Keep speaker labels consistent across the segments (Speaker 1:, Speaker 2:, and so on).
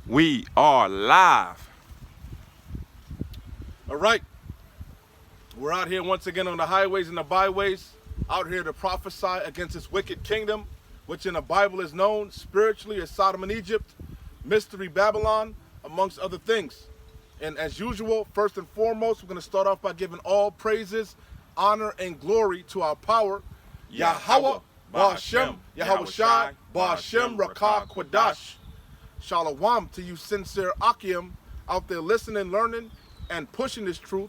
Speaker 1: We are live.
Speaker 2: All right. We're out here once again on the highways and the byways, out here to prophesy against this wicked kingdom, which in the Bible is known spiritually as Sodom and Egypt, Mystery Babylon, amongst other things. And as usual, first and foremost, we're going to start off by giving all praises, honor, and glory to our power, Yahweh, Ba'ashem, Yahweh Shai, Ba'ashem, Rakah, Kwadash. Shalom to you sincere Akim out there listening, learning, and pushing this truth.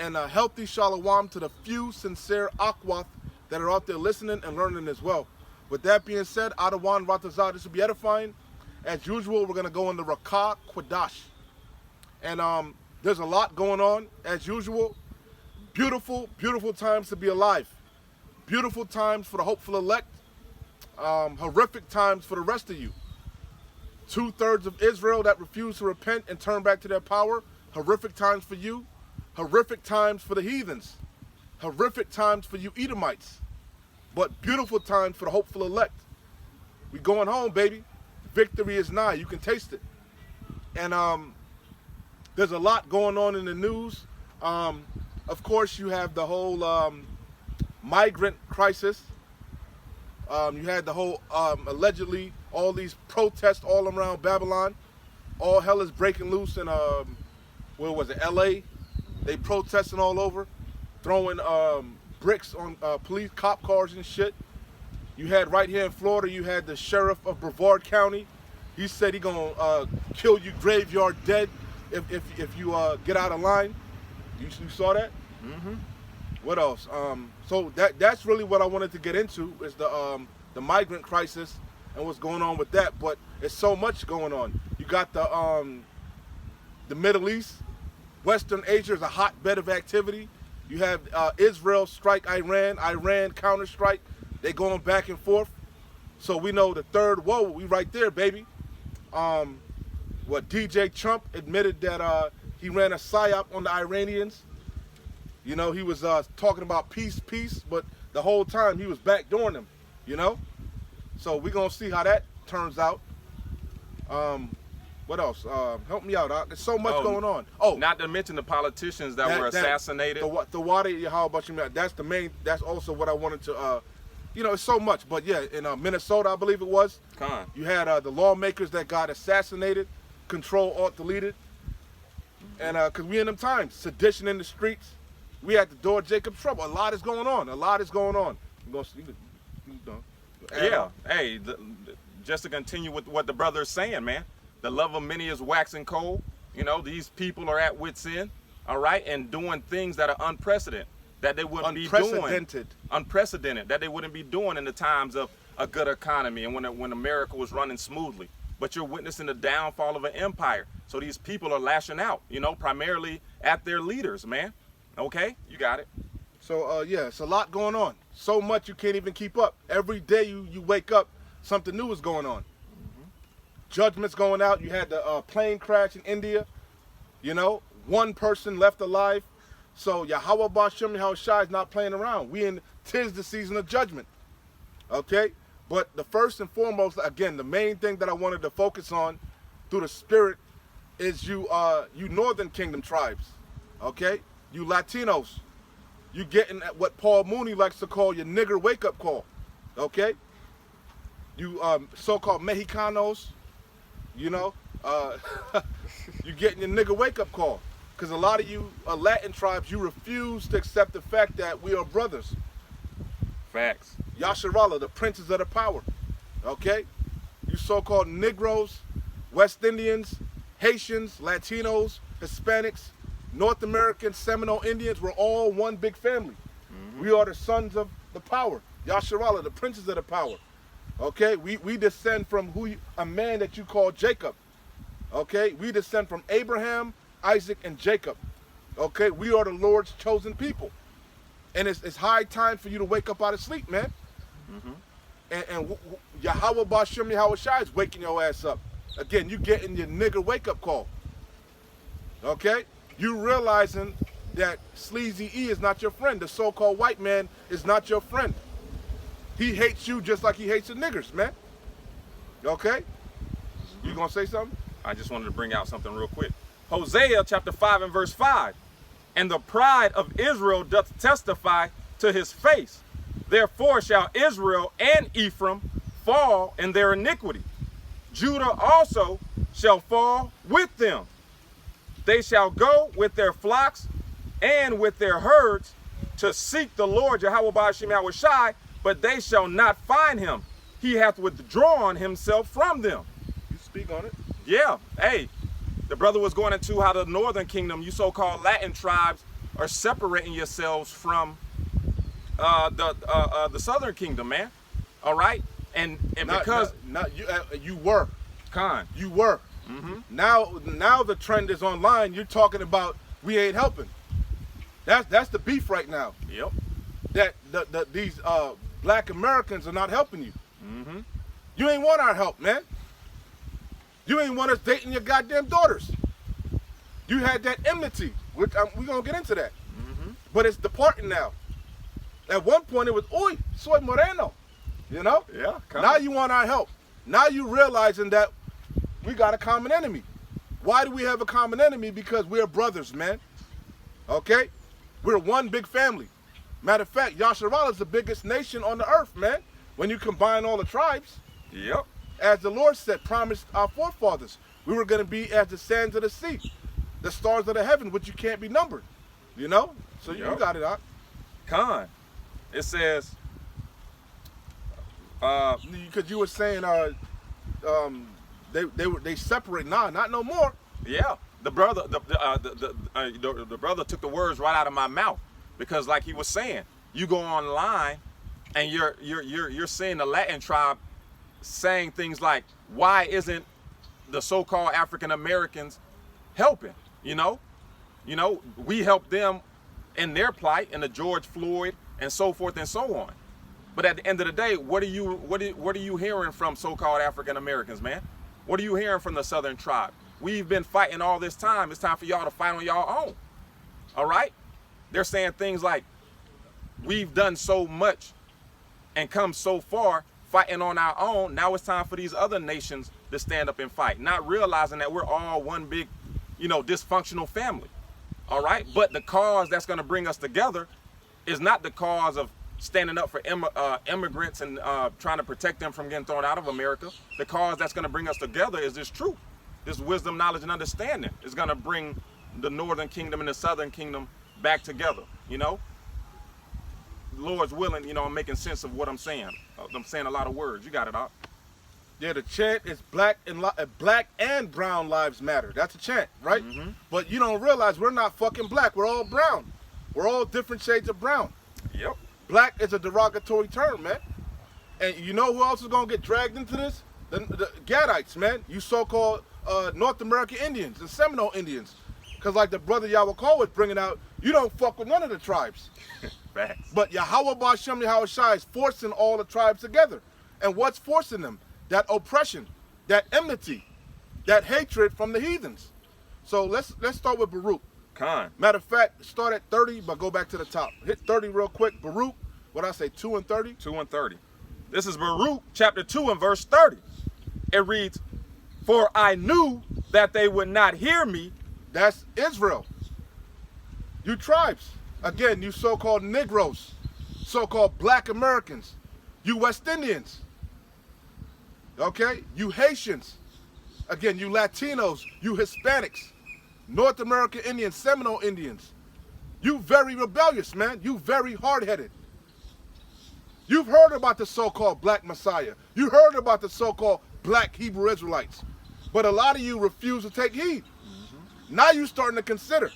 Speaker 2: And a healthy shalom to the few sincere Akwath that are out there listening and learning as well. With that being said, Adawan Ratazah, this will be edifying. As usual, we're going to go into Rakah Kwadash. And there's a lot going on, as usual. Beautiful, beautiful times to be alive. Beautiful times for the hopeful elect. Horrific times for the rest of you. 2/3 of Israel that refuse to repent and turn back to their power. Horrific times for you. Horrific times for the heathens. Horrific times for you Edomites. But beautiful times for the hopeful elect. We going home, baby. Victory is nigh. You can taste it. And there's a lot going on in the news. Of course, you have the whole migrant crisis. You had the whole, allegedly, all these protests all around Babylon. All hell is breaking loose in, where was it, LA? They protesting all over, throwing bricks on police cop cars and shit. You had right here in Florida, you had the sheriff of Brevard County. He said he gonna kill you graveyard dead if you get out of line. You saw that?
Speaker 1: Mm-hmm.
Speaker 2: What else? So that's really what I wanted to get into is the migrant crisis and what's going on with that. But it's so much going on. You got the Middle East, Western Asia is a hotbed of activity. You have Israel strike Iran, Iran counter strike. They going back and forth. So we know the third woe. We right there, baby. What DJ Trump admitted that he ran a psyop on the Iranians. You know, he was talking about peace, but the whole time he was backdooring them, you know? So we're going to see how that turns out. What else? Help me out. There's so much going on. Oh,
Speaker 1: not to mention the politicians that were assassinated.
Speaker 2: The water, how about you? That's the main, that's also what I wanted to, you know, it's so much. But yeah, in Minnesota, I believe it was, you had the lawmakers that got assassinated, Control, Alt, deleted. And because we in them times, sedition in the streets. We at the door of Jacob's trouble. A lot is going on. A lot is going on.
Speaker 1: Yeah. Hey, just to continue with what the brother is saying, man. The love of many is waxing cold. You know, these people are at wit's end, all right, and doing things that are unprecedented, that they wouldn't be doing. Unprecedented, that they wouldn't be doing in the times of a good economy and when America was running smoothly. But you're witnessing the downfall of an empire. So these people are lashing out, you know, primarily at their leaders, man. Okay, you got it.
Speaker 2: So yeah, it's a lot going on. So much you can't even keep up. Every day you wake up, something new is going on. Judgments going out. You had the plane crash in India. You know, one person left alive. So Yahweh Ba'ashem Yahweh Shai is not playing around. Tis the season of judgment. Okay? But the first and foremost, again, the main thing that I wanted to focus on through the spirit is you Northern Kingdom tribes. Okay? You Latinos. You getting at what Paul Mooney likes to call your nigger wake-up call. Okay? You so-called Mexicanos. You know, you getting your nigga wake-up call. Because a lot of you Latin tribes, you refuse to accept the fact that we are brothers.
Speaker 1: Facts.
Speaker 2: Yasharallah, the princes of the power. Okay? You so-called Negroes, West Indians, Haitians, Latinos, Hispanics, North American, Seminole Indians, we're all one big family. We are the sons of the power. Yasharallah, the princes of the power. Okay, we descend from a man that you call Jacob. Okay, we descend from Abraham, Isaac, and Jacob. Okay, we are the Lord's chosen people. And it's high time for you to wake up out of sleep, man. And Yahweh Ba'ashem Yahweh Shai is waking your ass up. Again, you getting your nigger wake-up call. Okay, you realizing that Sleazy E is not your friend. The so-called white man is not your friend. He hates you just like he hates the niggers, man. Okay? You gonna say something?
Speaker 1: I just wanted to bring out something real quick. Hosea chapter 5 and verse 5. And the pride of Israel doth testify to his face. Therefore shall Israel and Ephraim fall in their iniquity. Judah also shall fall with them. They shall go with their flocks and with their herds to seek the Lord Yahweh Ba'ashem Yahweh Shai, but they shall not find him. He hath withdrawn himself from them.
Speaker 2: You speak on it.
Speaker 1: Yeah, hey, the brother was going into how the northern kingdom, you so-called Latin tribes, are separating yourselves from the southern kingdom, man. All right, and because
Speaker 2: you were.
Speaker 1: Khan,
Speaker 2: You were. Now the trend is online. You're talking about we ain't helping. That's the beef right now.
Speaker 1: Yep.
Speaker 2: That these black Americans are not helping you. You ain't want our help, man. You ain't want us dating your goddamn daughters. You had that enmity, which we're gonna get into that. But it's departing now. At one point it was, "Uy, soy moreno," you know.
Speaker 1: Yeah. Khan.
Speaker 2: Now you want our help. Now you realizing that we got a common enemy. Why do we have a common enemy? Because we're brothers, man. Okay? We're one big family. Matter of fact, Yasharal is the biggest nation on the earth, man. When you combine all the tribes,
Speaker 1: Yep.
Speaker 2: as the Lord said, promised our forefathers, we were going to be as the sands of the sea, the stars of the heaven, which you can't be numbered. You know? So you
Speaker 1: Yep.
Speaker 2: got it out.
Speaker 1: Khan. It says,
Speaker 2: Because you were saying they separate. Nah, not no more.
Speaker 1: yeah, the brother the brother took the words right out of my mouth, because like he was saying, you go online and you're seeing the Latin tribe saying things like, why isn't the so-called African Americans helping? You know, we help them in their plight, in the George Floyd and so forth and so on. But at the end of the day, what are you hearing from so-called African Americans, man? What are you hearing from the Southern tribe? We've been fighting all this time. It's time for y'all to fight on y'all own. All right? They're saying things like, we've done so much and come so far fighting on our own. Now it's time for these other nations to stand up and fight, not realizing that we're all one big, dysfunctional family. All right? But the cause that's going to bring us together is not the cause of standing up for immigrants and trying to protect them from getting thrown out of America. The cause that's going to bring us together is this truth. This wisdom, knowledge, and understanding is going to bring the northern kingdom and the southern kingdom back together. Lord's willing, I'm making sense of what I'm saying. I'm saying a lot of words. You got it, Doc.
Speaker 2: Yeah, the chant is black and brown lives matter. That's a chant, right? But you don't realize we're not fucking black. We're all brown. We're all different shades of brown.
Speaker 1: Yep.
Speaker 2: Black is a derogatory term, man. And you know who else is gonna get dragged into this? The Gadites, man. You so-called North American Indians and Seminole Indians. Because like the brother Yahweh was bringing out, you don't fuck with none of the tribes.
Speaker 1: Facts.
Speaker 2: But Yahweh Ba'ashem Yahweh Shai is forcing all the tribes together. And what's forcing them? That oppression, that enmity, that hatred from the heathens. So let's start with Baruch.
Speaker 1: Khan.
Speaker 2: Matter of fact, start at 30, but go back to the top. Hit 30 real quick. Baruch, what I say, 2 and 30?
Speaker 1: 2 and 30. This is Baruch chapter 2 and verse 30. It reads, "For I knew that they would not hear me."
Speaker 2: That's Israel. You tribes. Again, you so-called Negroes, so-called Black Americans, you West Indians. Okay? You Haitians. Again, you Latinos, you Hispanics, North American Indians, Seminole Indians. You very rebellious, man. You very hard-headed. You've heard about the so-called Black Messiah. You heard about the so-called Black Hebrew Israelites. But a lot of you refuse to take heed. Now you starting to consider.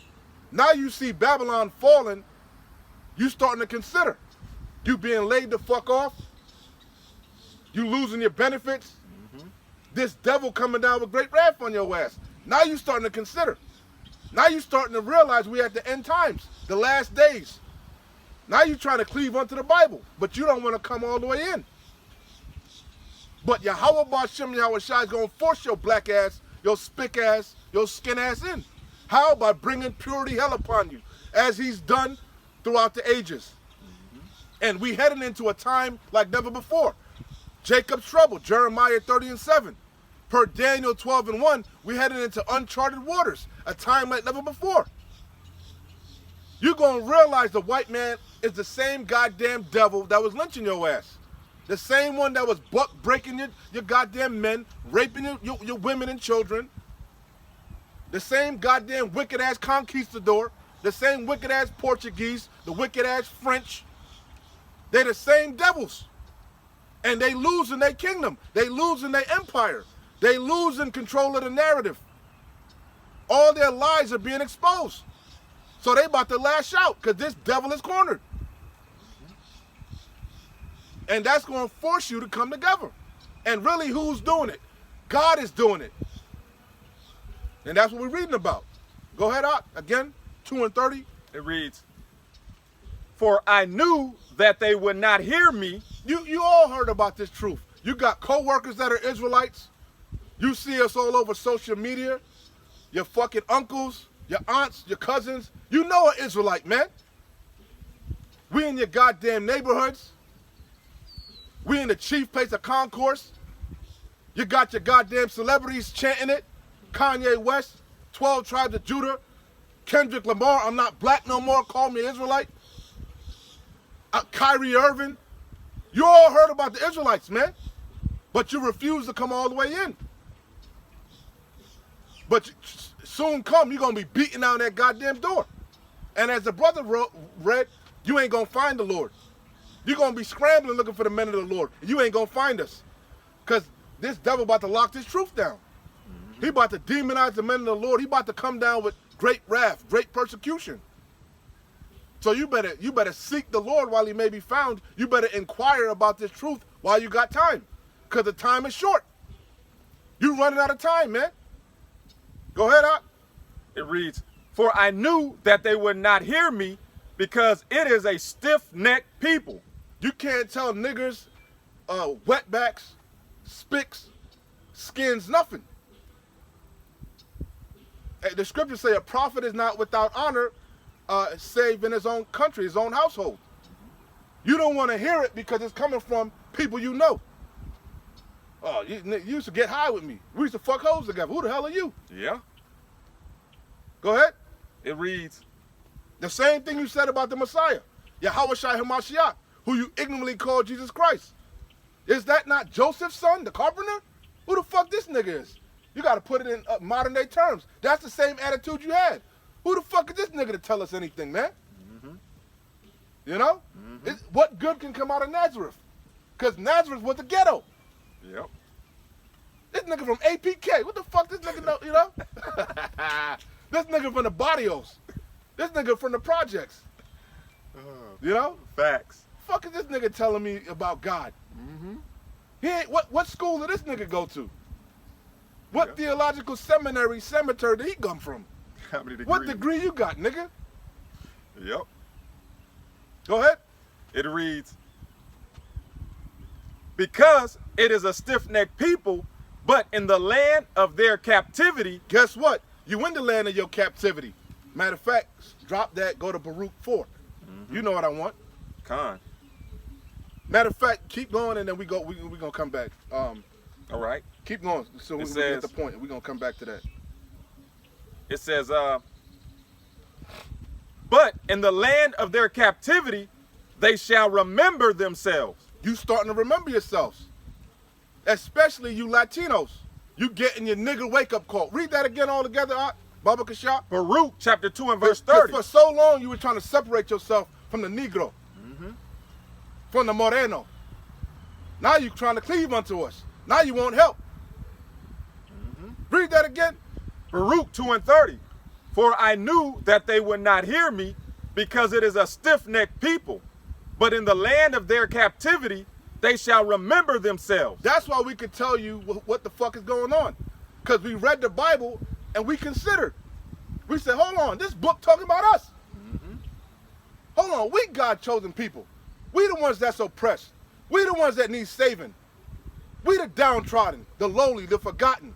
Speaker 2: Now you see Babylon falling, you starting to consider. You being laid the fuck off. You losing your benefits. This devil coming down with great wrath on your ass. Now you starting to consider. Now you starting to realize we at the end times, the last days. Now you trying to cleave onto the Bible, but you don't want to come all the way in. But Yahweh Ba'ashem Yahweh Shai is going to force your black ass, your spick ass, your skin ass in. How? By bringing purity hell upon you, as he's done throughout the ages. And we heading into a time like never before. Jacob's trouble, Jeremiah 30 and 7. Per Daniel 12:1, we headed into uncharted waters, a time like never before. You're going to realize the white man is the same goddamn devil that was lynching your ass. The same one that was buck breaking your goddamn men, raping your women and children. The same goddamn wicked ass conquistador. The same wicked ass Portuguese. The wicked ass French. They're the same devils. And they lose in their kingdom. They lose in their empire. They lose in control of the narrative. All their lies are being exposed. So they about to lash out because this devil is cornered. And that's going to force you to come together. And really, who's doing it? God is doing it. And that's what we're reading about. Go ahead, out again, 2:30.
Speaker 1: It reads, "For I knew that they would not hear me."
Speaker 2: You all heard about this truth. You got co-workers that are Israelites. You see us all over social media. Your fucking uncles, your aunts, your cousins. You know an Israelite, man. We in your goddamn neighborhoods. We in the chief place of concourse. You got your goddamn celebrities chanting it. Kanye West, 12 Tribes of Judah, Kendrick Lamar, I'm not black no more, call me Israelite. Kyrie Irving. You all heard about the Israelites, man. But you refuse to come all the way in. But soon come, you're going to be beating down that goddamn door. And as the brother read, you ain't going to find the Lord. You're going to be scrambling looking for the men of the Lord. And you ain't going to find us. Because this devil about to lock this truth down. He about to demonize the men of the Lord. He about to come down with great wrath, great persecution. So you better seek the Lord while he may be found. You better inquire about this truth while you got time. Because the time is short. You running out of time, man. Go ahead, Op.
Speaker 1: It reads, "For I knew that they would not hear me, because it is a stiff-necked people."
Speaker 2: You can't tell niggers, wetbacks, spicks, skins, nothing. The scriptures say a prophet is not without honor, save in his own country, his own household. You don't want to hear it because it's coming from people you know. Oh, you used to get high with me. We used to fuck hoes together. Who the hell are you?
Speaker 1: Yeah.
Speaker 2: Go ahead.
Speaker 1: It reads,
Speaker 2: The same thing you said about the Messiah, Yahushua HaMashiach, who you ignorantly called Jesus Christ. Is that not Joseph's son, the carpenter? Who the fuck this nigga is? You got to put it in modern day terms. That's the same attitude you had. Who the fuck is this nigga to tell us anything, man? Mm-hmm. You know? Mm-hmm. What good can come out of Nazareth? Because Nazareth was the ghetto.
Speaker 1: Yep.
Speaker 2: This nigga from APK. What the fuck this nigga know, you know? This nigga from the barrios. This nigga from the projects. You know?
Speaker 1: Facts.
Speaker 2: Fuck is this nigga telling me about God?
Speaker 1: Mm-hmm.
Speaker 2: He ain't, what school did this nigga go to? What theological cemetery did he come from?
Speaker 1: How many degrees?
Speaker 2: What degree you got, nigga?
Speaker 1: Yep.
Speaker 2: Go ahead.
Speaker 1: It reads, "Because it is a stiff-necked people, but in the land of their captivity."
Speaker 2: Guess what? You in the land of your captivity. Matter of fact, drop that, go to Baruch 4. Mm-hmm. You know what I want.
Speaker 1: Con.
Speaker 2: Matter of fact, keep going and then we gonna come back.
Speaker 1: All right.
Speaker 2: Keep going so we get the point. We're gonna come back to that.
Speaker 1: It says, "But in the land of their captivity, they shall remember themselves."
Speaker 2: You starting to remember yourselves. Especially you Latinos. You getting your nigga wake-up call. Read that again all together, Baba Kashab.
Speaker 1: Baruch chapter 2 and verse 30.
Speaker 2: For so long you were trying to separate yourself from the Negro. Mm-hmm. From the Moreno. Now you're trying to cleave unto us. Now you want help. Mm-hmm. Read that again.
Speaker 1: Baruch 2 and 30. "For I knew that they would not hear me, because it is a stiff-necked people. But in the land of their captivity, they shall remember themselves."
Speaker 2: That's why we could tell you what the fuck is going on. Because we read the Bible and we considered. We said, hold on, this book talking about us. Mm-hmm. Hold on, we God-chosen people. We the ones that's oppressed. We the ones that need saving. We the downtrodden, the lowly, the forgotten.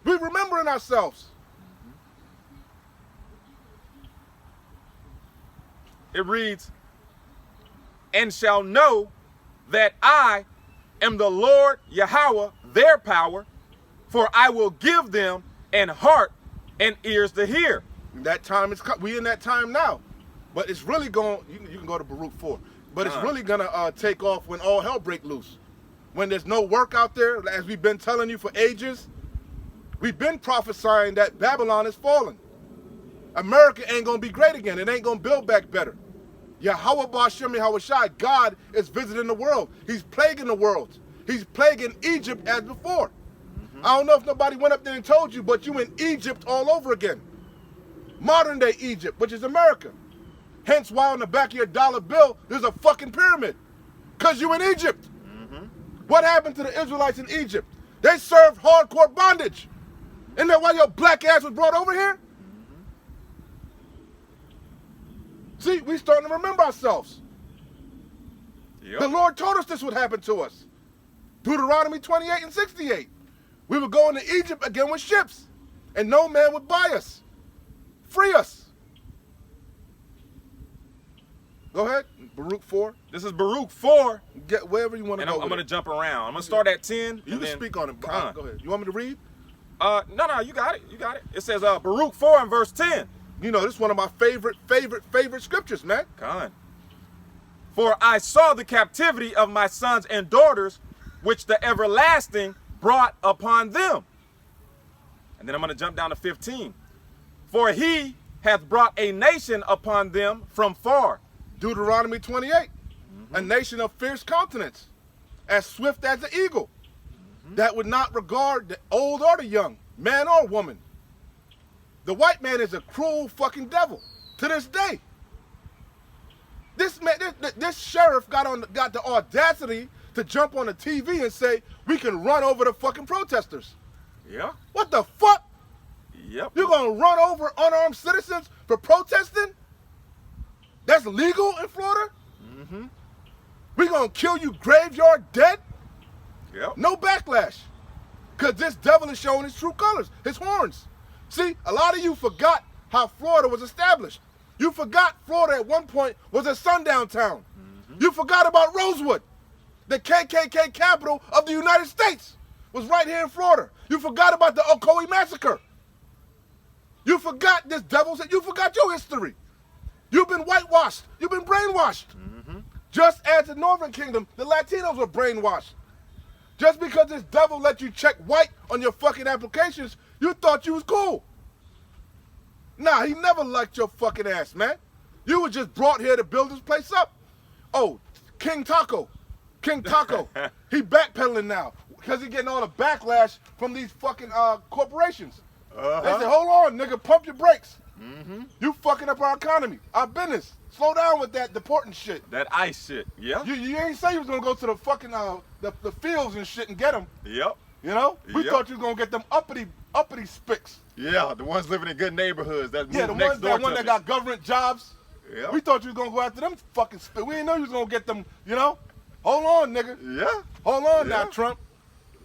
Speaker 2: We remembering ourselves.
Speaker 1: It reads, "And shall know that I am the Lord Yahweh, their power, for I will give them an heart and ears to hear.
Speaker 2: That time is we in that time now, but it's really going. You can go to Baruch 4, but it's really gonna take off when all hell break loose. When there's no work out there, as we've been telling you for ages, we've been prophesying that Babylon is falling. America ain't gonna be great again. It ain't gonna build back better. Yahweh Ba'Shem Yahweh Shai, God is visiting the world. He's plaguing the world. He's plaguing Egypt as before. I don't know if nobody went up there and told you, but you in Egypt all over again. Modern day Egypt, which is America. Hence why on the back of your dollar bill, there's a fucking pyramid. Because you in Egypt. What happened to the Israelites in Egypt? They served hardcore bondage. Isn't that why your black ass was brought over here? See, we starting to remember ourselves.
Speaker 1: Yep.
Speaker 2: The Lord told us this would happen to us. Deuteronomy 28 and 68. We would go into Egypt again with ships, and no man would buy us. Free us. Go ahead, Baruch 4.
Speaker 1: This is Baruch 4.
Speaker 2: Get wherever you want to
Speaker 1: And
Speaker 2: go.
Speaker 1: I'm going to jump around. I'm going to start at 10.
Speaker 2: You
Speaker 1: and
Speaker 2: can
Speaker 1: then,
Speaker 2: speak on it. Go ahead. You want me to read?
Speaker 1: No, you got it. You got it. It says Baruch 4 and verse 10.
Speaker 2: You know, this is one of my favorite scriptures, man.
Speaker 1: Con. For I saw the captivity of my sons and daughters, which the everlasting brought upon them. And then I'm going to jump down to 15. For he hath brought a nation upon them from far.
Speaker 2: Deuteronomy 28. A nation of fierce countenance, as swift as the eagle, that would not regard the old or the young, man or woman. The white man is a cruel fucking devil to this day. This man, this sheriff got the audacity to jump on the TV and say we can run over the fucking protesters.
Speaker 1: Yeah.
Speaker 2: What the fuck?
Speaker 1: Yep.
Speaker 2: You're gonna run over unarmed citizens for protesting? That's legal in Florida? We gonna kill you graveyard dead?
Speaker 1: Yep.
Speaker 2: No backlash. Because this devil is showing his true colors, his horns. See, a lot of you forgot how Florida was established. You forgot Florida at one point was a sundown town. You forgot about Rosewood. The KKK capital of the United States was right here in Florida. You forgot about the Ocoee massacre. You forgot this devil's, you forgot your history. You've been whitewashed. You've been brainwashed. Just as the Northern Kingdom, the Latinos were brainwashed. Just because this devil let you check white on your fucking applications, you thought you was cool. Nah, he never liked your fucking ass, man. You were just brought here to build this place up. Oh, King Taco. He backpedaling now because he getting all the backlash from these fucking corporations. They say, hold on, nigga, pump your brakes. You fucking up our economy, our business. Slow down with that deporting shit.
Speaker 1: That ICE shit. Yeah.
Speaker 2: You ain't say you was gonna go to the fucking the fields and shit and get them.
Speaker 1: Yep.
Speaker 2: You know, we
Speaker 1: Yep.
Speaker 2: thought you was gonna get them uppity spicks.
Speaker 1: Yeah, the ones living in good neighborhoods that
Speaker 2: Yeah, the
Speaker 1: move next
Speaker 2: ones
Speaker 1: door
Speaker 2: that
Speaker 1: to me.
Speaker 2: got government jobs.
Speaker 1: Yeah.
Speaker 2: We thought you was gonna go after them fucking spicks. We didn't know you was gonna get them. You know, hold on, nigga.
Speaker 1: Yeah.
Speaker 2: Hold on now,
Speaker 1: Yeah.
Speaker 2: Trump.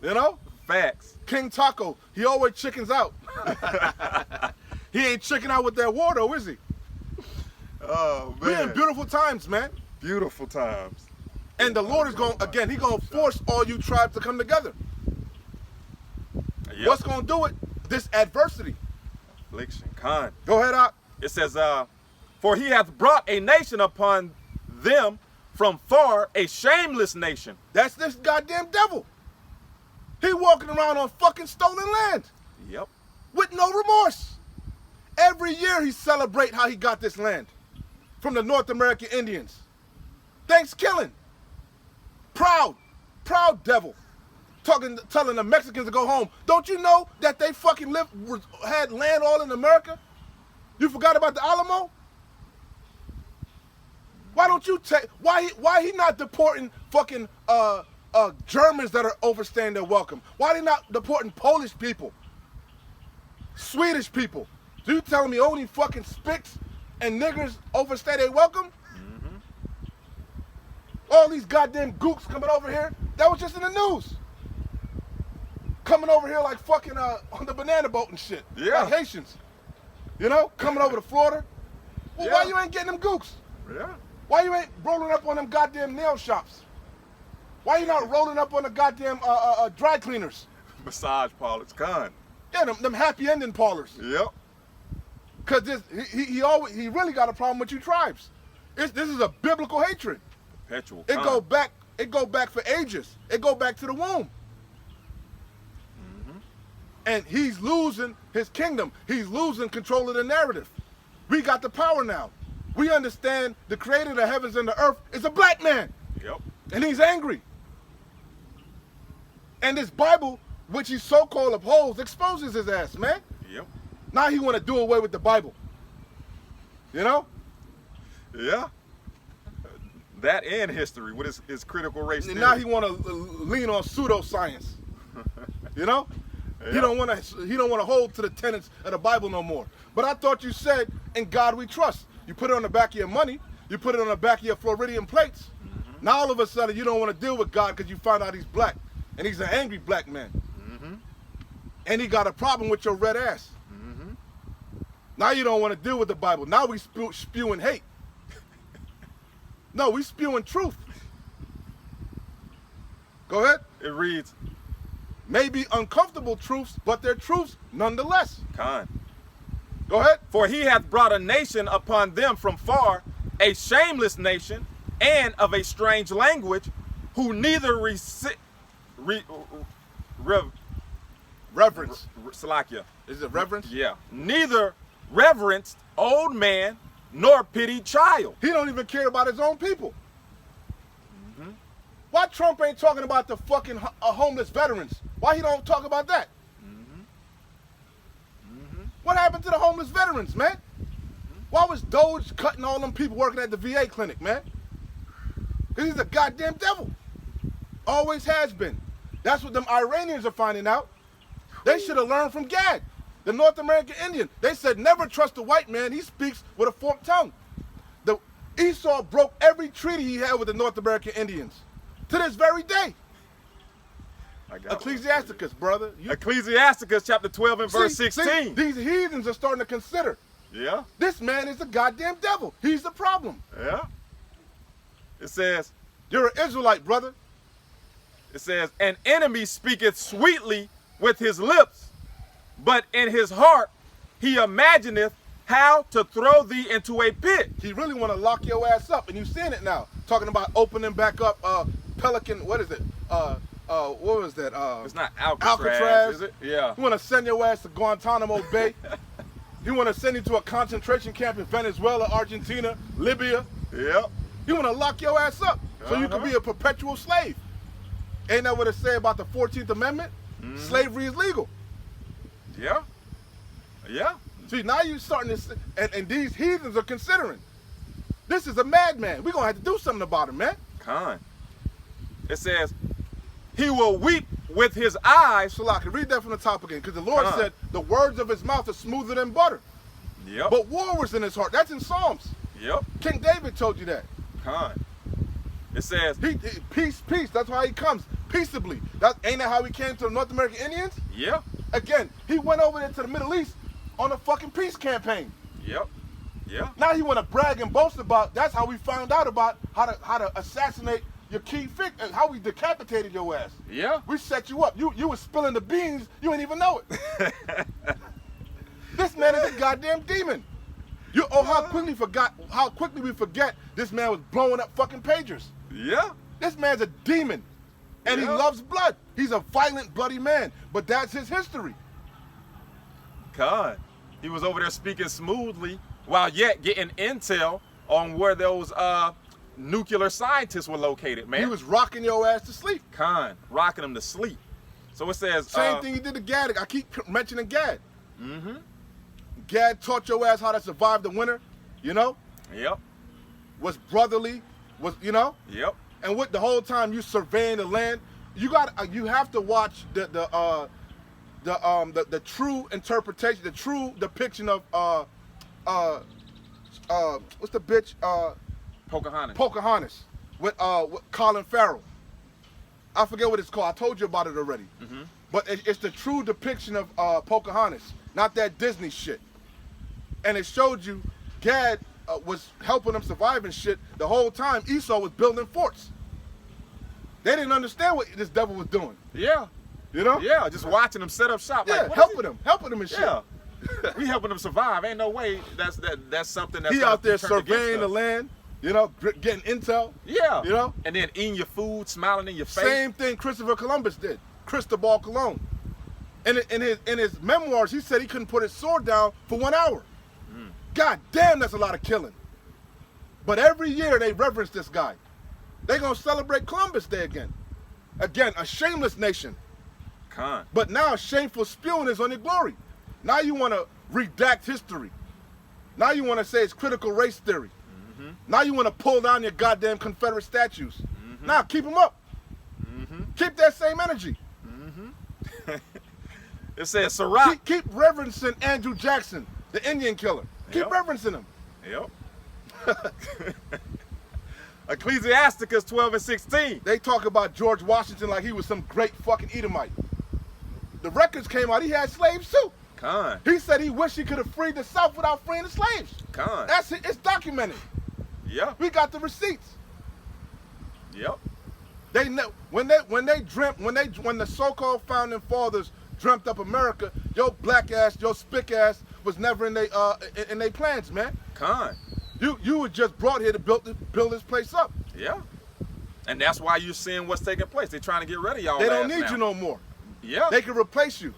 Speaker 2: You know,
Speaker 1: Facts.
Speaker 2: King Taco. He always chickens out. He ain't chicken out with that war though, is he?
Speaker 1: Oh,
Speaker 2: We in beautiful times, man.
Speaker 1: Beautiful times.
Speaker 2: And the Lord is going, again, he going to force all you tribes to come together.
Speaker 1: Yep.
Speaker 2: What's going to do it? This adversity.
Speaker 1: Affliction. Con.
Speaker 2: Go ahead, out.
Speaker 1: It says, for he hath brought a nation upon them from far, a shameless nation.
Speaker 2: That's this goddamn devil. He walking around on fucking stolen land
Speaker 1: Yep.
Speaker 2: with no remorse. Every year he celebrate how he got this land from the North American Indians. Thanksgiving. Proud devil. Telling the Mexicans to go home. Don't you know that they fucking had land all in America? You forgot about the Alamo? Why don't you take? Why he not deporting fucking Germans that are overstaying their welcome? Why they not deporting Polish people, Swedish people? So you telling me only fucking spicks and niggers overstay their welcome? All these goddamn gooks coming over here, that was just in the news. Coming over here like fucking on the banana boat and shit.
Speaker 1: Yeah.
Speaker 2: Like Haitians. You know, coming over to Florida. Well,
Speaker 1: Yeah.
Speaker 2: why you ain't getting them gooks?
Speaker 1: Yeah.
Speaker 2: Why you ain't rolling up on them goddamn nail shops? Why you not rolling up on the goddamn dry cleaners?
Speaker 1: Massage parlors, con.
Speaker 2: Yeah, them happy ending parlors.
Speaker 1: Yep.
Speaker 2: Cause he really got a problem with you tribes. This is a biblical hatred.
Speaker 1: Perpetual.
Speaker 2: It
Speaker 1: con.
Speaker 2: go back for ages. It go back to the womb. And he's losing his kingdom. He's losing control of the narrative. We got the power now. We understand the creator of the heavens and the earth is a black man.
Speaker 1: Yep.
Speaker 2: And he's angry. And this Bible, which he so-called upholds, exposes his ass, man.
Speaker 1: Yep.
Speaker 2: Now he want to do away with the Bible. You know?
Speaker 1: Yeah. That and history with his critical race
Speaker 2: And
Speaker 1: theory.
Speaker 2: now he want to lean on pseudoscience. You know?
Speaker 1: Yeah.
Speaker 2: He don't want to hold to the tenets of the Bible no more. But I thought you said, in God we trust. You put it on the back of your money. You put it on the back of your Floridian plates.
Speaker 1: Mm-hmm.
Speaker 2: Now all of a sudden you don't want to deal with God because you find out he's black. And he's an angry black man.
Speaker 1: Mm-hmm.
Speaker 2: And he got a problem with your red ass.
Speaker 1: Mm-hmm.
Speaker 2: Now you don't want to deal with the Bible. Now we spewing hate. No, we spewing truth. Go ahead.
Speaker 1: It reads,
Speaker 2: Maybe uncomfortable truths, but they're truths nonetheless.
Speaker 1: con.
Speaker 2: Go ahead.
Speaker 1: For he hath brought a nation upon them from far, a shameless nation, and of a strange language, who neither
Speaker 2: Reverence.
Speaker 1: Salakia.
Speaker 2: Is it reverence?
Speaker 1: Yeah. Neither reverenced old man nor pitied child.
Speaker 2: He don't even care about his own people. Why Trump ain't talking about the fucking homeless veterans? Why he don't talk about that? What happened to the homeless veterans, man? Why was Doge cutting all them people working at the VA clinic, man? Because he's a goddamn devil. Always has been. That's what them Iranians are finding out. They should have learned from Gad, the North American Indian. They said never trust a white man. He speaks with a forked tongue. The Esau broke every treaty he had with the North American Indians. To this very day. Ecclesiasticus, brother.
Speaker 1: Ecclesiasticus chapter 12 and verse 16.
Speaker 2: These heathens are starting to consider.
Speaker 1: Yeah.
Speaker 2: This man is a goddamn devil. He's the problem.
Speaker 1: Yeah. It says,
Speaker 2: You're an Israelite, brother.
Speaker 1: an enemy speaketh sweetly with his lips, but in his heart he imagineth how to throw thee into a pit.
Speaker 2: He really want to lock your ass up, and you've seen it now. Talking about opening back up Pelican, what is it? What was that?
Speaker 1: It's not Alcatraz, is it? Yeah.
Speaker 2: You want to send your ass to Guantanamo Bay. You want to send you to a concentration camp in Venezuela, Argentina, Libya.
Speaker 1: Yep.
Speaker 2: You want to lock your ass up so you can be a perpetual slave. Ain't that what it say about the 14th Amendment? Slavery is legal.
Speaker 1: Yeah. Yeah.
Speaker 2: See, now you're starting to, and these heathens are considering. This is a madman. We're going to have to do something about him, man.
Speaker 1: Con. It says, he will weep with his eyes.
Speaker 2: Salaki, read that from the top again, because the Lord
Speaker 1: Con.
Speaker 2: said the words of his mouth are smoother than butter.
Speaker 1: Yep.
Speaker 2: But war was in his heart. That's in Psalms.
Speaker 1: Yep.
Speaker 2: King David told you that.
Speaker 1: Con. It says,
Speaker 2: Peace, peace. That's why he comes peaceably. Ain't that how he came to the North American Indians?
Speaker 1: yeah.
Speaker 2: Again, he went over there to the Middle East on a fucking peace campaign.
Speaker 1: Yep. Yeah.
Speaker 2: Now he want to brag and boast about. That's how we found out about how to assassinate your key figure. How we decapitated your ass.
Speaker 1: Yeah.
Speaker 2: We set you up. You was spilling the beans. You didn't even know it. This man is a goddamn demon. How quickly we forget this man was blowing up fucking pagers.
Speaker 1: Yeah.
Speaker 2: This man's a demon. And he
Speaker 1: Yeah.
Speaker 2: loves blood. He's a violent, bloody man. But that's his history.
Speaker 1: Con. He was over there speaking smoothly while yet getting intel on where those nuclear scientists were located, man.
Speaker 2: He was rocking your ass to sleep.
Speaker 1: Con. Rocking them to sleep. So it says,
Speaker 2: Same thing he did to Gad. I keep mentioning Gad.
Speaker 1: Mm-hmm.
Speaker 2: Gad taught your ass how to survive the winter, you know?
Speaker 1: Yep.
Speaker 2: Was brotherly, you know?
Speaker 1: Yep.
Speaker 2: And with the whole time you surveying the land, you have to watch the true interpretation, the true depiction of what's the bitch? Pocahontas with Colin Farrell. I forget what it's called. I told you about it already.
Speaker 1: Mm-hmm.
Speaker 2: But it's the true depiction of Pocahontas, not that Disney shit. And it showed you Gad was helping them survive and shit the whole time. Esau was building forts. They didn't understand what this devil was doing.
Speaker 1: Yeah.
Speaker 2: You know?
Speaker 1: Yeah, just watching them set up shop.
Speaker 2: Yeah,
Speaker 1: like, what is
Speaker 2: helping them and shit.
Speaker 1: Yeah. We helping them survive. Ain't no way that's something that's
Speaker 2: He
Speaker 1: gonna
Speaker 2: out there
Speaker 1: be turned against
Speaker 2: surveying the
Speaker 1: us.
Speaker 2: land, you know, getting intel.
Speaker 1: Yeah.
Speaker 2: You know?
Speaker 1: And then eating your food, smiling in your face.
Speaker 2: Same thing Christopher Columbus did. Cristobal Colon. In his memoirs, he said he couldn't put his sword down for 1 hour. God damn, that's a lot of killing. But every year they reverence this guy. They gonna celebrate Columbus Day again. Again, a shameless nation.
Speaker 1: Con.
Speaker 2: But now shameful spewing is on your glory. Now you want to redact history. Now you want to say it's critical race theory. Now you want to pull down your goddamn Confederate statues. Now keep them up. Keep that same energy.
Speaker 1: It says Sirach.
Speaker 2: Keep reverencing Andrew Jackson, the Indian killer. Keep
Speaker 1: Yep.
Speaker 2: reverencing him.
Speaker 1: Yep. Ecclesiasticus 12:16.
Speaker 2: They talk about George Washington like he was some great fucking Edomite. The records came out, he had slaves too.
Speaker 1: Con.
Speaker 2: He said he wished he could have freed the South without freeing the slaves.
Speaker 1: Con.
Speaker 2: That's it. It's documented.
Speaker 1: Yep.
Speaker 2: We got the receipts.
Speaker 1: Yep.
Speaker 2: They know when the so-called founding fathers dreamt up America, your black ass, your spick ass was never in they plans, man.
Speaker 1: Con.
Speaker 2: You were just brought here to build this place up.
Speaker 1: Yeah. And that's why you're seeing what's taking place. They're trying to get rid of y'all.
Speaker 2: They don't
Speaker 1: ass
Speaker 2: need
Speaker 1: now.
Speaker 2: you no more.
Speaker 1: Yeah.
Speaker 2: They can replace you.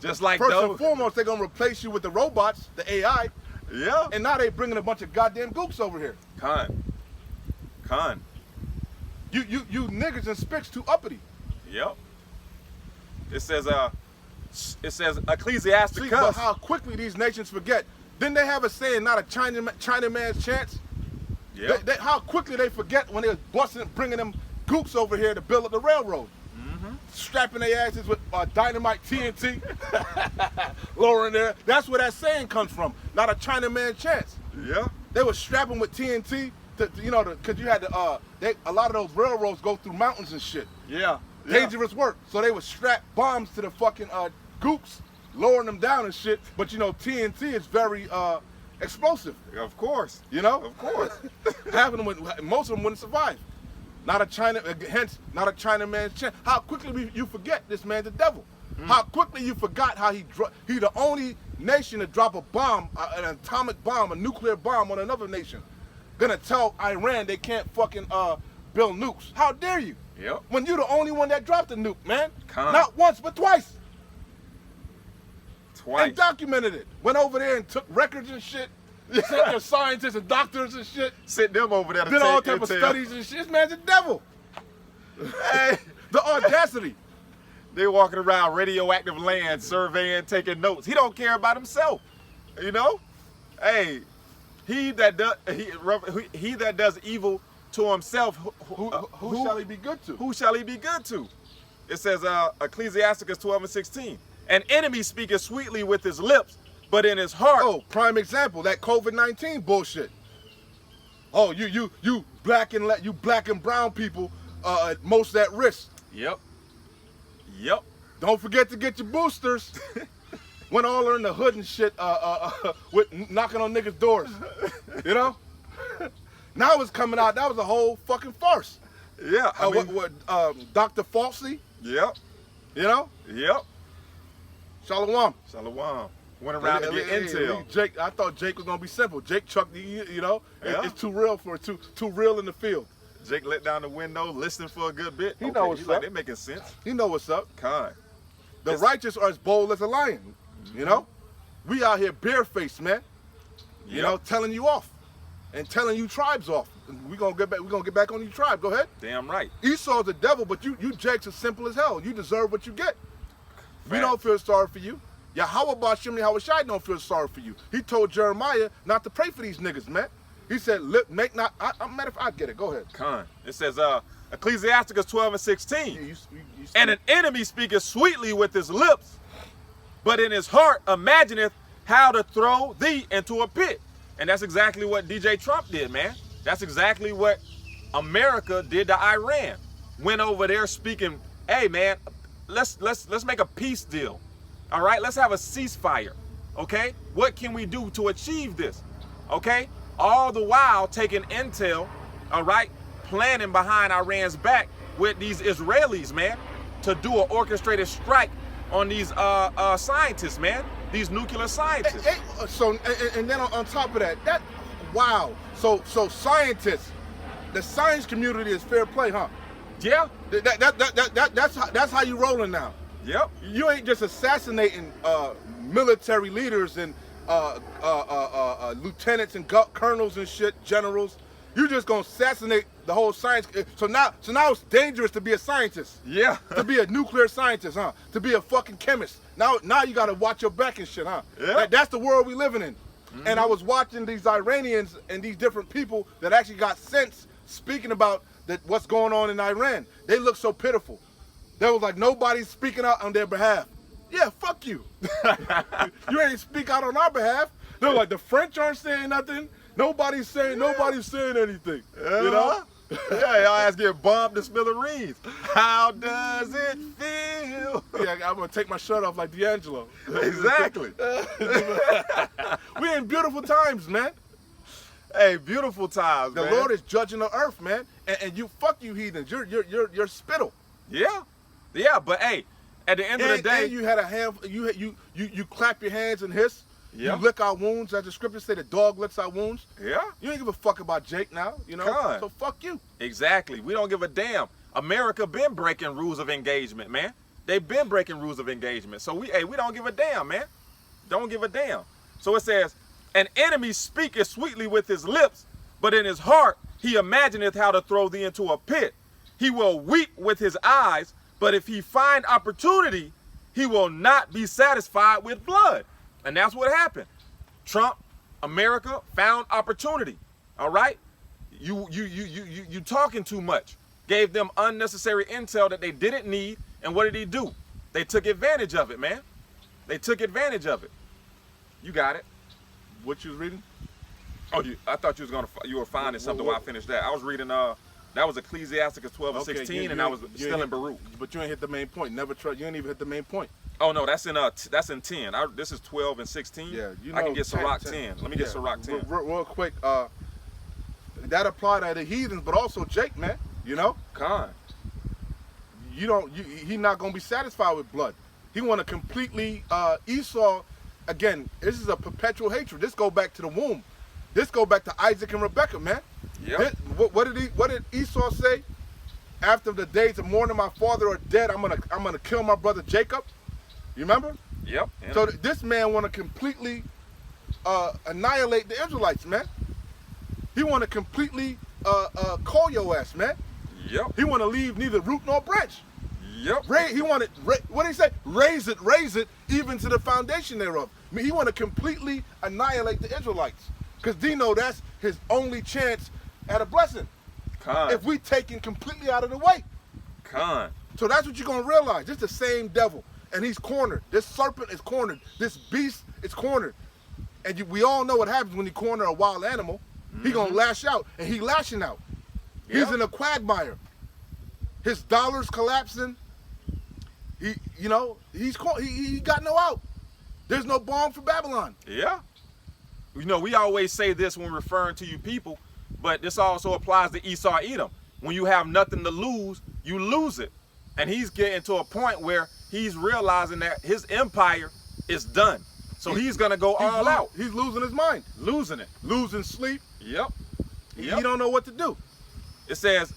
Speaker 1: Just like
Speaker 2: First
Speaker 1: those.
Speaker 2: and foremost, they're gonna replace you with the robots, the AI,
Speaker 1: Yeah.
Speaker 2: and now they bringing a bunch of goddamn gooks over here.
Speaker 1: Con. Con.
Speaker 2: You niggas and spicks too uppity.
Speaker 1: Yep. It says Ecclesiasticus.
Speaker 2: See, but how quickly these nations forget. Didn't they have a saying, not a Chinaman's chance?
Speaker 1: Yeah.
Speaker 2: How quickly they forget when they was busting, bringing them gooks over here to build up the railroad. Strapping their asses with dynamite TNT, lowering there. That's where that saying comes from. Not a Chinaman's chance.
Speaker 1: Yeah.
Speaker 2: They were strapping with TNT because you had to. A lot of those railroads go through mountains and shit.
Speaker 1: Yeah.
Speaker 2: Dangerous work. So they would strap bombs to the fucking gooks, lowering them down and shit. But TNT is very explosive.
Speaker 1: Of course.
Speaker 2: Of
Speaker 1: course.
Speaker 2: Most of them wouldn't survive. Not a Chinaman's chance. How quickly you forget this man's the devil. How quickly you forgot how he the only nation to drop a bomb, an atomic bomb, a nuclear bomb on another nation. Gonna tell Iran they can't fucking build nukes. How dare you?
Speaker 1: Yep.
Speaker 2: When you're the only one that dropped a nuke, man.
Speaker 1: Con.
Speaker 2: Not once, but twice.
Speaker 1: Twice.
Speaker 2: And documented it. Went over there and took records and shit. Sent their scientists and doctors and shit.
Speaker 1: Sent them over there to
Speaker 2: Did all
Speaker 1: take
Speaker 2: type of
Speaker 1: intel.
Speaker 2: studies and shit. This man's a devil.
Speaker 1: Hey,
Speaker 2: The audacity.
Speaker 1: they walking around radioactive land, surveying, taking notes. He don't care about himself. Hey, he that does evil to himself,
Speaker 2: Who shall he be good to?
Speaker 1: who shall he be good to? It says Ecclesiasticus 12:16. An enemy speaketh sweetly with his lips, but in his heart.
Speaker 2: Oh, prime example, that COVID-19 bullshit. Oh, you black and brown people most at risk.
Speaker 1: Yep.
Speaker 2: Don't forget to get your boosters. Went all in the hood and shit with knocking on niggas' doors. Now it's coming out. That was a whole fucking farce.
Speaker 1: Yeah. I mean,
Speaker 2: Dr. Fauci,
Speaker 1: Yep. Yep.
Speaker 2: Shalom.
Speaker 1: Shalom. Went around to get intel.
Speaker 2: Jake, I thought Jake was gonna be simple. Jake chucked
Speaker 1: Yeah.
Speaker 2: it's too real too real in the field.
Speaker 1: Jake let down the window, listening for a good bit.
Speaker 2: He know what's
Speaker 1: he's like,
Speaker 2: up.
Speaker 1: they making sense.
Speaker 2: He know what's up.
Speaker 1: Con.
Speaker 2: The
Speaker 1: Yes.
Speaker 2: righteous are as bold as a lion. We out here barefaced, man.
Speaker 1: Yep.
Speaker 2: Telling you off and telling you tribes off. We gonna get back on your tribe. Go ahead.
Speaker 1: Damn right.
Speaker 2: Esau's the devil, but you Jakes are simple as hell. You deserve what you get. We
Speaker 1: Facts.
Speaker 2: don't feel sorry for you. Yahweh Bashim Yahushai don't feel sorry for you. He told Jeremiah not to pray for these niggas, man. He said, matter of fact, I get it. Go ahead.
Speaker 1: Con. It says Ecclesiasticus 12:16.
Speaker 2: You
Speaker 1: And an enemy speaketh sweetly with his lips, but in his heart imagineth how to throw thee into a pit. And that's exactly what DJ Trump did, man. That's exactly what America did to Iran. Went over there speaking, hey man, let's make a peace deal. All right, let's have a ceasefire. Okay? What can we do to achieve this? Okay? All the while taking intel, all right, planning behind Iran's back with these Israelis, man, to do an orchestrated strike on these scientists, man, these nuclear scientists.
Speaker 2: So and then on top of that, wow. So scientists, the science community is fair play, huh?
Speaker 1: Yeah.
Speaker 2: That's how you rolling now.
Speaker 1: Yep.
Speaker 2: You ain't just assassinating military leaders and lieutenants and colonels and shit, generals. You just gonna assassinate the whole science. So now it's dangerous to be a scientist.
Speaker 1: Yeah.
Speaker 2: To be a nuclear scientist, huh? To be a fucking chemist. Now you gotta watch your back and shit, huh?
Speaker 1: Yeah.
Speaker 2: That's the world we living in. Mm-hmm. And I was watching these Iranians and these different people that actually got sense speaking about what's going on in Iran. They look so pitiful. They was like, nobody's speaking out on their behalf. Yeah, fuck you. You ain't speak out on our behalf. They're like, the French aren't saying nothing. Nobody's saying anything. You know?
Speaker 1: Yeah, y'all ass get bombed to smithereens. How does it feel?
Speaker 2: Yeah, I'm gonna take my shirt off like D'Angelo.
Speaker 1: Exactly.
Speaker 2: We in beautiful times, man.
Speaker 1: Hey, beautiful times,
Speaker 2: The
Speaker 1: man.
Speaker 2: Lord is judging the earth, man. And you, fuck you heathens. You're spittle.
Speaker 1: Yeah. Yeah, but hey, at the end of the day,
Speaker 2: and you had a hand. You clap your hands and hiss.
Speaker 1: Yeah.
Speaker 2: You lick our wounds, as the scriptures say. The dog licks our wounds.
Speaker 1: yeah,
Speaker 2: You ain't give a fuck about Jake now, you know.
Speaker 1: God.
Speaker 2: So fuck you.
Speaker 1: exactly. We don't give a damn. America been breaking rules of engagement, man. They've been breaking rules of engagement. So we don't give a damn, man. Don't give a damn. So it says, an enemy speaketh sweetly with his lips, but in his heart he imagineth how to throw thee into a pit. He will weep with his eyes, but if he find opportunity, he will not be satisfied with blood. And that's what happened. Trump, America found opportunity. All right? You talking too much. Gave them unnecessary intel that they didn't need, and what did he do? They took advantage of it, man. They took advantage of it. You got it.
Speaker 2: What you was reading?
Speaker 1: Oh, I thought you were finding something while I finished that. I was reading that was Ecclesiasticus 12 and 16, and I was still in Baruch.
Speaker 2: But you ain't hit the main point. Never trust. You ain't even hit the main point.
Speaker 1: Oh no, that's in 10. This is 12 and 16.
Speaker 2: Yeah, you know.
Speaker 1: I can get Sirach 10. Let me get Sirach 10.
Speaker 2: Real quick. That applied to the heathens, but also Jake, man. You know.
Speaker 1: Con.
Speaker 2: He not gonna be satisfied with blood. He want to completely Esau. Again, this is a perpetual hatred. This go back to the womb. This go back to Isaac and Rebekah, man.
Speaker 1: Yeah.
Speaker 2: What did Esau say? After the days of mourning my father are dead, I'm gonna kill my brother Jacob. You remember?
Speaker 1: Yep.
Speaker 2: So this man want to completely annihilate the Israelites, man. He want to completely call your ass, man.
Speaker 1: Yep.
Speaker 2: He want to leave neither root nor branch.
Speaker 1: Yep.
Speaker 2: He wanted, what did he say? Raise it, even to the foundation thereof. I mean, he want to completely annihilate the Israelites. Because Dino, that's his only chance at a blessing.
Speaker 1: Con.
Speaker 2: If we take him completely out of the way.
Speaker 1: Con.
Speaker 2: So that's what you're going to realize. It's the same devil. And he's cornered. This serpent is cornered. This beast is cornered. And we all know what happens when you corner a wild animal. Mm-hmm. He going to lash out. And he lashing out. Yep. He's in a quagmire. His dollar's collapsing. He got no out. There's no balm for Babylon.
Speaker 1: Yeah. You know, we always say this when referring to you people, but this also applies to Esau Edom. When you have nothing to lose, you lose it. And he's getting to a point where he's realizing that his empire is done. So he's going to go all out.
Speaker 2: He's losing his mind.
Speaker 1: Losing it.
Speaker 2: Losing sleep.
Speaker 1: Yep.
Speaker 2: He don't know what to do.
Speaker 1: It says,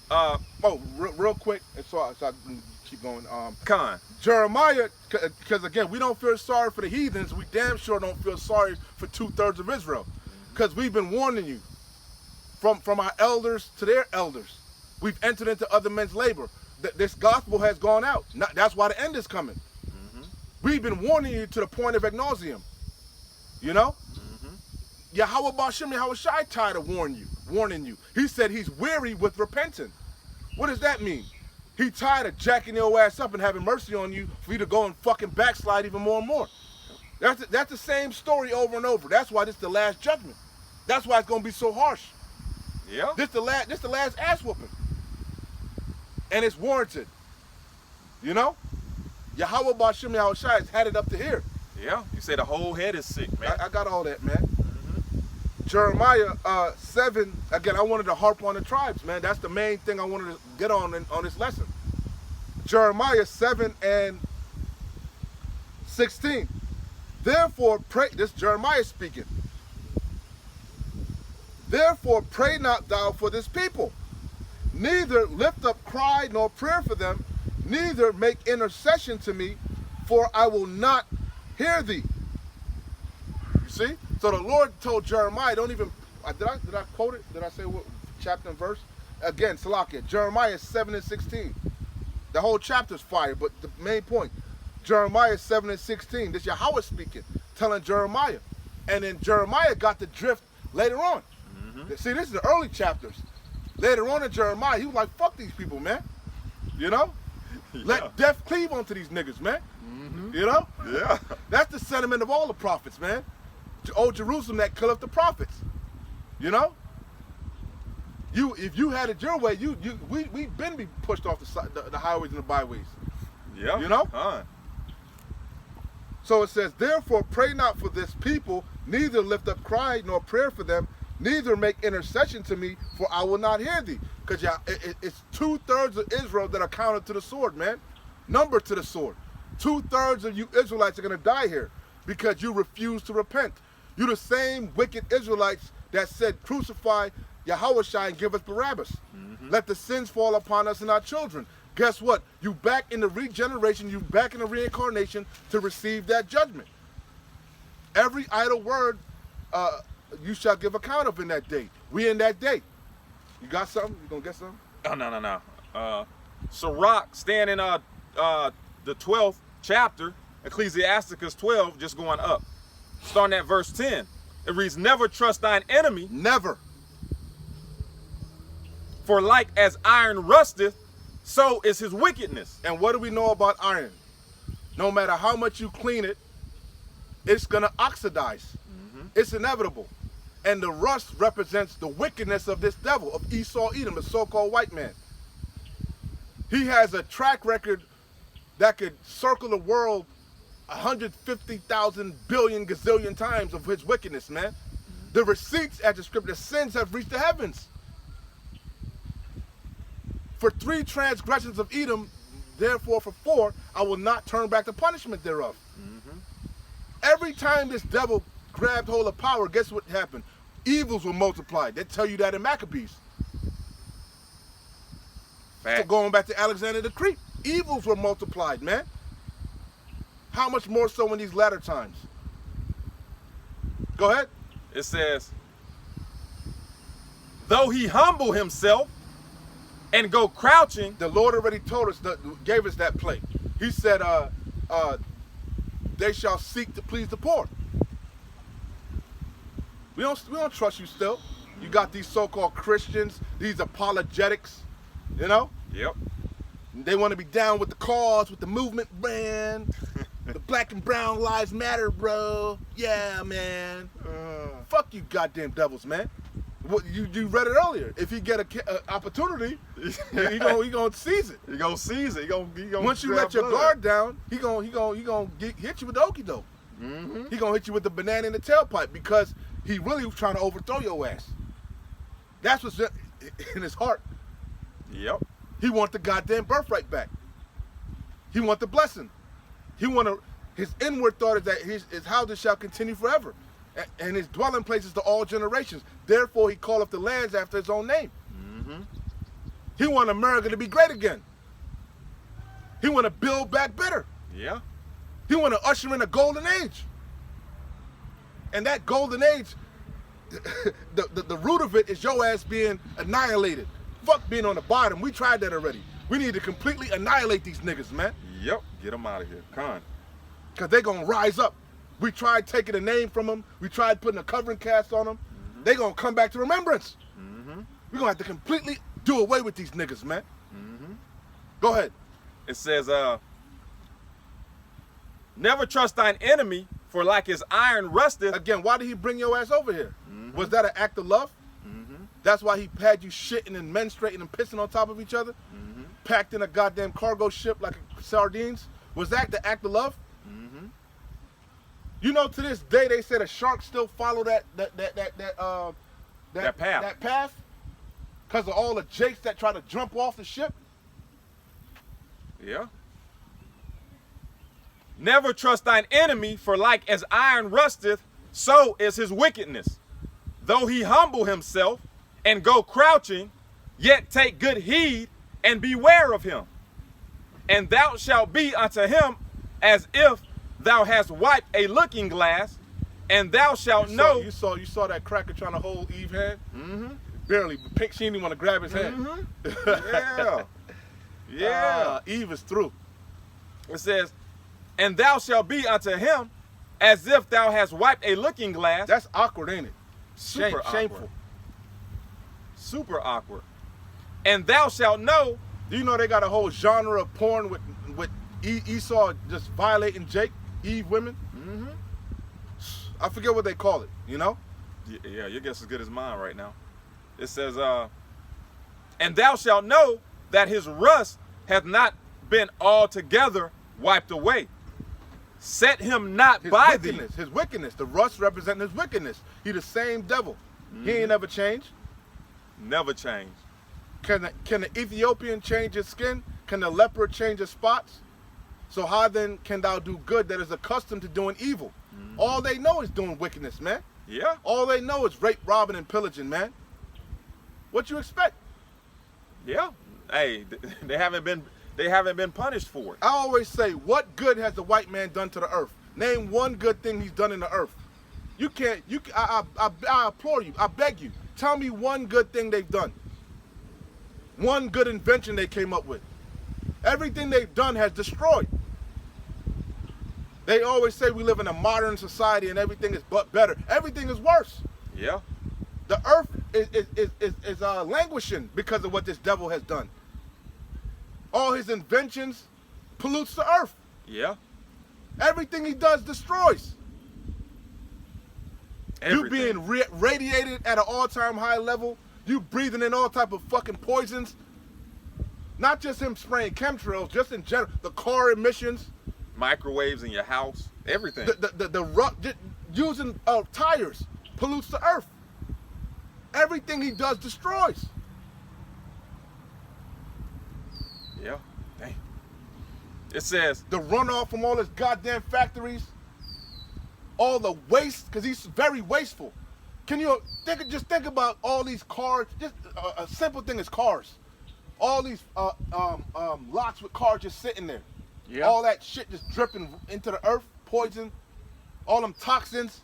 Speaker 2: real quick, so I can keep going.
Speaker 1: Con.
Speaker 2: Jeremiah, because again, we don't feel sorry for the heathens. We damn sure don't feel sorry for 2/3 of Israel. Because we've been warning you. From our elders to their elders. We've entered into other men's labor. This gospel has gone out. That's why the end is coming. Mm-hmm. We've been warning you to the point of ad nauseum. You know? Mm-hmm. Yahweh Bashem, Yahweh Shai tired of warning you. He said he's weary with repenting. What does that mean? He tired of jacking your ass up and having mercy on you for you to go and fucking backslide even more and more. That's the same story over and over. That's why this is the last judgment. That's why it's gonna be so harsh.
Speaker 1: Yeah.
Speaker 2: This the last ass whooping. And it's warranted. You know? Yahweh Bashem Yahweh Shai has had it up to here.
Speaker 1: Yeah. You say the whole head is sick, man.
Speaker 2: I got all that, man. Jeremiah 7, again, I wanted to harp on the tribes, man. That's the main thing I wanted to get on this lesson. Jeremiah 7 and 16. Therefore, pray, this is Jeremiah speaking. Therefore, pray not thou for this people, neither lift up cry nor prayer for them, neither make intercession to me, for I will not hear thee. You see? So the Lord told Jeremiah, don't even, did I quote it? Did I say what chapter and verse? Again, Salakia, Jeremiah 7 and 16. The whole chapter's fire, but the main point, Jeremiah 7 and 16, this Yahweh speaking, telling Jeremiah. And then Jeremiah got the drift later on. See, this is the early chapters. Later on in Jeremiah, he was like, fuck these people, man. You know?
Speaker 1: Yeah.
Speaker 2: Let death cleave onto these niggas, man. You know?
Speaker 1: Yeah.
Speaker 2: That's the sentiment of all the prophets, man. Oh, Jerusalem that killeth the prophets. You know? If you had it your way, we've been be pushed off the highways and the byways.
Speaker 1: Yeah.
Speaker 2: You know? So it says, therefore pray not for this people, neither lift up cry nor prayer for them, neither make intercession to me, for I will not hear thee. Because it's 2/3 of Israel that are counted to the sword, man. Numbered to the sword. 2/3 of you Israelites are going to die here because you refuse to repent. You the same wicked Israelites that said, crucify Yahushua and give us Barabbas. Let the sins fall upon us and our children. Guess what? You back in the regeneration, you back in the reincarnation to receive that judgment. Every idle word you shall give account of in that day. We in that day. You got something? You gonna get something?
Speaker 1: Oh, no. Sirach, staying in the 12th chapter, Ecclesiasticus 12, just going up. Starting at verse 10. It reads, never trust thine enemy.
Speaker 2: Never.
Speaker 1: For like as iron rusteth, so is his wickedness.
Speaker 2: And what do we know about iron? No matter how much you clean it, it's gonna oxidize. It's inevitable. And the rust represents the wickedness of this devil, of Esau Edom, the so-called white man. He has a track record that could circle the world 150,000 billion gazillion times of his wickedness, man. The receipts at the scripture, the sins have reached the heavens. For 3 transgressions of Edom, therefore for 4, I will not turn back the punishment thereof. Every time this devil grabbed hold of power, guess what happened? Evils were multiplied. They tell you that in Maccabees. So going back to Alexander the Great, evils were multiplied, man. How much more so in these latter times? Go ahead.
Speaker 1: It says, though he humble himself and go crouching.
Speaker 2: The Lord already told us, gave us that play. He said, they shall seek to please the poor. We don't trust you still. You got these so-called Christians, these apologetics, you know?
Speaker 1: Yep.
Speaker 2: They want to be down with the cause, with the movement, man. The black and brown lives matter, bro. Yeah, man. Fuck you goddamn devils, man. What, you read it earlier. If he get an opportunity, he gonna seize it.
Speaker 1: He gonna seize it. He gonna
Speaker 2: Once you let your guard down, he gonna hit you with the okie doke. He gonna hit you with the banana in the tailpipe because he really was trying to overthrow your ass. That's what's in his heart.
Speaker 1: Yep.
Speaker 2: He want the goddamn birthright back. He want the blessing. His inward thought is that his houses shall continue forever. And his dwelling places to all generations. Therefore, he calleth the lands after his own name. He want America to be great again. He want to build back better.
Speaker 1: Yeah.
Speaker 2: He want to usher in a golden age. And that golden age, the root of it is your ass being annihilated. Fuck being on the bottom. We tried that already. We need to completely annihilate these niggas, man.
Speaker 1: Yep. Get them out of here. Con.
Speaker 2: Because they're going to rise up. We tried taking a name from them. We tried putting a covering cast on them. They're going to come back to remembrance. We're going to have to completely do away with these niggas, man. Go ahead.
Speaker 1: It says, never trust thine enemy, for like his iron rusteth.
Speaker 2: Again, why did he bring your ass over here? Was that an act of love? That's why he had you shitting and menstruating and pissing on top of each other? Packed in a goddamn cargo ship like sardines? Was that the act of love? You know, to this day, they say the sharks still follow that
Speaker 1: path.
Speaker 2: That path, because of all the jakes that try to jump off the ship.
Speaker 1: Yeah. Never trust thine enemy, for like as iron rusteth, so is his wickedness. Though he humble himself and go crouching, yet take good heed and beware of him. And thou shalt be unto him as if thou hast wiped a looking glass, and thou shalt know.
Speaker 2: You saw that cracker trying to hold Eve's hand?
Speaker 1: Mm-hmm.
Speaker 2: Barely. Pink, she didn't even want to grab his hand.
Speaker 1: Yeah. Yeah.
Speaker 2: Eve is through.
Speaker 1: It says, and thou shalt be unto him as if thou hast wiped a looking glass.
Speaker 2: That's awkward, ain't it?
Speaker 1: Super awkward.
Speaker 2: Shameful.
Speaker 1: Super awkward. And thou shalt know.
Speaker 2: Do you know they got a whole genre of porn with Esau just violating Eve women?
Speaker 1: Mm-hmm.
Speaker 2: I forget what they call it, you know?
Speaker 1: Yeah, your guess is as good as mine right now. It says, and thou shalt know that his rust hath not been altogether wiped away. Set him not by thee.
Speaker 2: His wickedness. The rust representing his wickedness. He the same devil. He ain't never changed.
Speaker 1: Never change.
Speaker 2: Can the Ethiopian change his skin? Can the leopard change his spots? So how then can thou do good that is accustomed to doing evil? All they know is doing wickedness, man.
Speaker 1: Yeah.
Speaker 2: All they know is rape, robbing, and pillaging, man. What you expect?
Speaker 1: Yeah. Hey, they haven't been punished for it.
Speaker 2: I always say, what good has the white man done to the earth? Name one good thing he's done in the earth. You can't. I implore you. I beg you. Tell me one good thing they've done. One good invention they came up with. Everything they've done has destroyed. They always say we live in a modern society and everything is but better. Everything is worse.
Speaker 1: Yeah.
Speaker 2: The earth is languishing because of what this devil has done. All his inventions pollutes the earth.
Speaker 1: Yeah.
Speaker 2: Everything he does destroys.
Speaker 1: Everything.
Speaker 2: You being radiated at an all-time high level. You breathing in all type of fucking poisons. Not just him spraying chemtrails, just in general. The car emissions.
Speaker 1: Microwaves in your house. Everything.
Speaker 2: Using tires pollutes the earth. Everything he does destroys.
Speaker 1: Yeah. Dang. It says
Speaker 2: The runoff from all his goddamn factories. All the waste, because he's very wasteful. Can you think about all these cars? Just a simple thing is cars. All these lots with cars just sitting there.
Speaker 1: Yeah.
Speaker 2: All that shit just dripping into the earth, poison, all them toxins.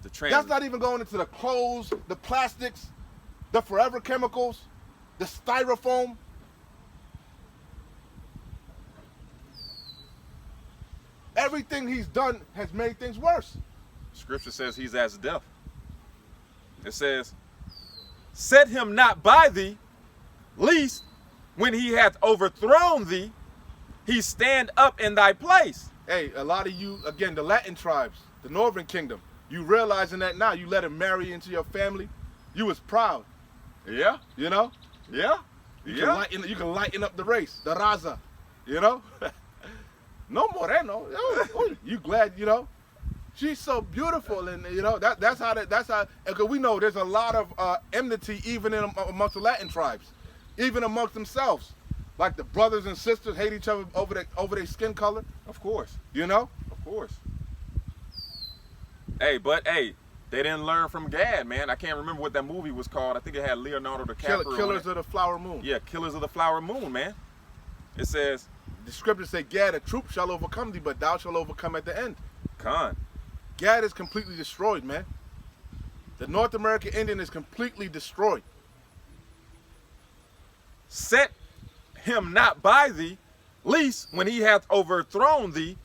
Speaker 2: That's not even going into the clothes, the plastics, the forever chemicals, the styrofoam. Everything he's done has made things worse.
Speaker 1: Scripture says he's as death. It says, set him not by thee, lest when he hath overthrown thee, he stand up in thy place.
Speaker 2: Hey, a lot of you, again, the Latin tribes, the Northern Kingdom, you realizing that now, you let him marry into your family, you was proud.
Speaker 1: Yeah.
Speaker 2: You know?
Speaker 1: Yeah.
Speaker 2: You can lighten up the race, the raza, you know? No moreno. You glad, you know? She's so beautiful, and you know that's how. Because we know there's a lot of enmity even amongst the Latin tribes, even amongst themselves. Like the brothers and sisters hate each other over their skin color.
Speaker 1: Of course.
Speaker 2: You know?
Speaker 1: Of course. Hey, they didn't learn from Gad, man. I can't remember what that movie was called. I think it had Leonardo DiCaprio.
Speaker 2: Killers of the Flower Moon.
Speaker 1: Yeah, Killers of the Flower Moon, man. It says,
Speaker 2: the scriptures say, Gad, a troop shall overcome thee, but thou shalt overcome at the end.
Speaker 1: Khan.
Speaker 2: Gad is completely destroyed, man. The North American Indian is completely destroyed.
Speaker 1: Set him not by thee, lest when he hath overthrown thee,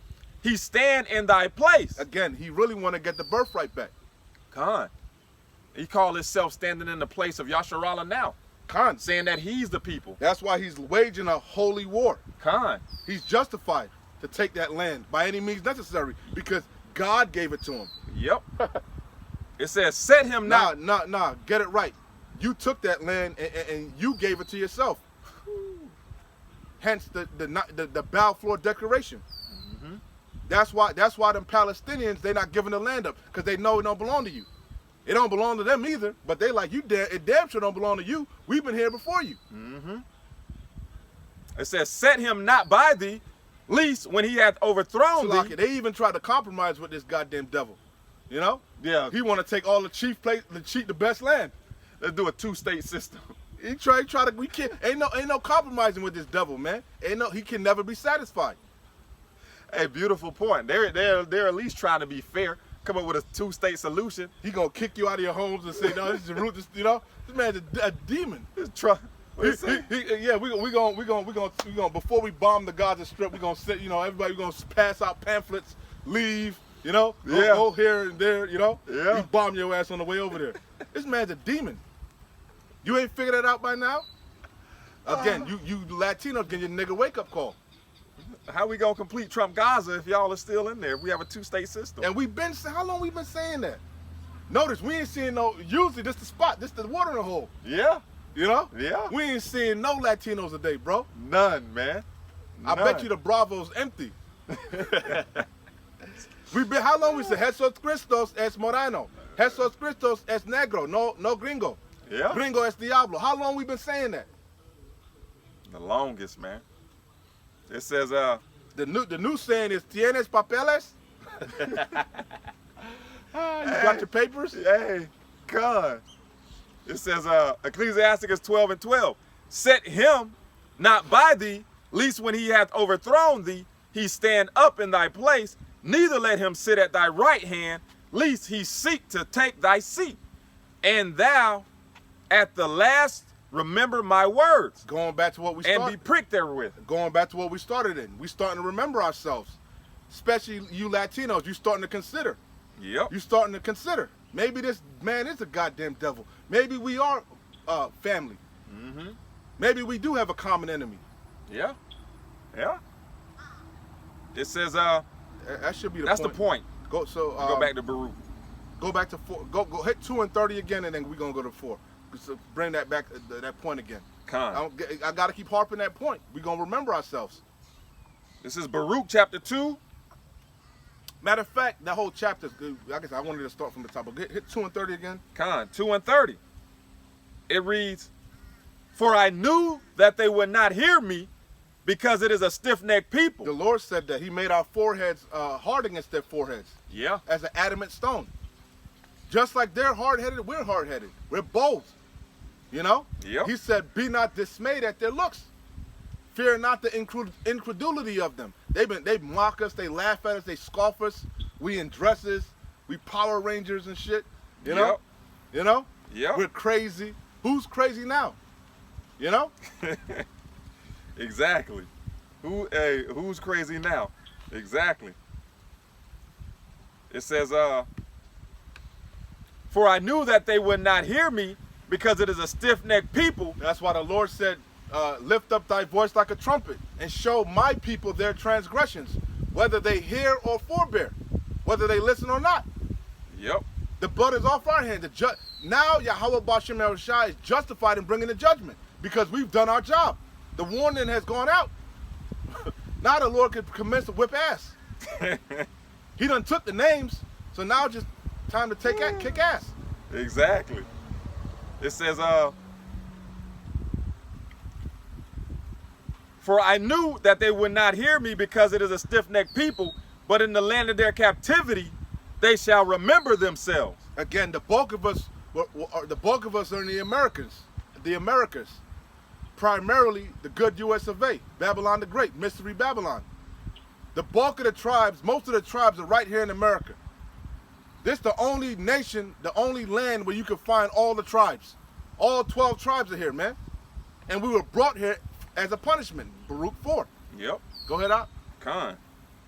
Speaker 1: he stand in thy place.
Speaker 2: Again, he really want to get the birthright back.
Speaker 1: Khan. He called himself standing in the place of Yasharallah now.
Speaker 2: Khan.
Speaker 1: Saying that he's the people.
Speaker 2: That's why he's waging a holy war.
Speaker 1: Khan.
Speaker 2: He's justified to take that land by any means necessary because God gave it to him.
Speaker 1: Yep. It says, set him not.
Speaker 2: Nah, get it right. You took that land and you gave it to yourself. Hence the Balfour Declaration. That's why them Palestinians, they not giving the land up, because they know it don't belong to you. It don't belong to them either, but they like, it damn sure don't belong to you. We've been here before you.
Speaker 1: Mm-hmm. It says, set him not by thee, least when he hath overthrown thee.
Speaker 2: They even tried to compromise with this goddamn devil. You know?
Speaker 1: Yeah.
Speaker 2: He want to take all the best land.
Speaker 1: Let's do a two-state system.
Speaker 2: He try to, we can't, ain't no compromising with this devil, man. He can never be satisfied.
Speaker 1: Hey, beautiful point. They're at least trying to be fair. Come up with a two-state solution.
Speaker 2: He gonna kick you out of your homes and say, no, this is the root. You know, this man's a demon. Yeah, we gonna before we bomb the Gaza Strip, we gonna sit. You know, everybody gonna pass out pamphlets, leave. You know, go here and there. You know, we bomb your ass on the way over there. This man's a demon. You ain't figured that out by now. Again, you Latinos getting your nigga wake up call.
Speaker 1: How we gonna complete Trump Gaza if y'all are still in there? We have a two-state system.
Speaker 2: And how long we been saying that? Notice we ain't seeing no. Usually this the spot. This the watering hole.
Speaker 1: Yeah.
Speaker 2: You know?
Speaker 1: Yeah.
Speaker 2: We ain't seeing no Latinos today, bro.
Speaker 1: None, man.
Speaker 2: I bet you the Bravo's empty. How long we say Jesus Christos es Moreno? Jesus Christos es Negro, no Gringo.
Speaker 1: Yeah.
Speaker 2: Gringo es Diablo. How long we been saying that?
Speaker 1: The longest, man. It says,
Speaker 2: the new saying is Tienes papeles? You got your papers?
Speaker 1: Hey, God. It says, Ecclesiasticus 12:12. Set him not by thee, lest when he hath overthrown thee, he stand up in thy place. Neither let him sit at thy right hand, lest he seek to take thy seat. And thou at the last remember my words.
Speaker 2: Going back to what we started.
Speaker 1: And be pricked therewith.
Speaker 2: Going back to what we started in. We starting to remember ourselves. Especially you Latinos, you starting to consider.
Speaker 1: Yep.
Speaker 2: You starting to consider. Maybe this man is a goddamn devil. Maybe we are family.
Speaker 1: Mm-hmm.
Speaker 2: Maybe we do have a common enemy.
Speaker 1: Yeah. Yeah. It says,
Speaker 2: that should be the
Speaker 1: that's
Speaker 2: point.
Speaker 1: the point.
Speaker 2: Go
Speaker 1: back to Baruch.
Speaker 2: Go back to 4. Go hit 2 and 30 again, and then we're gonna go to 4. So bring that back, that point again. I gotta keep harping that point. We're gonna remember ourselves.
Speaker 1: This is Baruch chapter 2.
Speaker 2: Matter of fact, that whole chapter is good. I guess I wanted to start from the top. But hit 2 and 30 again.
Speaker 1: 2 and 30. It reads, for I knew that they would not hear me, because it is a stiff-necked people.
Speaker 2: The Lord said that He made our foreheads hard against their foreheads.
Speaker 1: Yeah.
Speaker 2: As an adamant stone. Just like they're hard-headed, we're hard-headed. We're bold. You know?
Speaker 1: Yep.
Speaker 2: He said, be not dismayed at their looks. Fear not the incredulity of them. They mock us, they laugh at us, they scoff us. We in dresses, we Power Rangers and shit. You know?
Speaker 1: Yep.
Speaker 2: You know?
Speaker 1: Yep.
Speaker 2: We're crazy. Who's crazy now? You know?
Speaker 1: Exactly. Who's crazy now? Exactly. It says, for I knew that they would not hear me, because it is a stiff-necked people.
Speaker 2: That's why the Lord said, lift up thy voice like a trumpet and show my people their transgressions, whether they hear or forbear, whether they listen or not.
Speaker 1: Yep.
Speaker 2: The blood is off our hands. Now Yahweh Bashem El-Shai is justified in bringing the judgment because we've done our job. The warning has gone out. Now the Lord can commence to whip ass. He done took the names, so now just time to kick ass.
Speaker 1: Exactly. It says, for I knew that they would not hear me, because it is a stiff-necked people, but in the land of their captivity they shall remember themselves.
Speaker 2: Again, the bulk of us are in the Americas. Primarily the good US of A, Babylon the Great, Mystery Babylon. The bulk of the tribes, most of the tribes are right here in America. This is the only nation, the only land where you can find all the tribes. All 12 tribes are here, man. And we were brought here as a punishment. Baruch 4.
Speaker 1: Yep.
Speaker 2: Go ahead out.
Speaker 1: Con.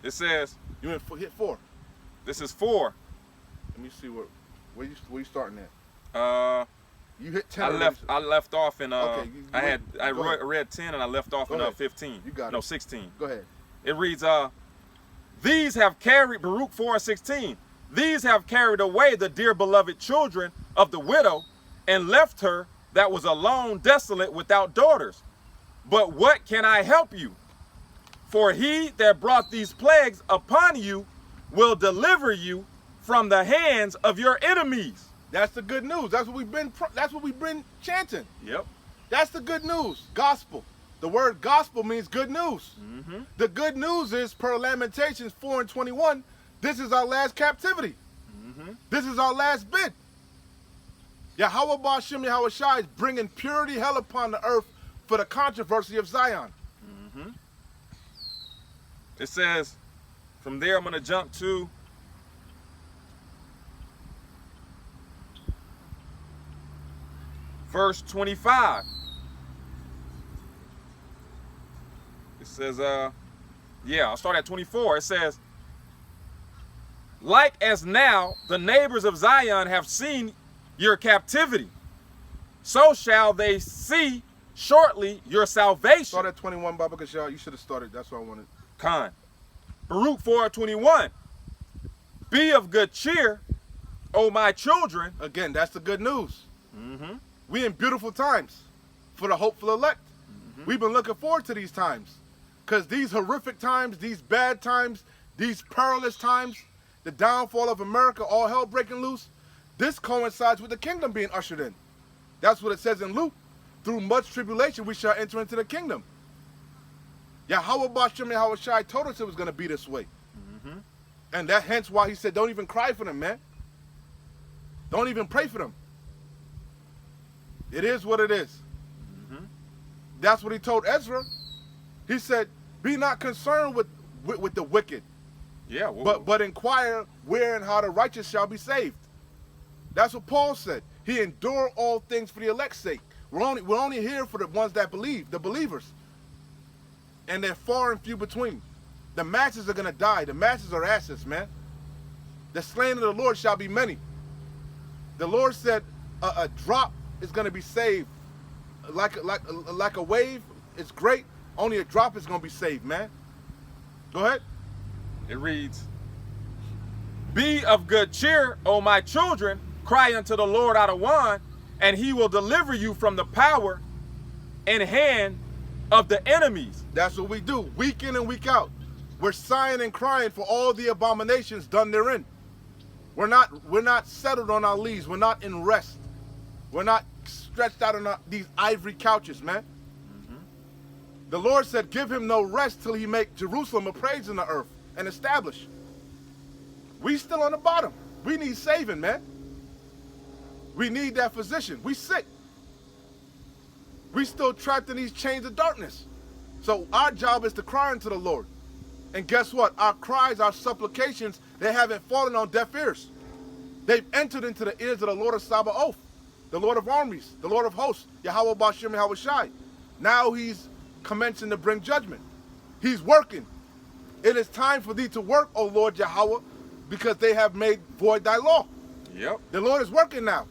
Speaker 1: It says,
Speaker 2: You hit 4.
Speaker 1: This is 4.
Speaker 2: Let me see where you starting at. You hit 10.
Speaker 1: I left off in
Speaker 2: okay,
Speaker 1: I read 10 and I left off in 15.
Speaker 2: You got it.
Speaker 1: No, 16.
Speaker 2: Go ahead.
Speaker 1: It reads, these have carried, Baruch 4 and 16, these have carried away the dear beloved children of the widow, and left her that was alone, desolate, without daughters. But what can I help you? For he that brought these plagues upon you will deliver you from the hands of your enemies.
Speaker 2: That's the good news. That's what we've been chanting.
Speaker 1: Yep.
Speaker 2: That's the good news. Gospel. The word gospel means good news.
Speaker 1: Mm-hmm.
Speaker 2: The good news is, per Lamentations 4:21, this is our last captivity.
Speaker 1: Mm-hmm.
Speaker 2: This is our last bid. Yahweh Ba'ashem Yahweh Shai is bringing purity hell upon the earth for the controversy of Zion.
Speaker 1: Mm-hmm. It says, from there I'm going to jump to verse 25. It says, I'll start at 24. It says, like as now the neighbors of Zion have seen your captivity, so shall they see shortly your salvation.
Speaker 2: Start at 21, Baba Kashal. You should have started. That's what I wanted.
Speaker 1: Khan. Baruch 4:21. Be of good cheer, O my children.
Speaker 2: Again, that's the good news.
Speaker 1: Mm-hmm.
Speaker 2: We in beautiful times for the hopeful elect.
Speaker 1: Mm-hmm.
Speaker 2: We've been looking forward to these times because these horrific times, these bad times, these perilous times, the downfall of America, all hell breaking loose, this coincides with the kingdom being ushered in. That's what it says in Luke. Through much tribulation, we shall enter into the kingdom. Yahweh Ba'ashem Yahweh Shai told us it was going to be this way.
Speaker 1: Mm-hmm.
Speaker 2: And that hence why he said, don't even cry for them, man. Don't even pray for them. It is what it is.
Speaker 1: Mm-hmm.
Speaker 2: That's what he told Ezra. He said, be not concerned with the wicked,
Speaker 1: Yeah. Well,
Speaker 2: but inquire where and how the righteous shall be saved. That's what Paul said. He endured all things for the elect's sake. We're only here for the ones that believe, the believers. And they're far and few between. The masses are going to die. The masses are asses, man. The slain of the Lord shall be many. The Lord said a drop is going to be saved. Like a wave, it's great. Only a drop is going to be saved, man. Go ahead.
Speaker 1: it reads, be of good cheer, O my children, cry unto the Lord out of one, and he will deliver you from the power and hand of the enemies.
Speaker 2: That's what we do, week in and week out. We're sighing and crying for all the abominations done therein. We're not settled on our leaves. We're not in rest. We're not stretched out on these ivory couches, man.
Speaker 1: Mm-hmm.
Speaker 2: The Lord said, give him no rest till he make Jerusalem a praise in the earth and establish. We still on the bottom. We need saving, man. We need that physician. We sick. We still trapped in these chains of darkness. So our job is to cry unto the Lord. And guess what? Our cries, our supplications, they haven't fallen on deaf ears. They've entered into the ears of the Lord of Sabaoth, the Lord of armies, the Lord of hosts, Yahweh Ba'ashem Yahweh Shai. Now he's commencing to bring judgment. He's working. It is time for thee to work, O Lord Yahweh, because they have made void thy law.
Speaker 1: Yep.
Speaker 2: The Lord is working now.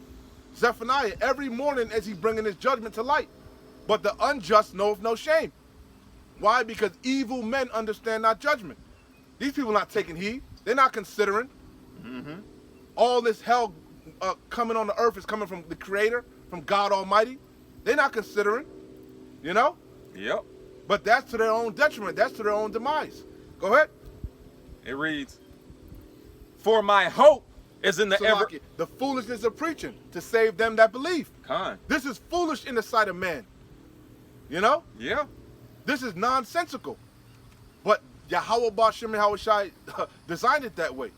Speaker 2: Zephaniah, every morning as he bringing his judgment to light. But the unjust knoweth no shame. Why? Because evil men understand not judgment. These people are not taking heed. They're not considering.
Speaker 1: Mm-hmm.
Speaker 2: All this hell coming on the earth is coming from the Creator, from God Almighty. They're not considering, you know?
Speaker 1: Yep.
Speaker 2: But that's to their own detriment. That's to their own demise. Go ahead.
Speaker 1: It reads, for my hope is in the
Speaker 2: The foolishness of preaching to save them that believe.
Speaker 1: Khan.
Speaker 2: This is foolish in the sight of man. You know?
Speaker 1: Yeah.
Speaker 2: This is nonsensical. But Yahweh Ba'ashem Yahweh Shai designed it that way.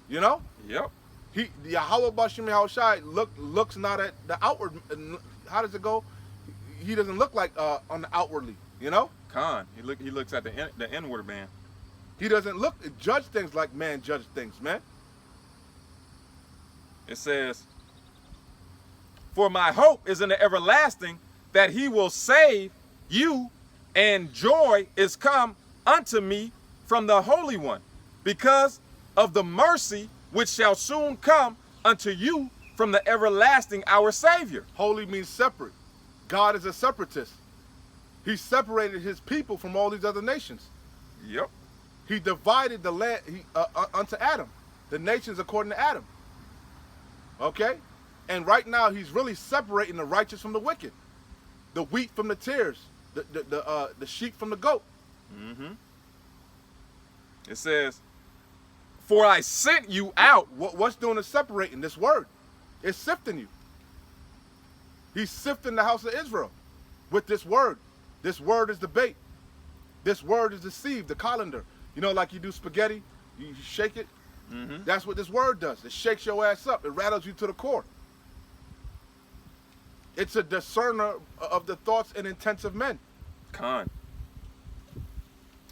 Speaker 2: You know?
Speaker 1: Yep.
Speaker 2: Yahweh Ba'ashem Yahweh Shai looks not at the outward. How does it go? He doesn't look like on the outwardly, you know?
Speaker 1: Khan. He looks at the inward man.
Speaker 2: He doesn't judge things like man judges things, man.
Speaker 1: It says, for my hope is in the everlasting, that he will save you, and joy is come unto me from the Holy One, because of the mercy which shall soon come unto you from the everlasting our Savior.
Speaker 2: Holy means separate. God is a separatist. He separated his people from all these other nations.
Speaker 1: Yep.
Speaker 2: He divided the land unto Adam, the nations according to Adam. Okay? And right now he's really separating the righteous from the wicked, the wheat from the tares, the sheep from the goat.
Speaker 1: It says, for I sent you out.
Speaker 2: What's doing the separating? This word. It's sifting you. He's sifting the house of Israel with this word. This word is the bait. This word is the sieve, the colander. You know, like you do spaghetti, you shake it. That's what this word does. It shakes your ass up. It rattles you to the core. It's a discerner of the thoughts and intents of men.
Speaker 1: Con.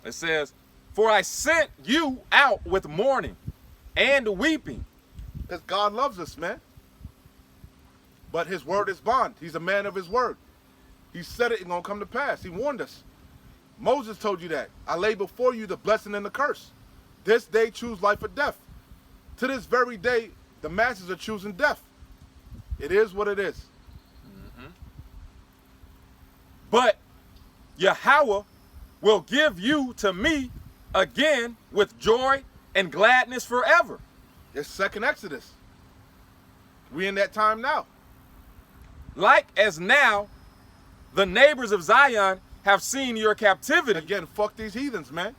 Speaker 1: It says, for I sent you out with mourning and weeping.
Speaker 2: Because God loves us, man. But his word is bond. He's a man of his word. He said it going to come to pass. He warned us. Moses told you that. I lay before you the blessing and the curse. This day choose life or death. To this very day, the masses are choosing death. It is what it is.
Speaker 1: But Yahweh will give you to me again with joy and gladness forever.
Speaker 2: It's second Exodus. We in that time now.
Speaker 1: Like as now the neighbors of Zion have seen your captivity.
Speaker 2: Again, fuck these heathens, man.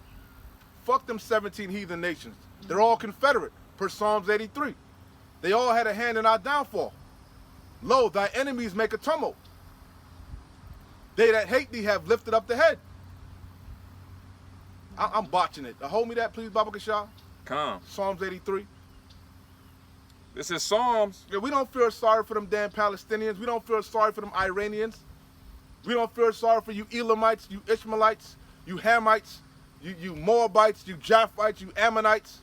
Speaker 2: Fuck them 17 heathen nations. They're all confederate, per Psalms 83. They all had a hand in our downfall. Lo, thy enemies make a tumult. They that hate thee have lifted up the head. I'm botching it. Hold me that, please, Baba Kasha.
Speaker 1: Come.
Speaker 2: Psalms 83.
Speaker 1: This is Psalms.
Speaker 2: Yeah, we don't feel sorry for them damn Palestinians. We don't feel sorry for them Iranians. We don't feel sorry for you Elamites, you Ishmaelites, you Hamites, you Moabites, you Japhites, you Ammonites.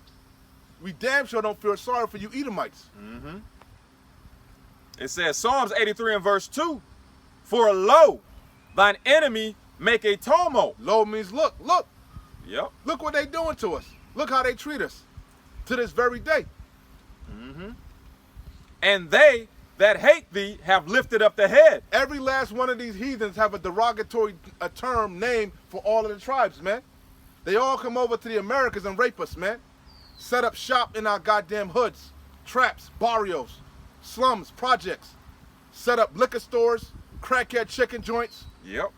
Speaker 2: We damn sure don't feel sorry for you Edomites.
Speaker 1: It says, Psalms 83 and verse 2, for lo, thine enemy make a tumult.
Speaker 2: Lo means look, look.
Speaker 1: Yep.
Speaker 2: Look what they doing to us. Look how they treat us to this very day.
Speaker 1: And they that hate thee have lifted up the head.
Speaker 2: Every last one of these heathens have a derogatory term name for all of the tribes, man. They all come over to the Americas and rape us, man. Set up shop in our goddamn hoods, traps, barrios, slums, projects. Set up liquor stores, crackhead chicken joints.
Speaker 1: Yep.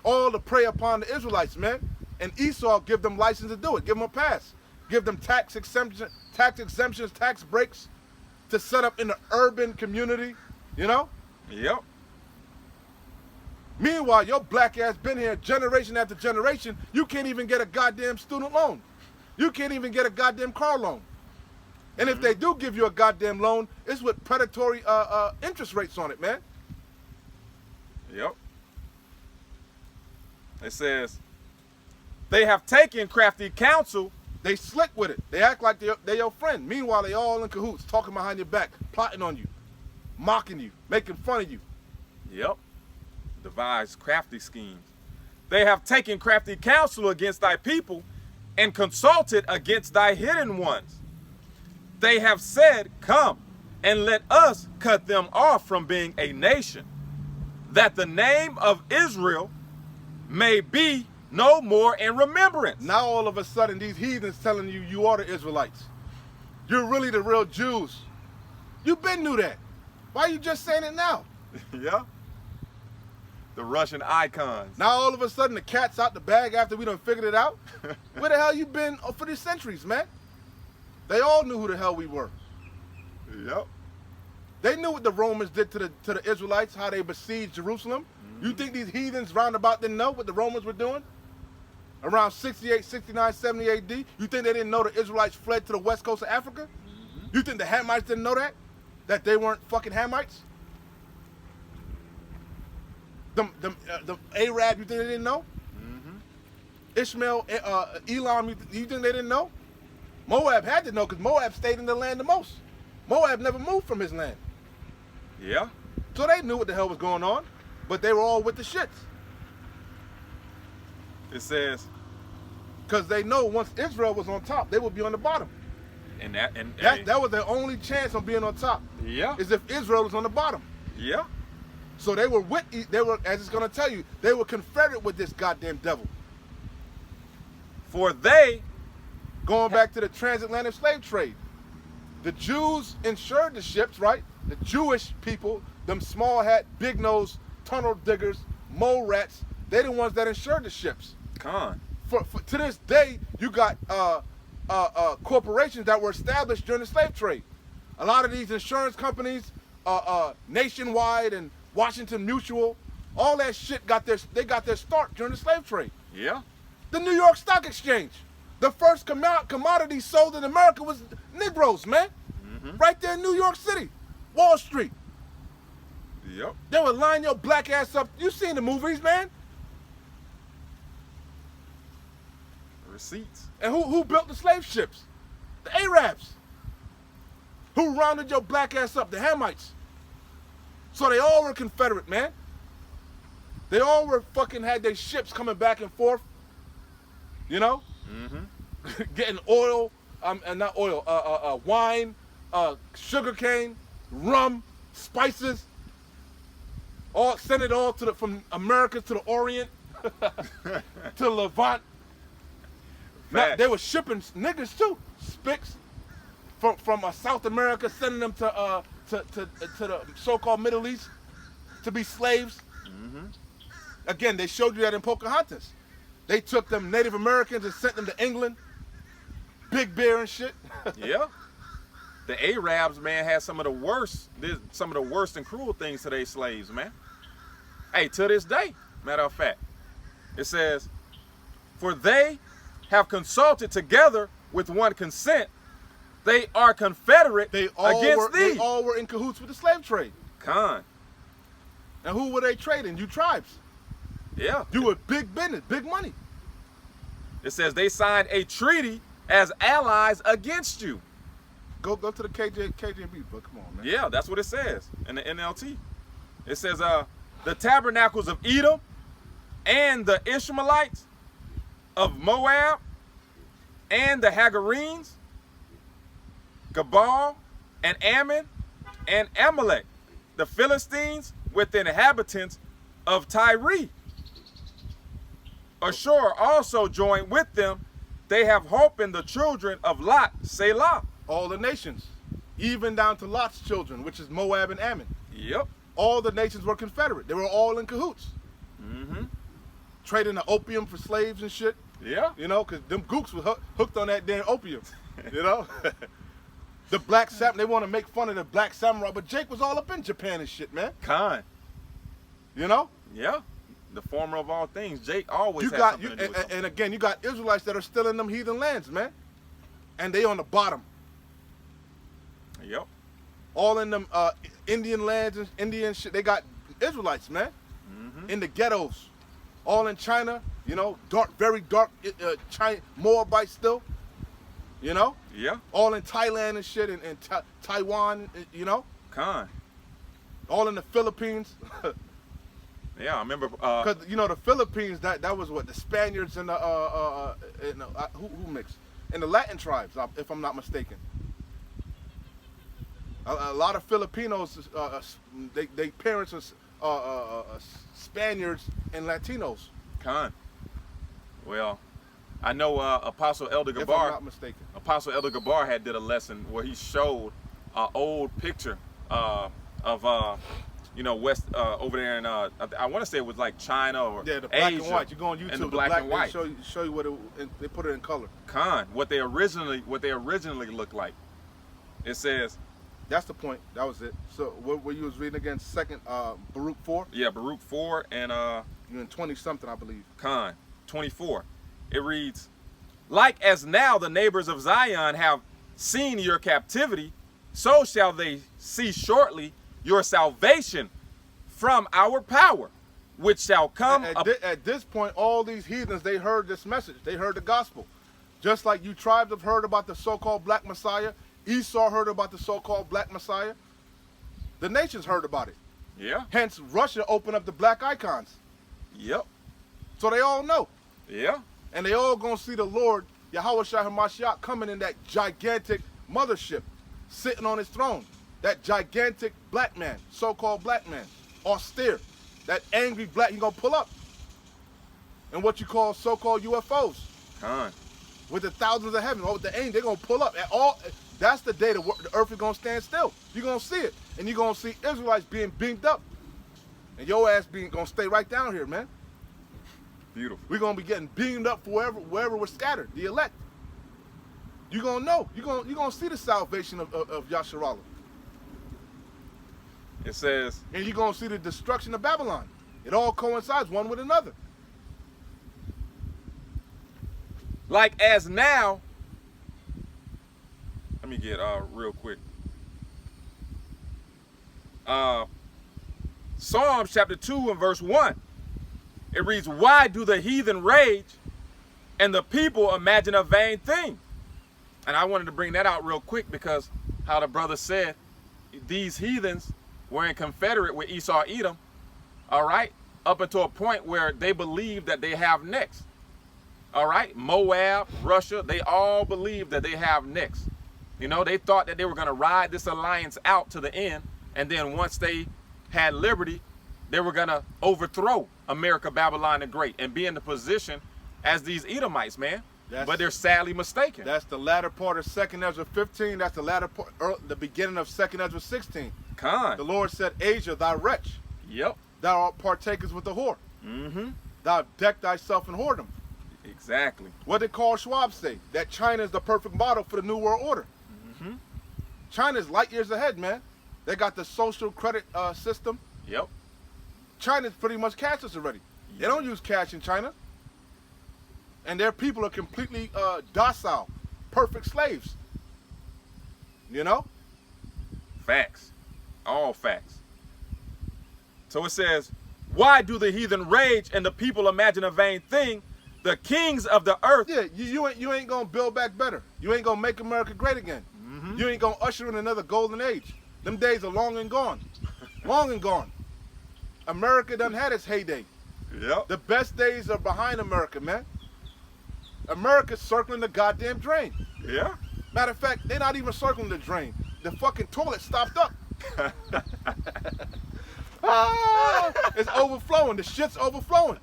Speaker 2: All to prey upon the Israelites, man. And Esau give them license to do it. Give them a pass. Give them tax exemptions, tax breaks to set up in the urban community, you know?
Speaker 1: Yep.
Speaker 2: Meanwhile, your black ass been here generation after generation. You can't even get a goddamn student loan. You can't even get a goddamn car loan. And if they do give you a goddamn loan, it's with predatory interest rates on it, man.
Speaker 1: Yep. It says, they have taken crafty counsel.
Speaker 2: They slick with it. They act like they're your friend. Meanwhile, they all in cahoots, talking behind your back, plotting on you, mocking you, making fun of you.
Speaker 1: Yep. Devised crafty schemes. They have taken crafty counsel against thy people and consulted against thy hidden ones. They have said, come and let us cut them off from being a nation, that the name of Israel may be no more in remembrance.
Speaker 2: Now all of a sudden these heathens telling you you are the Israelites. You're really the real Jews. You been knew that. Why are you just saying it now?
Speaker 1: Yeah. The Russian icons.
Speaker 2: Now all of a sudden the cat's out the bag after we done figured it out? Where the hell you been for these centuries, man? They all knew who the hell we were.
Speaker 1: Yep.
Speaker 2: They knew what the Romans did to the Israelites, how they besieged Jerusalem. You think these heathens roundabout didn't know what the Romans were doing? Around 68, 69, 70 AD, you think they didn't know the Israelites fled to the west coast of Africa? You think the Hamites didn't know that? That they weren't fucking Hamites? The Arab, you think they didn't know? Ishmael, Elam, you think they didn't know? Moab had to know because Moab stayed in the land the most. Moab never moved from his land.
Speaker 1: Yeah.
Speaker 2: So they knew what the hell was going on, but they were all with the shits.
Speaker 1: It says,
Speaker 2: because they know once Israel was on top, they would be on the bottom.
Speaker 1: And
Speaker 2: that was their only chance on being on top.
Speaker 1: Yeah.
Speaker 2: Is if Israel was on the bottom.
Speaker 1: Yeah.
Speaker 2: So they were as it's gonna tell you, they were confederate with this goddamn devil.
Speaker 1: For they,
Speaker 2: going back to the transatlantic slave trade, the Jews insured the ships, right? The Jewish people, them small hat, big nose, tunnel diggers, mole rats, they're the ones that insured the ships. to this day, you got corporations that were established during the slave trade. A lot of these insurance companies, Nationwide and Washington Mutual, all that shit got their start during the slave trade.
Speaker 1: Yeah.
Speaker 2: The New York Stock Exchange, the first commodity sold in America was Negroes, man. Right there in New York City, Wall Street.
Speaker 1: Yep.
Speaker 2: They would line your black ass up. You seen the movies, man?
Speaker 1: Receipts.
Speaker 2: And who built the slave ships? The Arabs. Who rounded your black ass up? The Hamites. So they all were Confederate, man. They all were fucking had their ships coming back and forth. You know? Getting oil, not oil, wine, sugar cane, rum, spices. All send it all from America to the Orient, to Levant. Now, they were shipping niggas too, Spicks, from South America, sending them to the so-called Middle East to be slaves. Again, they showed you that in Pocahontas. They took them Native Americans and sent them to England. Big Bear and shit.
Speaker 1: Yeah. The Arabs, man, had some of the worst and cruel things to their slaves, man. Hey, to this day, matter of fact, it says, for they have consulted together with one consent, they are confederate against thee.
Speaker 2: They all were in cahoots with the slave trade.
Speaker 1: Con.
Speaker 2: And who were they trading? You tribes.
Speaker 1: Yeah.
Speaker 2: You were big business, big money.
Speaker 1: It says they signed a treaty as allies against you.
Speaker 2: Go to the KJB book. Come on, man.
Speaker 1: Yeah, that's what it says in the NLT. It says the tabernacles of Edom and the Ishmaelites of Moab and the Hagarenes, Gabal and Ammon and Amalek, the Philistines with the inhabitants of Tyre. Ashur also joined with them. They have hope in the children of Lot, Selah.
Speaker 2: All the nations, even down to Lot's children, which is Moab and Ammon.
Speaker 1: Yep.
Speaker 2: All the nations were Confederate. They were all in cahoots. Trading the opium for slaves and shit.
Speaker 1: Yeah.
Speaker 2: You know, because them gooks were hooked on that damn opium. You know? The Black Samurai, they want to make fun of the Black Samurai, but Jake was all up in Japan and shit, man.
Speaker 1: Con.
Speaker 2: You know?
Speaker 1: Yeah. The former of all things. Jake always
Speaker 2: You
Speaker 1: had
Speaker 2: got
Speaker 1: something
Speaker 2: you,
Speaker 1: to do with something.
Speaker 2: and again, you got Israelites that are still in them heathen lands, man. And they on the bottom.
Speaker 1: Yep.
Speaker 2: All in them Indian lands and Indian shit. They got Israelites, man. In the ghettos. All in China, you know, dark, very dark China, Moabite still. You know?
Speaker 1: Yeah.
Speaker 2: All in Thailand and shit, and Taiwan, you know?
Speaker 1: Con.
Speaker 2: All in the Philippines.
Speaker 1: Yeah, I remember.
Speaker 2: Because, you know, the Philippines, that was what? The Spaniards and the, who mixed? And the Latin tribes, if I'm not mistaken. A lot of Filipinos, they parents are Spaniards and Latinos.
Speaker 1: Con. Well, I know Apostle Elder
Speaker 2: If I'm
Speaker 1: Gabar.
Speaker 2: not mistaken.
Speaker 1: Apostle Elder Gabar had did a lesson where he showed an old picture of you know, West over there in I want to say it was like China or
Speaker 2: Yeah, the black
Speaker 1: Asia,
Speaker 2: and white. You go on YouTube,
Speaker 1: and the black and white.
Speaker 2: Show you what they put it in color.
Speaker 1: Con, what they originally looked like. It says,
Speaker 2: That's the point. That was it. So what you was reading again? Second Baruch 4.
Speaker 1: yeah, Baruch 4 and
Speaker 2: You're in 20 something, I believe.
Speaker 1: Con 24. It reads, like as now the neighbors of Zion have seen your captivity, so shall they see shortly your salvation from our power, which shall come
Speaker 2: At this point, all these heathens, they heard this message. They heard the gospel. Just like you tribes have heard about the so-called Black Messiah, Esau heard about the so-called Black Messiah. The nations heard about it.
Speaker 1: Yeah.
Speaker 2: Hence, Russia opened up the black icons.
Speaker 1: Yep.
Speaker 2: So they all know.
Speaker 1: Yeah.
Speaker 2: And they all gonna see the Lord, Yahweh Shai HaMashiach, coming in that gigantic mothership, sitting on his throne. That gigantic black man, so-called black man, austere. That angry black, he gonna pull up. And what you call so-called UFOs.
Speaker 1: Con.
Speaker 2: With the thousands of heaven, with the angels, they're gonna pull up. At all, that's the day the earth is gonna stand still. You're gonna see it. And you're gonna see Israelites being beamed up. And your ass gonna stay right down here, man.
Speaker 1: Beautiful.
Speaker 2: We're going to be getting beamed up wherever we're scattered, the elect. You're going to know. You're going to see the salvation of Yasharallah.
Speaker 1: It says,
Speaker 2: And you're going to see the destruction of Babylon. It all coincides one with another.
Speaker 1: like as now, let me get real quick. Psalms chapter 2 and verse 1. It reads, why do the heathen rage and the people imagine a vain thing? And I wanted to bring that out real quick because how the brother said these heathens were in confederate with Esau Edom, all right, up until a point where they believe that they have next. All right, Moab, Russia, they all believe that they have next. You know, they thought that they were going to ride this alliance out to the end, and then once they had liberty, they were going to overthrow America, Babylon the Great, and be in the position as these Edomites, man. But they're sadly mistaken.
Speaker 2: That's the latter part of 2nd Ezra 15. That's the latter part, the beginning of 2nd Ezra 16.
Speaker 1: Con.
Speaker 2: The Lord said, Asia, thy wretch.
Speaker 1: Yep.
Speaker 2: Thou art partakers with the whore.
Speaker 1: Mm-hmm.
Speaker 2: Thou deck thyself in whoredom.
Speaker 1: Exactly.
Speaker 2: What did Carl Schwab say? That China is the perfect model for the New World Order.
Speaker 1: Mm-hmm.
Speaker 2: China's light years ahead, man. They got the social credit system.
Speaker 1: Yep.
Speaker 2: China's pretty much cashless already. They don't use cash in China. And their people are completely docile, perfect slaves. You know?
Speaker 1: Facts. All facts. So it says, why do the heathen rage and the people imagine a vain thing? The kings of the earth.
Speaker 2: Yeah, you ain't gonna build back better. You ain't gonna make America great again.
Speaker 1: Mm-hmm.
Speaker 2: You ain't gonna usher in another golden age. Them days are long and gone. Long and gone. America done had its heyday.
Speaker 1: Yep.
Speaker 2: The best days are behind America, man. America's circling the goddamn drain.
Speaker 1: Yeah.
Speaker 2: Matter of fact, they're not even circling the drain. The fucking toilet stopped up. It's overflowing. The shit's overflowing.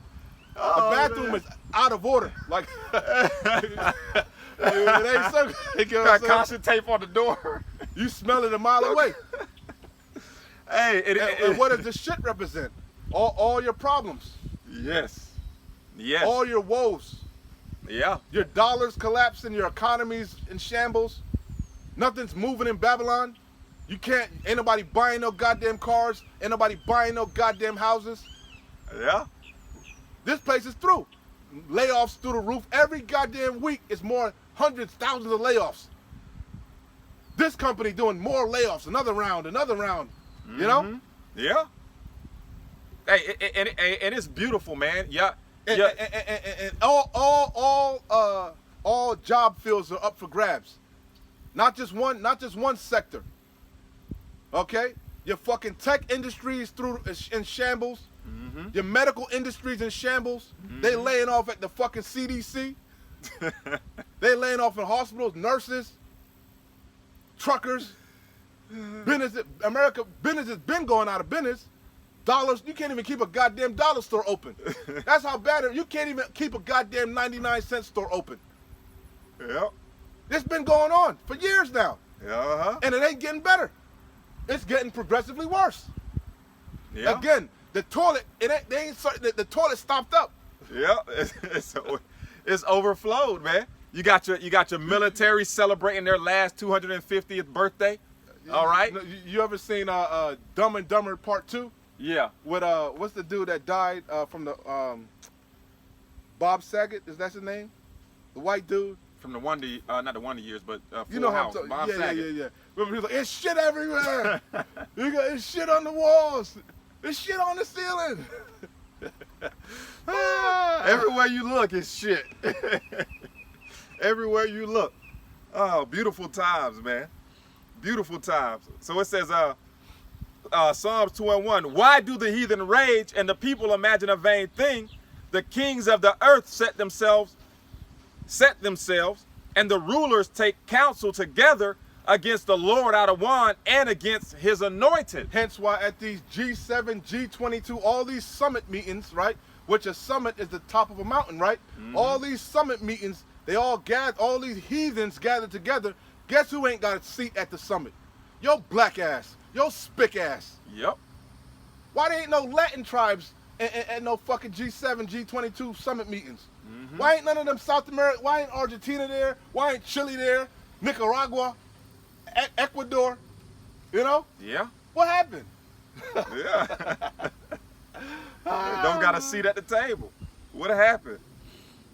Speaker 1: Oh,
Speaker 2: the bathroom
Speaker 1: man.
Speaker 2: is out of order. Like, it ain't so. You know what I'm
Speaker 1: Got
Speaker 2: saying?
Speaker 1: caution tape on the door.
Speaker 2: You smell it a mile away.
Speaker 1: Hey,
Speaker 2: And what does this shit represent? All your problems.
Speaker 1: Yes. Yes.
Speaker 2: All your woes.
Speaker 1: Yeah.
Speaker 2: Your dollars collapsing, your economy's in shambles. Nothing's moving in Babylon. Ain't nobody buying no goddamn cars. Ain't nobody buying no goddamn houses.
Speaker 1: Yeah.
Speaker 2: This place is through. Layoffs through the roof. Every goddamn week is more hundreds, thousands of layoffs. This company doing more layoffs. Another round.
Speaker 1: Mm-hmm.
Speaker 2: You know?
Speaker 1: Yeah. Hey, and it's beautiful, man. Yeah.
Speaker 2: And,
Speaker 1: Yeah.
Speaker 2: and all job fields are up for grabs. Not just one sector. Okay? Your fucking tech industry is in shambles.
Speaker 1: Mm-hmm.
Speaker 2: Your medical industry's in shambles.
Speaker 1: Mm-hmm.
Speaker 2: They laying off at the fucking CDC. They laying off in hospitals, nurses, truckers. Business has been going out of business. Dollars, you can't even keep a goddamn dollar store open. That's how bad you can't even keep a goddamn 99-cent store open.
Speaker 1: Yep.
Speaker 2: It's been going on for years now.
Speaker 1: Uh-huh.
Speaker 2: And it ain't getting better. It's getting progressively worse.
Speaker 1: Yeah.
Speaker 2: Again, the toilet, the toilet stopped up.
Speaker 1: Yeah. It's overflowed, man. You got your military celebrating their last 250th birthday. All right.
Speaker 2: You ever seen Dumb and Dumber Part 2?
Speaker 1: Yeah.
Speaker 2: With what's the dude that died from the Bob Saget? Is that his name? The white dude.
Speaker 1: From the Wonder, not the Wonder Years, but Full
Speaker 2: You know how I'm
Speaker 1: House.
Speaker 2: talking.
Speaker 1: Bob Saget.
Speaker 2: Yeah. Remember he was like, "It's shit everywhere. It's shit on the walls. It's shit on the ceiling."
Speaker 1: Everywhere you look is shit. Everywhere you look. Oh, beautiful times, man. Beautiful times. So it says, Psalms 2:1. Why do the heathen rage and the people imagine a vain thing? The kings of the earth set themselves, and the rulers take counsel together against the Lord out of one and against his anointed.
Speaker 2: Hence why at these G7, G22, all these summit meetings, right? Which a summit is the top of a mountain, right?
Speaker 1: Mm-hmm.
Speaker 2: All these summit meetings, they all gather, all these heathens gather together. Guess who ain't got a seat at the summit? Yo black ass. Yo spick ass.
Speaker 1: Yep.
Speaker 2: Why there ain't no Latin tribes at no fucking G7, G22 summit meetings? Why ain't none of them South America? Why ain't Argentina there? Why ain't Chile there? Nicaragua, Ecuador? You know?
Speaker 1: Yeah.
Speaker 2: What happened?
Speaker 1: Yeah. Don't got a seat at the table. What happened?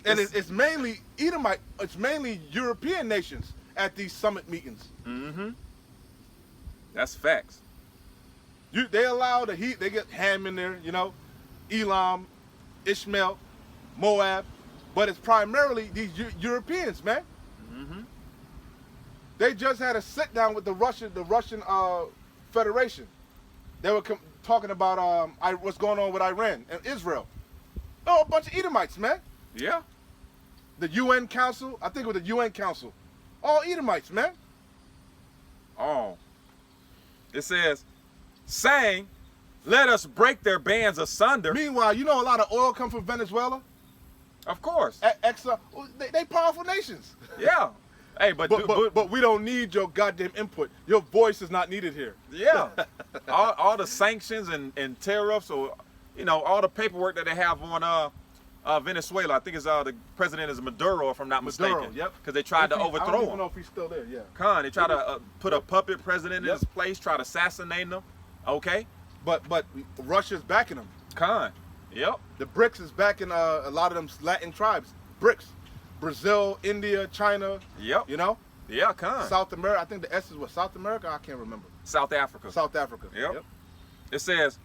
Speaker 2: And it's mainly Edomite. It's mainly European nations at these summit meetings.
Speaker 1: Mm-hmm. That's facts.
Speaker 2: They allow the heat. They get Ham in there, you know, Elam, Ishmael, Moab, but it's primarily these Europeans, man.
Speaker 1: Mm-hmm.
Speaker 2: They just had a sit down with the Russian Federation. They were talking about what's going on with Iran and Israel. Oh, a bunch of Edomites, man.
Speaker 1: Yeah.
Speaker 2: The UN Council, I think it was the UN Council. All Edomites, man.
Speaker 1: Oh. It says, saying, let us break their bands asunder.
Speaker 2: Meanwhile, you know a lot of oil come from Venezuela.
Speaker 1: Of course.
Speaker 2: Exxon, they powerful nations.
Speaker 1: Yeah. Hey, but
Speaker 2: we don't need your goddamn input. Your voice is not needed here.
Speaker 1: yeah. all the sanctions and tariffs, or you know, all the paperwork that they have on Venezuela. I think it's the president is Maduro, if I'm not mistaken.
Speaker 2: Yep.
Speaker 1: Because they tried to
Speaker 2: I
Speaker 1: overthrow
Speaker 2: don't
Speaker 1: him.
Speaker 2: even know if he's still there. Yeah.
Speaker 1: They tried to put a puppet president in
Speaker 2: Yep.
Speaker 1: his place, try to assassinate him. Okay.
Speaker 2: But Russia's backing him.
Speaker 1: Yep.
Speaker 2: The BRICS is backing a lot of them Latin tribes. BRICS. Brazil, India, China.
Speaker 1: Yep.
Speaker 2: You know?
Speaker 1: Yeah,
Speaker 2: South America. I think the S is what? South America? I can't remember.
Speaker 1: South Africa.
Speaker 2: South Africa.
Speaker 1: Yep. It says,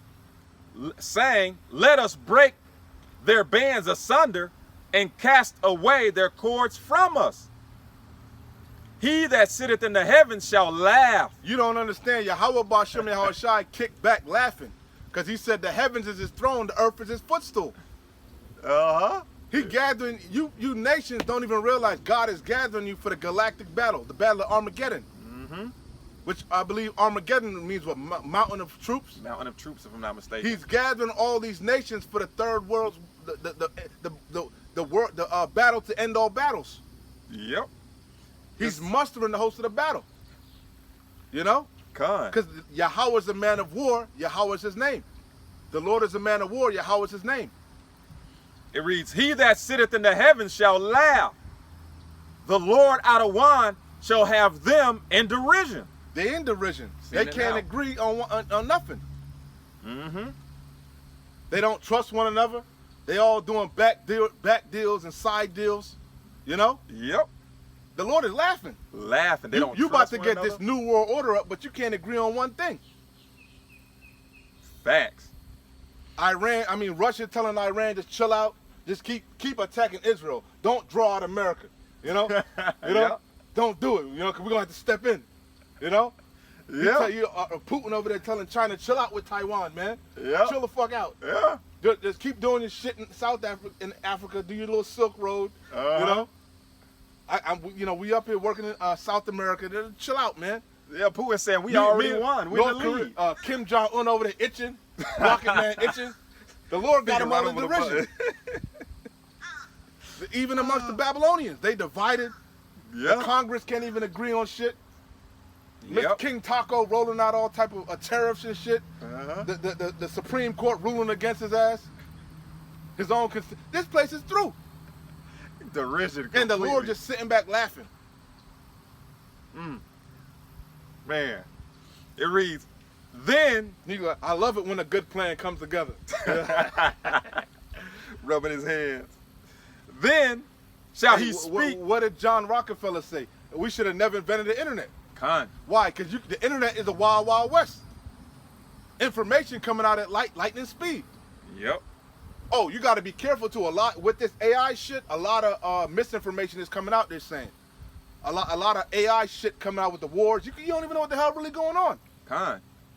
Speaker 1: saying, let us break their bands asunder and cast away their cords from us. He that sitteth in the heavens shall laugh.
Speaker 2: You don't understand. Yahweh Bashem Yahushai kicked back laughing. Because he said the heavens is his throne, the earth is his footstool.
Speaker 1: Uh-huh.
Speaker 2: He gathering, you nations don't even realize God is gathering you for the galactic battle, the battle of Armageddon.
Speaker 1: Mm-hmm.
Speaker 2: Which I believe Armageddon means what? Mountain of troops?
Speaker 1: Mountain of troops, if I'm not mistaken.
Speaker 2: He's gathering all these nations for the third world's, the battle to end all battles.
Speaker 1: Yep.
Speaker 2: He's mustering the host of the battle. You know? Because Yahweh is a man of war, Yahweh is his name. The Lord is a man of war, Yahweh is his name.
Speaker 1: It reads, he that sitteth in the heavens shall laugh. The Lord out of one shall have them in derision.
Speaker 2: They're in derision.
Speaker 1: Seeing
Speaker 2: They
Speaker 1: it
Speaker 2: can't
Speaker 1: now.
Speaker 2: agree on nothing.
Speaker 1: Mm-hmm.
Speaker 2: They don't trust one another. They all doing back deals and side deals. You know?
Speaker 1: Yep.
Speaker 2: The Lord is laughing.
Speaker 1: Laughing. They don't
Speaker 2: You about
Speaker 1: trust
Speaker 2: to
Speaker 1: one
Speaker 2: get
Speaker 1: another.
Speaker 2: this new world order up, but you can't agree on one thing.
Speaker 1: Facts.
Speaker 2: Russia telling Iran just chill out, just keep attacking Israel. Don't draw out America. You know? You know?
Speaker 1: Yeah.
Speaker 2: Don't do it. You know, because we're gonna have to step in. You know?
Speaker 1: Yeah.
Speaker 2: Putin over there telling China, chill out with Taiwan, man.
Speaker 1: Yeah.
Speaker 2: Chill the fuck out.
Speaker 1: Yeah.
Speaker 2: Just keep doing your shit in South Africa, do your little Silk Road.
Speaker 1: Uh-huh.
Speaker 2: You know? We up here working in South America. Chill out, man.
Speaker 1: Yeah, Putin saying we already
Speaker 2: Me-
Speaker 1: won. We're in
Speaker 2: North
Speaker 1: the
Speaker 2: Korea,
Speaker 1: lead.
Speaker 2: Kim Jong-un over there itching. Rocket Man itching. The Lord got him all in
Speaker 1: Right over the
Speaker 2: derision. Even amongst the Babylonians, they divided. The
Speaker 1: Yeah.
Speaker 2: Congress can't even agree on shit. Mr.
Speaker 1: Yep.
Speaker 2: King Taco rolling out all type of tariffs and shit.
Speaker 1: Uh-huh.
Speaker 2: The Supreme Court ruling against his ass. His own. This place is through.
Speaker 1: Derision.
Speaker 2: And the Lord
Speaker 1: completely.
Speaker 2: just sitting back laughing.
Speaker 1: Man. It reads, then
Speaker 2: He go, I love it when a good plan comes together.
Speaker 1: rubbing his hands. Then shall he speak.
Speaker 2: What did John Rockefeller say? We should have never invented the internet. Why? Because the internet is a wild, wild west. Information coming out at lightning speed.
Speaker 1: Yep.
Speaker 2: Oh, you got to be careful too. A lot with this AI shit. A lot of misinformation is coming out. They're saying a lot of AI shit coming out with the wars. You don't even know what the hell really going on.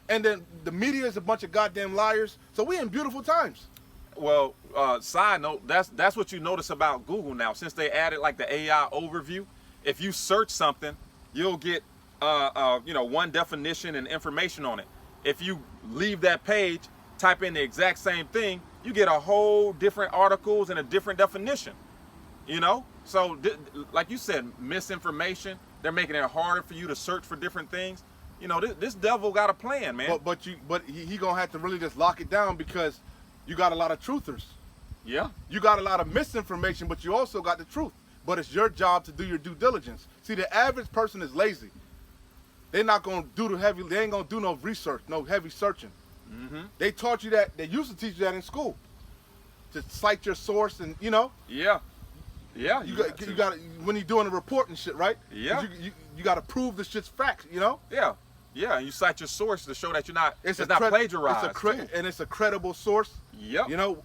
Speaker 2: And then the media is a bunch of goddamn liars. So we in beautiful times.
Speaker 1: Well, side note, that's what you notice about Google now. Since they added like the AI overview, if you search something, you'll get one definition and information on it. If you leave that page, type in the exact same thing, you get a whole different articles and a different definition. You know, so like you said, misinformation. They're making it harder for you to search for different things. You know, this devil got a plan, man.
Speaker 2: But he gonna have to really just lock it down because You got a lot of truthers.
Speaker 1: Yeah.
Speaker 2: You got a lot of misinformation, but you also got the truth. But it's your job to do your due diligence. See, the average person is lazy. They're not gonna do they ain't gonna do no research, no heavy searching. They taught you that, they used to teach you that in school. To cite your source and, you know.
Speaker 1: Yeah. Yeah.
Speaker 2: You got when you're doing a report and shit, right?
Speaker 1: Yeah.
Speaker 2: You got to prove the shit's facts, you know.
Speaker 1: Yeah. Yeah. And you cite your source to show that you're not. It's not
Speaker 2: cred-
Speaker 1: plagiarized.
Speaker 2: and it's a credible source.
Speaker 1: Yep.
Speaker 2: You know,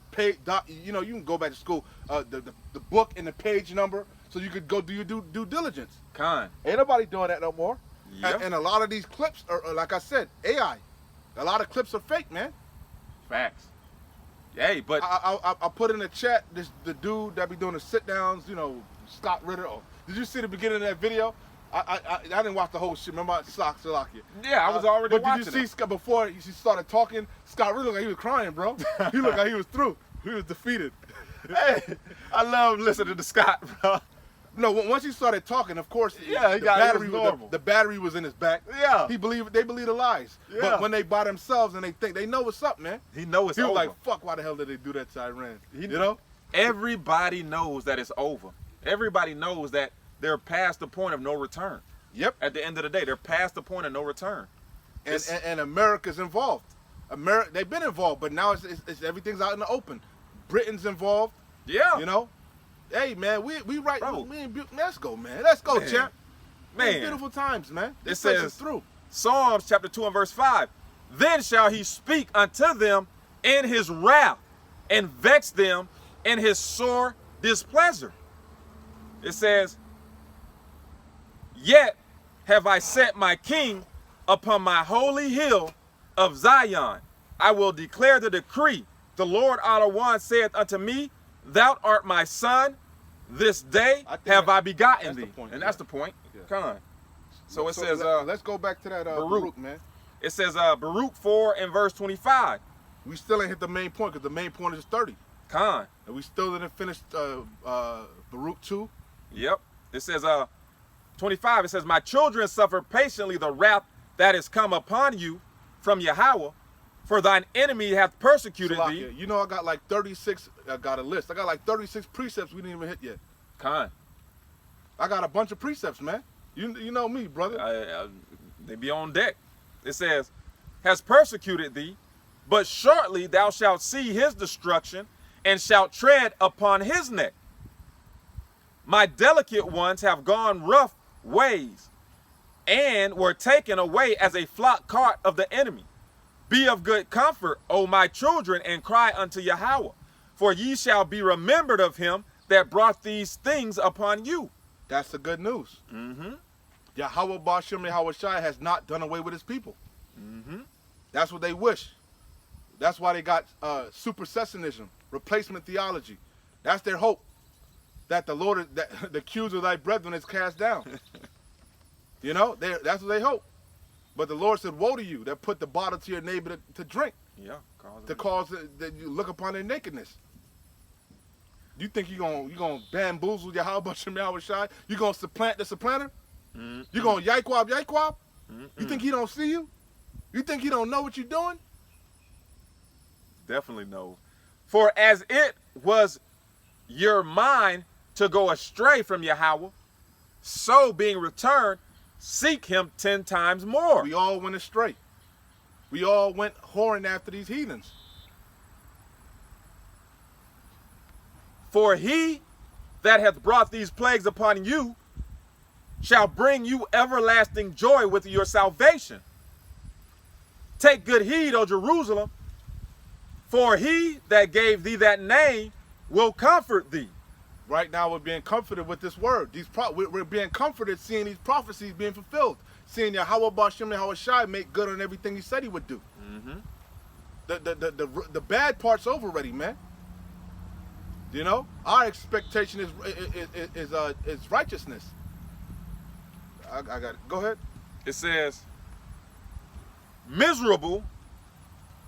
Speaker 2: you know, you can go back to school. The book and the page number, so you could go do your due diligence. Ain't nobody doing that no more.
Speaker 1: Yep.
Speaker 2: And a lot of these clips are, like I said, AI. A lot of clips are fake, man.
Speaker 1: Facts. Hey, but
Speaker 2: I put in the chat the dude that be doing the sit downs, you know, Scott Ritter. Oh, did you see the beginning of that video? I didn't watch the whole shit. Remember Salakia?
Speaker 1: yeah, I was already watching.
Speaker 2: But did you see before he started talking? Scott Ritter looked like he was crying, bro. He looked like he was through. He was defeated.
Speaker 1: Hey, I love listening to Scott, bro.
Speaker 2: No, once he started talking, of course,
Speaker 1: Yeah,
Speaker 2: the battery was in his back.
Speaker 1: Yeah.
Speaker 2: They believe the lies.
Speaker 1: Yeah.
Speaker 2: But when they by themselves and they think they know what's up, man.
Speaker 1: He know it's
Speaker 2: He was
Speaker 1: over.
Speaker 2: like, "Fuck! Why the hell did they do that to Iran?" You know?
Speaker 1: Everybody knows that it's over. Everybody knows that they're past the point of no return.
Speaker 2: Yep.
Speaker 1: At the end of the day, they're past the point of no return.
Speaker 2: And America's involved. They've been involved, but now it's everything's out in the open. Britain's involved.
Speaker 1: Yeah.
Speaker 2: You know. Hey man, we right.
Speaker 1: Bro.
Speaker 2: Let's go, man. Let's go,
Speaker 1: Man.
Speaker 2: champ.
Speaker 1: Man.
Speaker 2: Beautiful times, man.
Speaker 1: It
Speaker 2: This takes
Speaker 1: says-
Speaker 2: us through.
Speaker 1: Psalms chapter 2 and verse 5. Then shall he speak unto them in his wrath and vex them in his sore displeasure. It says, yet have I set my king upon my holy hill of Zion. I will declare the decree. The Lord One saith unto me, thou art my son. This day
Speaker 2: I think
Speaker 1: have I
Speaker 2: that's
Speaker 1: begotten
Speaker 2: the
Speaker 1: thee.
Speaker 2: point,
Speaker 1: And
Speaker 2: yeah.
Speaker 1: that's the point.
Speaker 2: Yeah.
Speaker 1: Come on. So it says,
Speaker 2: let's go back to that
Speaker 1: Baruch.
Speaker 2: Baruch, man.
Speaker 1: it says Baruch 4 and verse 25.
Speaker 2: We still ain't hit the main point because the main point is 30.
Speaker 1: Con.
Speaker 2: And we still didn't finish Baruch 2.
Speaker 1: Yep. It says 25. It says, my children suffer patiently the wrath that is come upon you from Yahweh, for thine enemy hath persecuted
Speaker 2: Salakia,
Speaker 1: thee.
Speaker 2: you know I got like 36, I got a list. I got like 36 precepts we didn't even hit yet.
Speaker 1: Con.
Speaker 2: I got a bunch of precepts, man. You know me, brother.
Speaker 1: They be on deck. It says, has persecuted thee, but shortly thou shalt see his destruction and shalt tread upon his neck. My delicate ones have gone rough ways and were taken away as a flock cart of the enemy. Be of good comfort, O my children, and cry unto Yahweh, for ye shall be remembered of him that brought these things upon you.
Speaker 2: That's the good news.
Speaker 1: Mm-hmm.
Speaker 2: Yahweh Bashem Yahweh Shai has not done away with his people.
Speaker 1: Mm-hmm.
Speaker 2: That's what they wish. That's why they got supersessionism, replacement theology. That's their hope. That the Lord, that the accuser of thy brethren is cast down. You know, that's what they hope. But the Lord said, woe to you that put the bottle to your neighbor to drink,
Speaker 1: Yeah.
Speaker 2: to cause that you look upon their nakedness. You think you gonna bamboozle Yahweh Bashem Yahweh Shai? You gonna supplant the supplanter? You gonna yikwab? You think he don't see you? You think he don't know what you're doing?
Speaker 1: Definitely knows. For as it was your mind to go astray from Yahweh, so being returned, seek him 10 times more.
Speaker 2: We all went astray. We all went whoring after these heathens.
Speaker 1: For he that hath brought these plagues upon you shall bring you everlasting joy with your salvation. Take good heed, O Jerusalem, for he that gave thee that name will comfort thee.
Speaker 2: Right now we're being comforted with this word. We're being comforted seeing these prophecies being fulfilled. Seeing Yahweh Bashem Yahweh Shai make good on everything he said he would do. The bad part's over already, man. You know? Our expectation is righteousness. I got it. Go ahead.
Speaker 1: It says, miserable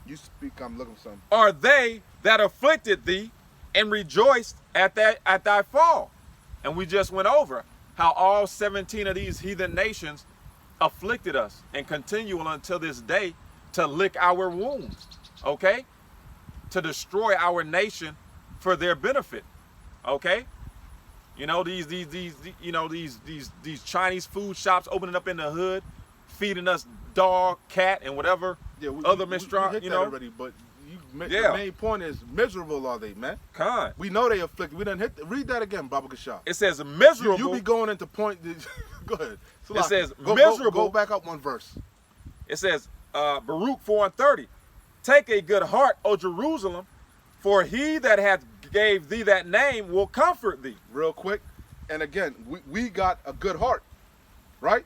Speaker 2: You speak, I'm looking for something.
Speaker 1: are they that afflicted thee and rejoiced at thy fall. And we just went over how all 17 of these heathen nations afflicted us and continue until this day to lick our wounds, okay? to destroy our nation for their benefit. Okay? You know, these Chinese food shops opening up in the hood, feeding us dog, cat, and whatever other
Speaker 2: we hit
Speaker 1: you
Speaker 2: that
Speaker 1: know.
Speaker 2: already, but the main point is, miserable are they, man?
Speaker 1: Con.
Speaker 2: We know they afflicted. We done read that again, Baba Kashaf.
Speaker 1: It says miserable.
Speaker 2: You be going into point. Go ahead.
Speaker 1: It says
Speaker 2: miserable. Go back up one verse.
Speaker 1: It says, Baruch 4:30, take a good heart, O Jerusalem, for he that hath gave thee that name will comfort thee.
Speaker 2: Real quick. And again, we got a good heart, right?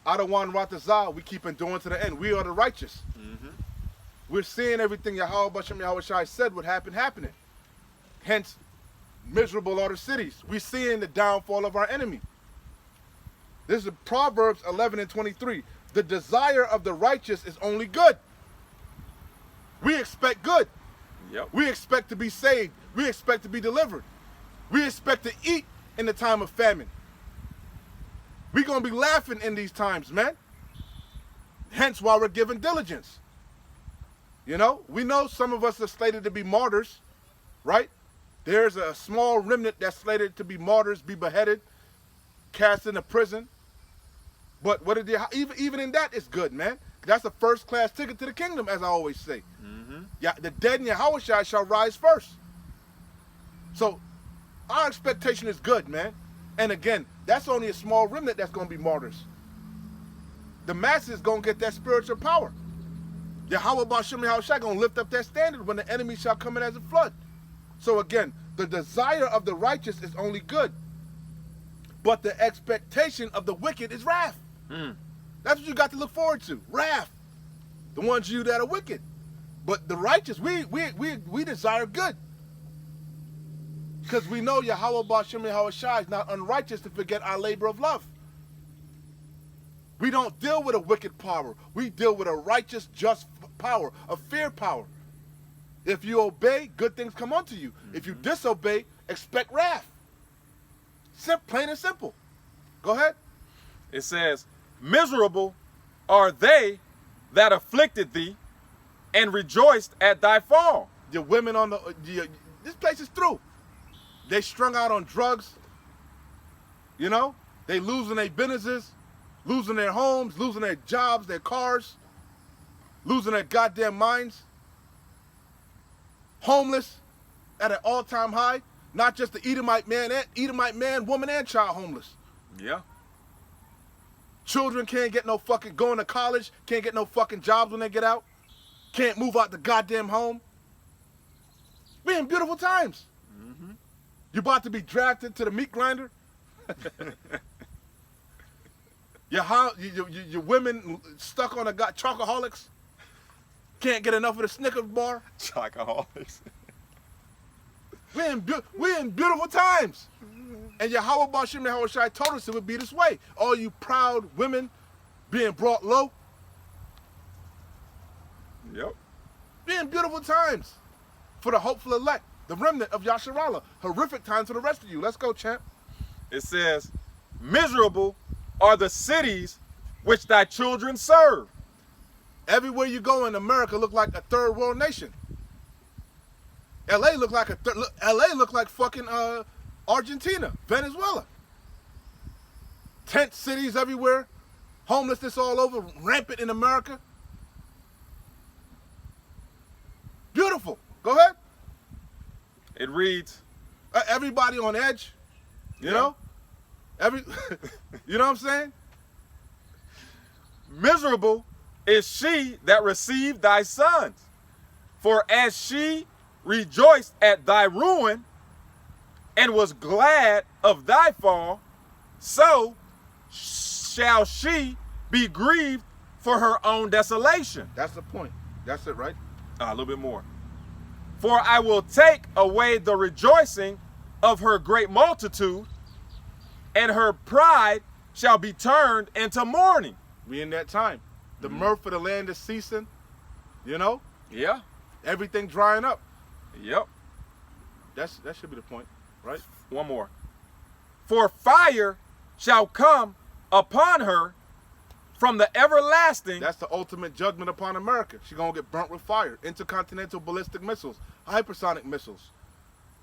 Speaker 2: Adawan Ratazah, we keep enduring to the end. We are the righteous.
Speaker 1: Mm-hmm.
Speaker 2: We're seeing everything Yahweh Bashem Yahweh Shai said would happen happening. Hence, miserable are the cities. We're seeing the downfall of our enemy. This is Proverbs 11:23. The desire of the righteous is only good. We expect good.
Speaker 1: Yep.
Speaker 2: We expect to be saved. We expect to be delivered. We expect to eat in the time of famine. We're going to be laughing in these times, man. Hence why we're giving diligence. You know, we know some of us are slated to be martyrs, right? There's a small remnant that's slated to be martyrs, be beheaded, cast into prison. But what did they, even in that, it's good, man. That's a first-class ticket to the kingdom, as I always say.
Speaker 1: Mm-hmm. Yeah,
Speaker 2: the dead in Yahweh shall rise first. So our expectation is good, man. And again, that's only a small remnant that's going to be martyrs. The masses going to get that spiritual power. Yahweh Bashem Yahweh Shai going to lift up that standard when the enemy shall come in as a flood. So again, the desire of the righteous is only good. But the expectation of the wicked is wrath. That's what you got to look forward to. Wrath. The ones of you that are wicked. But the righteous, we desire good. Because we know Yahweh Bashem Yahweh Shai is not unrighteous to forget our labor of love. We don't deal with a wicked power. We deal with a righteous, just power, a fair power. If you obey, good things come unto you. If you disobey, expect wrath. Plain and simple. Go ahead.
Speaker 1: It says, miserable are they that afflicted thee and rejoiced at thy fall.
Speaker 2: The women on this place is through. They strung out on drugs. You know, they losing their businesses, losing their homes, losing their jobs, their cars, losing their goddamn minds. Homeless at an all-time high. Not just the Edomite man, woman, and child homeless.
Speaker 1: Yeah.
Speaker 2: Children can't get no fucking, going to college, can't get no fucking jobs when they get out. Can't move out the goddamn home. We're in beautiful times. Mm-hmm. You about to be drafted to the meat grinder? Your women stuck on a chocoholics. Can't get enough of the Snickers bar.
Speaker 1: Chocoholics.
Speaker 2: We're in beautiful times. And Yahweh Bashem Yahweh Shai told us it would be this way. All you proud women being brought low.
Speaker 1: Yep.
Speaker 2: We're in beautiful times for the hopeful elect, the remnant of Yasharallah. Horrific times for the rest of you. Let's go, champ.
Speaker 1: It says, miserable are the cities which thy children serve.
Speaker 2: Everywhere you go in America look like a third world nation. LA look like LA look like fucking Argentina, Venezuela. Tent cities everywhere, homelessness all over, rampant in America. Beautiful. Go ahead.
Speaker 1: It reads,
Speaker 2: everybody on edge. You know? You know what I'm saying?
Speaker 1: Miserable is she that received thy sons. For as she rejoiced at thy ruin and was glad of thy fall, so shall she be grieved for her own desolation.
Speaker 2: That's the point. That's it, right?
Speaker 1: A little bit more. For I will take away the rejoicing of her great multitude, and her pride shall be turned into mourning.
Speaker 2: We in that time. The mirth of the land is ceasing. You know?
Speaker 1: Yeah.
Speaker 2: Everything drying up.
Speaker 1: Yep.
Speaker 2: That should be the point, right?
Speaker 1: One more. For fire shall come upon her from the everlasting.
Speaker 2: That's the ultimate judgment upon America. She's going to get burnt with fire. Intercontinental ballistic missiles, hypersonic missiles.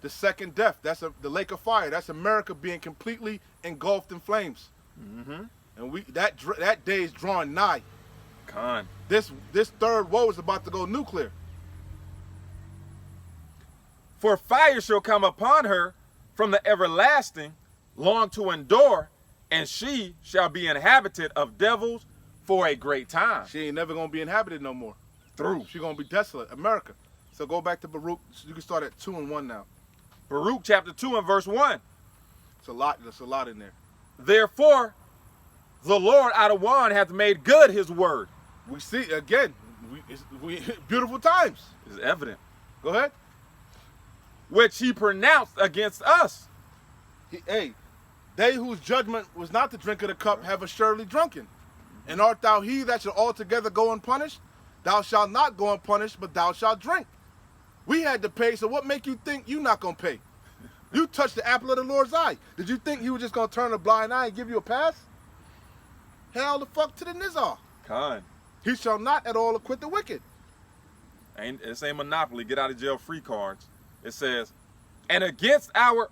Speaker 2: The second death, that's the lake of fire. That's America being completely engulfed in flames.
Speaker 1: Mm-hmm.
Speaker 2: And that day is drawing nigh.
Speaker 1: Con.
Speaker 2: This third woe is about to go nuclear.
Speaker 1: For fire shall come upon her from the everlasting, long to endure, and she shall be inhabited of devils for a great time.
Speaker 2: She ain't never going to be inhabited no more.
Speaker 1: Through.
Speaker 2: She's going to be desolate. America. So go back to Baruch. You can start at 2 and 1 now.
Speaker 1: Baruch chapter 2 and verse 1.
Speaker 2: It's a lot. There's a lot in there.
Speaker 1: Therefore, the Lord out of one hath made good his word.
Speaker 2: We see, again, we beautiful times.
Speaker 1: Is evident.
Speaker 2: Go ahead.
Speaker 1: Which he pronounced against us.
Speaker 2: Hey, they whose judgment was not to drink of the cup have assuredly drunken. And art thou he that shall altogether go unpunished? Thou shalt not go unpunished, but thou shalt drink. We had to pay, so what make you think you not going to pay? You touched the apple of the Lord's eye. Did you think he was just going to turn a blind eye and give you a pass? Hell the fuck to the nizar.
Speaker 1: Con.
Speaker 2: He shall not at all acquit the wicked.
Speaker 1: This ain't Monopoly, get out of jail free cards. It says, and against our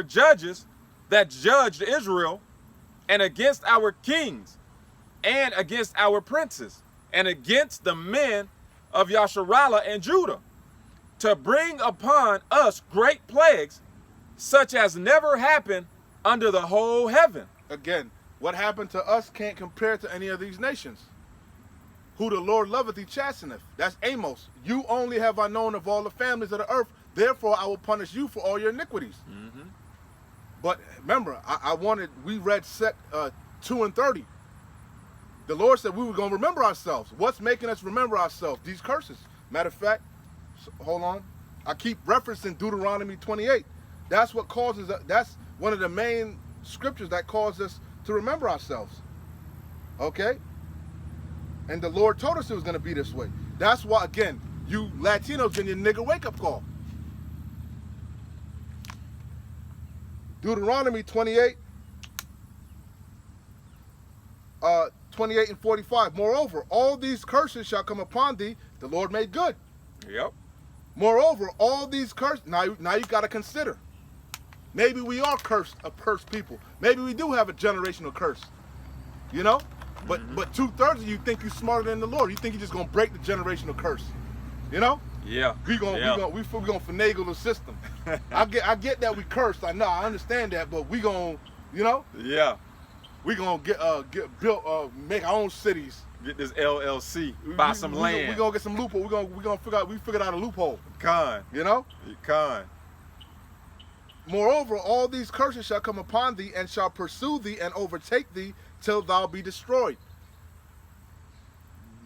Speaker 1: judges that judged Israel, and against our kings, and against our princes, and against the men of Yasharallah and Judah, to bring upon us great plagues, such as never happened under the whole heaven.
Speaker 2: Again, what happened to us can't compare to any of these nations. Who the Lord loveth, he chasteneth. That's Amos. You only have I known of all the families of the earth, therefore I will punish you for all your iniquities.
Speaker 1: Mm-hmm.
Speaker 2: But remember, we read 2 and 30. The Lord said we were going to remember ourselves. What's making us remember ourselves? These curses. Matter of fact, hold on. I keep referencing Deuteronomy 28. That's what causes, that's one of the main scriptures that cause us to remember ourselves. Okay? And the Lord told us it was going to be this way. That's why, again, you Latinos getting your nigga wake-up call. Deuteronomy 28, 28 and 45. Moreover, all these curses shall come upon thee. The Lord made good.
Speaker 1: Yep.
Speaker 2: Moreover, all these curses. Now you got to consider. Maybe we are cursed, a cursed people. Maybe we do have a generational curse. You know? But 2/3 of you think you're smarter than the Lord. You think you're just gonna break the generational curse. You know?
Speaker 1: Yeah.
Speaker 2: We gonna finagle the system. I get that we cursed. I know, I understand that, but we gonna, you know?
Speaker 1: Yeah.
Speaker 2: We gonna get built, make our own cities.
Speaker 1: Get this LLC, buy some land.
Speaker 2: We gonna get some loophole. We gonna figured out a loophole.
Speaker 1: Con.
Speaker 2: You know?
Speaker 1: Con.
Speaker 2: Moreover, all these curses shall come upon thee, and shall pursue thee and overtake thee till thou be destroyed.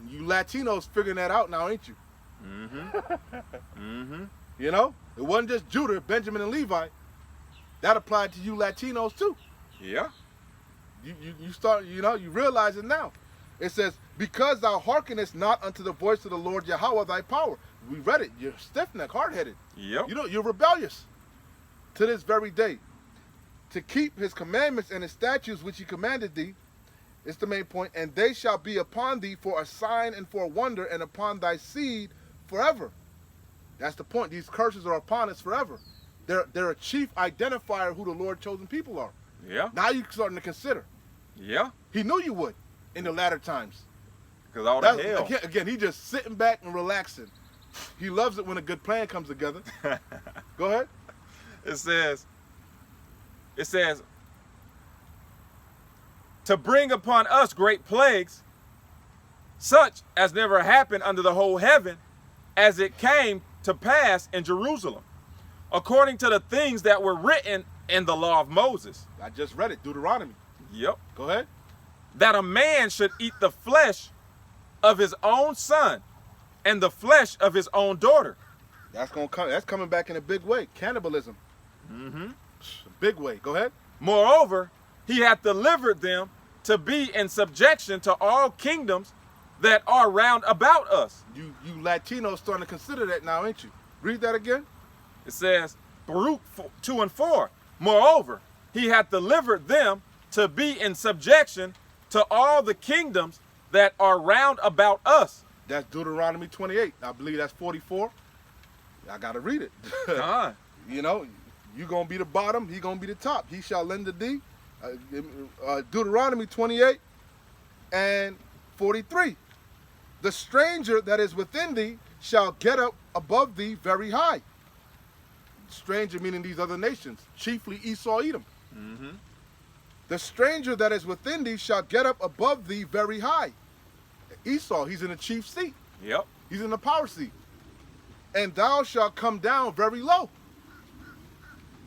Speaker 2: You Latinos figuring that out now, ain't you?
Speaker 1: Mm-hmm. Mm-hmm.
Speaker 2: You know? It wasn't just Judah, Benjamin, and Levi. That applied to you Latinos too.
Speaker 1: Yeah.
Speaker 2: You start, you know, you realize it now. It says, because thou hearkenest not unto the voice of the Lord Yahweh thy power. We read it. You're stiff-necked, hard-headed.
Speaker 1: Yep.
Speaker 2: You know, you're rebellious to this very day. To keep his commandments and his statutes which he commanded thee, is the main point, and they shall be upon thee for a sign and for a wonder, and upon thy seed forever. That's the point. These curses are upon us forever. They're a chief identifier who the Lord chosen people are.
Speaker 1: Yeah.
Speaker 2: Now you're starting to consider.
Speaker 1: Yeah.
Speaker 2: He knew you would in the latter times.
Speaker 1: Because all the hell.
Speaker 2: Again, he just sitting back and relaxing. He loves it when a good plan comes together. Go ahead.
Speaker 1: It says, to bring upon us great plagues, such as never happened under the whole heaven, as it came to pass in Jerusalem, according to the things that were written in the law of Moses.
Speaker 2: I just read it, Deuteronomy.
Speaker 1: Yep.
Speaker 2: Go ahead.
Speaker 1: That a man should eat the flesh of his own son and the flesh of his own daughter.
Speaker 2: That's coming back in a big way. Cannibalism.
Speaker 1: Mm-hmm.
Speaker 2: Big way. Go ahead.
Speaker 1: Moreover, he hath delivered them to be in subjection to all kingdoms that are round about us.
Speaker 2: You Latinos starting to consider that now, ain't you? Read that again.
Speaker 1: It says, Baruch 2 and 4. Moreover, he hath delivered them to be in subjection to all the kingdoms that are round about us.
Speaker 2: That's Deuteronomy 28. I believe that's 44. I got to read it.
Speaker 1: Con.
Speaker 2: You know, you going to be the bottom, he going to be the top. He shall lend to thee. Deuteronomy 28 and 43. The stranger that is within thee shall get up above thee very high. Stranger meaning these other nations, chiefly Esau, Edom.
Speaker 1: Mm-hmm.
Speaker 2: The stranger that is within thee shall get up above thee very high. Esau, he's in the chief seat.
Speaker 1: Yep.
Speaker 2: He's in the power seat. And thou shalt come down very low.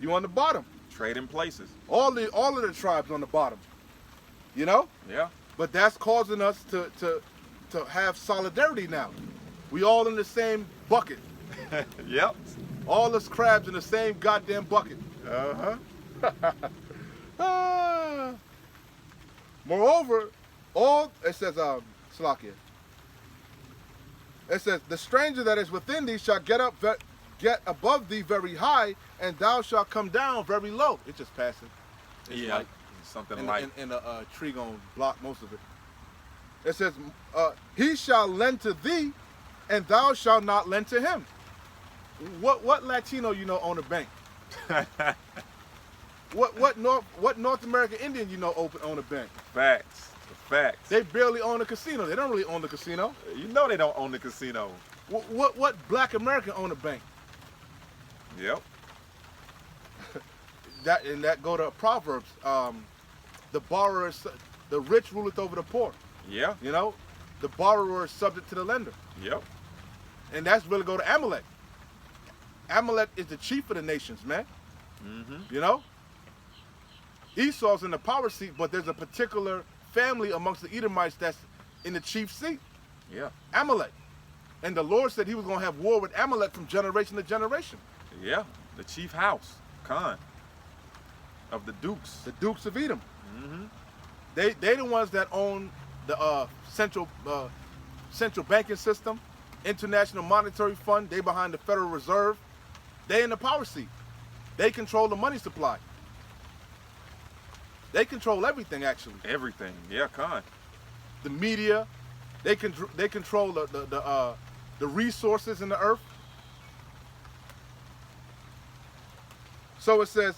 Speaker 2: You on the bottom.
Speaker 1: Trading places.
Speaker 2: All of the tribes on the bottom. You know?
Speaker 1: Yeah.
Speaker 2: But that's causing us to have solidarity now. We all in the same bucket.
Speaker 1: Yep.
Speaker 2: All us crabs in the same goddamn bucket.
Speaker 1: Uh-huh.
Speaker 2: Moreover, it says, Salakia. It says, the stranger that is within thee shall get above thee very high, and thou shalt come down very low. It's just passing. It's
Speaker 1: Yeah.
Speaker 2: light.
Speaker 1: Something
Speaker 2: And
Speaker 1: like.
Speaker 2: a tree gonna block most of it. It says, he shall lend to thee, and thou shalt not lend to him. What Latino you know own a bank? What North American Indian you know own a bank?
Speaker 1: Facts. Facts.
Speaker 2: They barely own a casino. They don't really own the casino.
Speaker 1: You know they don't own the casino.
Speaker 2: What Black American own a bank?
Speaker 1: Yep.
Speaker 2: That go to Proverbs. The borrower, the rich ruleth over the poor.
Speaker 1: Yeah.
Speaker 2: You know, the borrower is subject to the lender,
Speaker 1: Yep.
Speaker 2: and that's really go to Amalek. Amalek is the chief of the nations, man.
Speaker 1: Mm-hmm.
Speaker 2: You know, Esau's in the power seat, but there's a particular family amongst the Edomites that's in the chief seat,
Speaker 1: Yeah.
Speaker 2: Amalek. And the Lord said he was going to have war with Amalek from generation to generation.
Speaker 1: Yeah. The chief house. Khan. Of the Dukes.
Speaker 2: The Dukes of Edom.
Speaker 1: Mm-hmm.
Speaker 2: They the ones that own the central banking system, International Monetary Fund. They behind the Federal Reserve. They in the power seat. They control the money supply. They control everything, actually.
Speaker 1: Everything. Yeah, Khan.
Speaker 2: The media, they control the resources in the earth. So it says,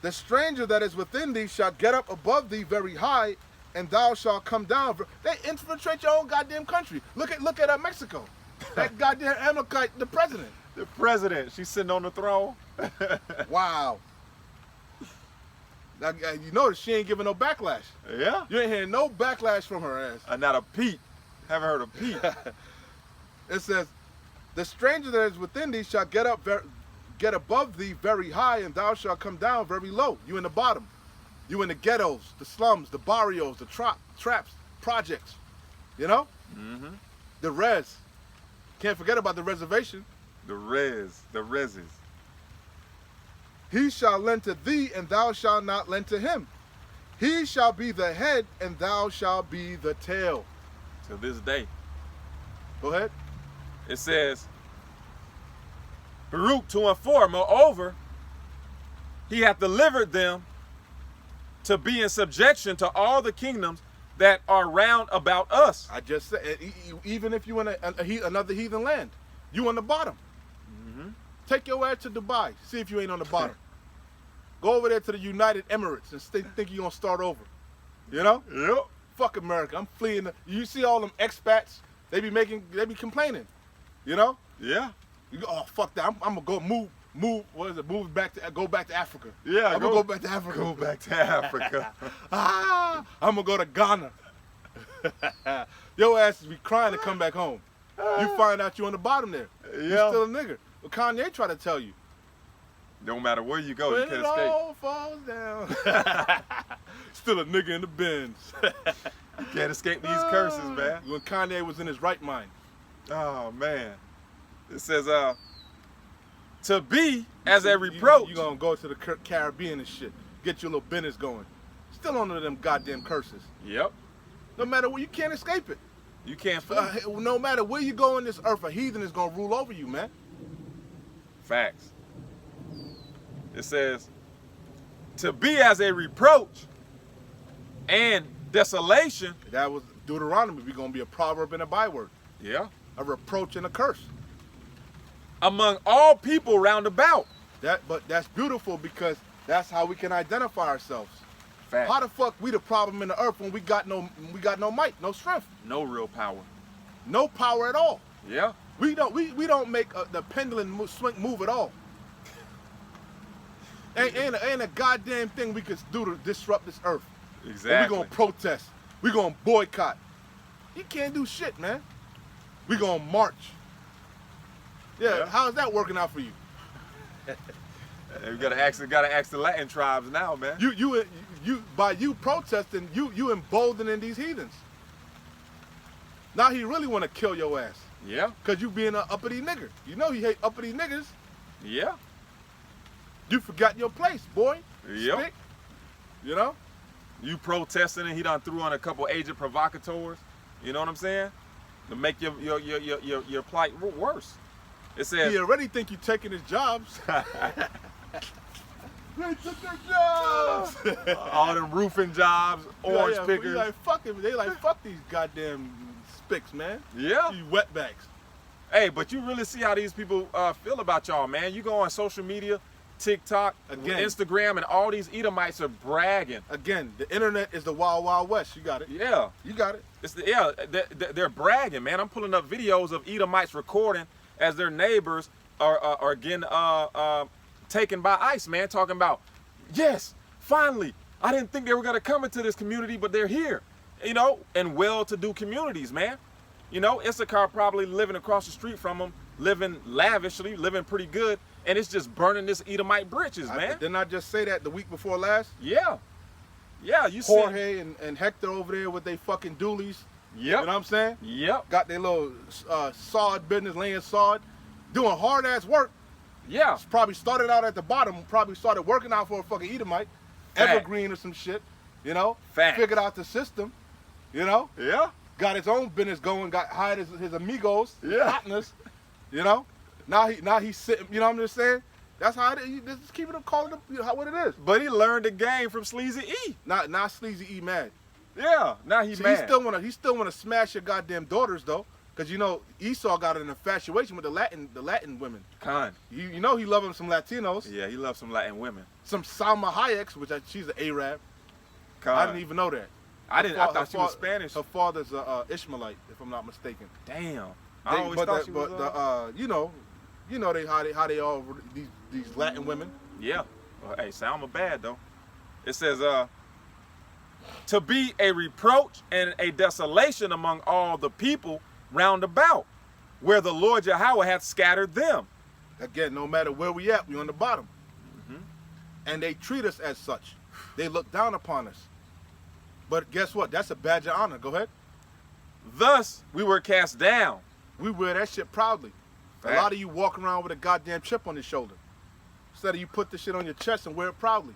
Speaker 2: the stranger that is within thee shall get up above thee very high, and thou shalt come down. They infiltrate your own goddamn country. Look at Mexico. That goddamn Amalekite, the president.
Speaker 1: The president. She's sitting on the throne.
Speaker 2: Wow. Now, you notice she ain't giving no backlash.
Speaker 1: Yeah.
Speaker 2: You ain't hearing no backlash from her ass.
Speaker 1: Not a peep. Haven't heard a peep.
Speaker 2: It says, the stranger that is within thee shall get above thee very high, and thou shalt come down very low. You in the bottom. You in the ghettos, the slums, the barrios, the traps, projects. You know?
Speaker 1: Mm-hmm.
Speaker 2: The res. Can't forget about the reservation.
Speaker 1: The reses.
Speaker 2: He shall lend to thee, and thou shalt not lend to him. He shall be the head, and thou shalt be the tail.
Speaker 1: To this day.
Speaker 2: Go ahead.
Speaker 1: It says, Baruch 2 and 4, moreover, he hath delivered them to be in subjection to all the kingdoms that are round about us.
Speaker 2: I just said, even if you in another heathen land, you on the bottom.
Speaker 1: Mm-hmm.
Speaker 2: Take your ass to Dubai. See if you ain't on the bottom. Go over there to the United Emirates and think you're going to start over. You know?
Speaker 1: Yep.
Speaker 2: Fuck America. I'm fleeing. You see all them expats? They be complaining. You know?
Speaker 1: Yeah.
Speaker 2: You go, oh, fuck that. I'm going to go move, what is it? Go back to Africa.
Speaker 1: Yeah.
Speaker 2: I'm going to go back to Africa.
Speaker 1: Go back to Africa.
Speaker 2: I'm going to go to Ghana. Your ass be crying to come back home. You find out you on the bottom there.
Speaker 1: Yeah.
Speaker 2: You still a nigga. Well, Kanye tried to tell you.
Speaker 1: No matter where you go,
Speaker 2: When
Speaker 1: you can't
Speaker 2: it
Speaker 1: escape.
Speaker 2: all falls down. Still a nigga in the bins.
Speaker 1: You can't escape these curses, man.
Speaker 2: When Kanye was in his right mind.
Speaker 1: Oh, man. It says, to be as a reproach.
Speaker 2: You gonna go to the Caribbean and shit. Get your little business going. Still under them goddamn curses.
Speaker 1: Yep.
Speaker 2: No matter where, you can't escape it.
Speaker 1: You can't flee.
Speaker 2: No matter where you go in this earth, a heathen is gonna rule over you, man.
Speaker 1: Facts. It says, to be as a reproach And desolation.
Speaker 2: That was Deuteronomy. We're going to be a proverb and a byword,
Speaker 1: Yeah.
Speaker 2: a reproach and a curse.
Speaker 1: Among all people round about.
Speaker 2: But that's beautiful because that's how we can identify ourselves.
Speaker 1: Fact.
Speaker 2: How the fuck we the problem in the earth when we got no might, no strength,
Speaker 1: No real power.
Speaker 2: no power at all.
Speaker 1: Yeah.
Speaker 2: We don't make the pendulum move at all. Ain't a goddamn thing we could do to disrupt this earth.
Speaker 1: Exactly.
Speaker 2: And we gonna protest. We gonna boycott. You can't do shit, man. We gonna march. Yeah. How is that working out for you?
Speaker 1: We gotta ask the Latin tribes now, man.
Speaker 2: You by you protesting, you emboldening these heathens. Now he really want to kill your ass.
Speaker 1: Yeah.
Speaker 2: Cause you being an uppity nigger. You know he hate uppity niggers.
Speaker 1: Yeah.
Speaker 2: You forgot your place, boy.
Speaker 1: Yep.
Speaker 2: Spick. You know?
Speaker 1: You protesting and he done threw on a couple agent provocateurs. You know what I'm saying? To make your plight worse. It says
Speaker 2: He already think you taking his jobs. They took their jobs.
Speaker 1: all them roofing jobs, orange
Speaker 2: yeah,
Speaker 1: pickers.
Speaker 2: Like, fuck him. They like, fuck these goddamn spicks, man.
Speaker 1: Yeah.
Speaker 2: These wetbacks.
Speaker 1: Hey, but you really see how these people feel about y'all, man. You go on social media, TikTok,
Speaker 2: Again.
Speaker 1: Instagram, and all these Edomites are bragging.
Speaker 2: Again, the internet is the wild, wild west. You got it.
Speaker 1: Yeah.
Speaker 2: You got it.
Speaker 1: They're bragging, man. I'm pulling up videos of Edomites recording as their neighbors are getting taken by ICE, man. Talking about, yes, finally, I didn't think they were gonna come into this community, but they're here. You know, and well-to-do communities, man. You know, Issachar probably living across the street from them, living lavishly, living pretty good, and it's just burning this Edomite britches, man.
Speaker 2: Didn't I just say that the week before last?
Speaker 1: Yeah. Yeah, you see.
Speaker 2: Jorge and Hector over there with their fucking dualies.
Speaker 1: Yep.
Speaker 2: You know what I'm saying?
Speaker 1: Yep.
Speaker 2: Got their little sod business, laying sod, doing hard ass work.
Speaker 1: Yeah.
Speaker 2: Probably started out at the bottom, probably started working out for a fucking Edomite,
Speaker 1: Fact.
Speaker 2: Evergreen or some shit, you know?
Speaker 1: Fact.
Speaker 2: Figured out the system, you know?
Speaker 1: Yeah.
Speaker 2: Got his own business going, got hired his amigos,
Speaker 1: Yeah.
Speaker 2: partners, you know? Now he's sitting, you know what I'm just saying? That's how it is. Just keep it up, calling it what it is.
Speaker 1: But he learned the game from Sleazy E.
Speaker 2: Not Sleazy E mad.
Speaker 1: Yeah. Now he's
Speaker 2: See,
Speaker 1: mad.
Speaker 2: he still wanna smash your goddamn daughters though. Cause you know Esau got an infatuation with the Latin women.
Speaker 1: Con.
Speaker 2: You know he loving some Latinos,
Speaker 1: Yeah, he loves some Latin women.
Speaker 2: some Salma Hayek's, which she's an Arab.
Speaker 1: Con.
Speaker 2: I didn't even know that.
Speaker 1: I thought she was
Speaker 2: Her
Speaker 1: Spanish.
Speaker 2: Her father's Ishmaelite, if I'm not mistaken.
Speaker 1: Damn. I always thought she was.
Speaker 2: you know how they all these Latin women.
Speaker 1: Yeah. Well, hey, Salma bad though. It says, to be a reproach and a desolation among all the people round about, where the Lord Yahweh hath scattered them.
Speaker 2: Again, no matter where we at, we on the bottom.
Speaker 1: Mm-hmm.
Speaker 2: And they treat us as such. They look down upon us. But guess what? That's a badge of honor. Go ahead.
Speaker 1: Thus we were cast down.
Speaker 2: We wear that shit proudly.
Speaker 1: Fact.
Speaker 2: A lot of you walking around with a goddamn chip on your shoulder. Instead of you put the shit on your chest and wear it proudly.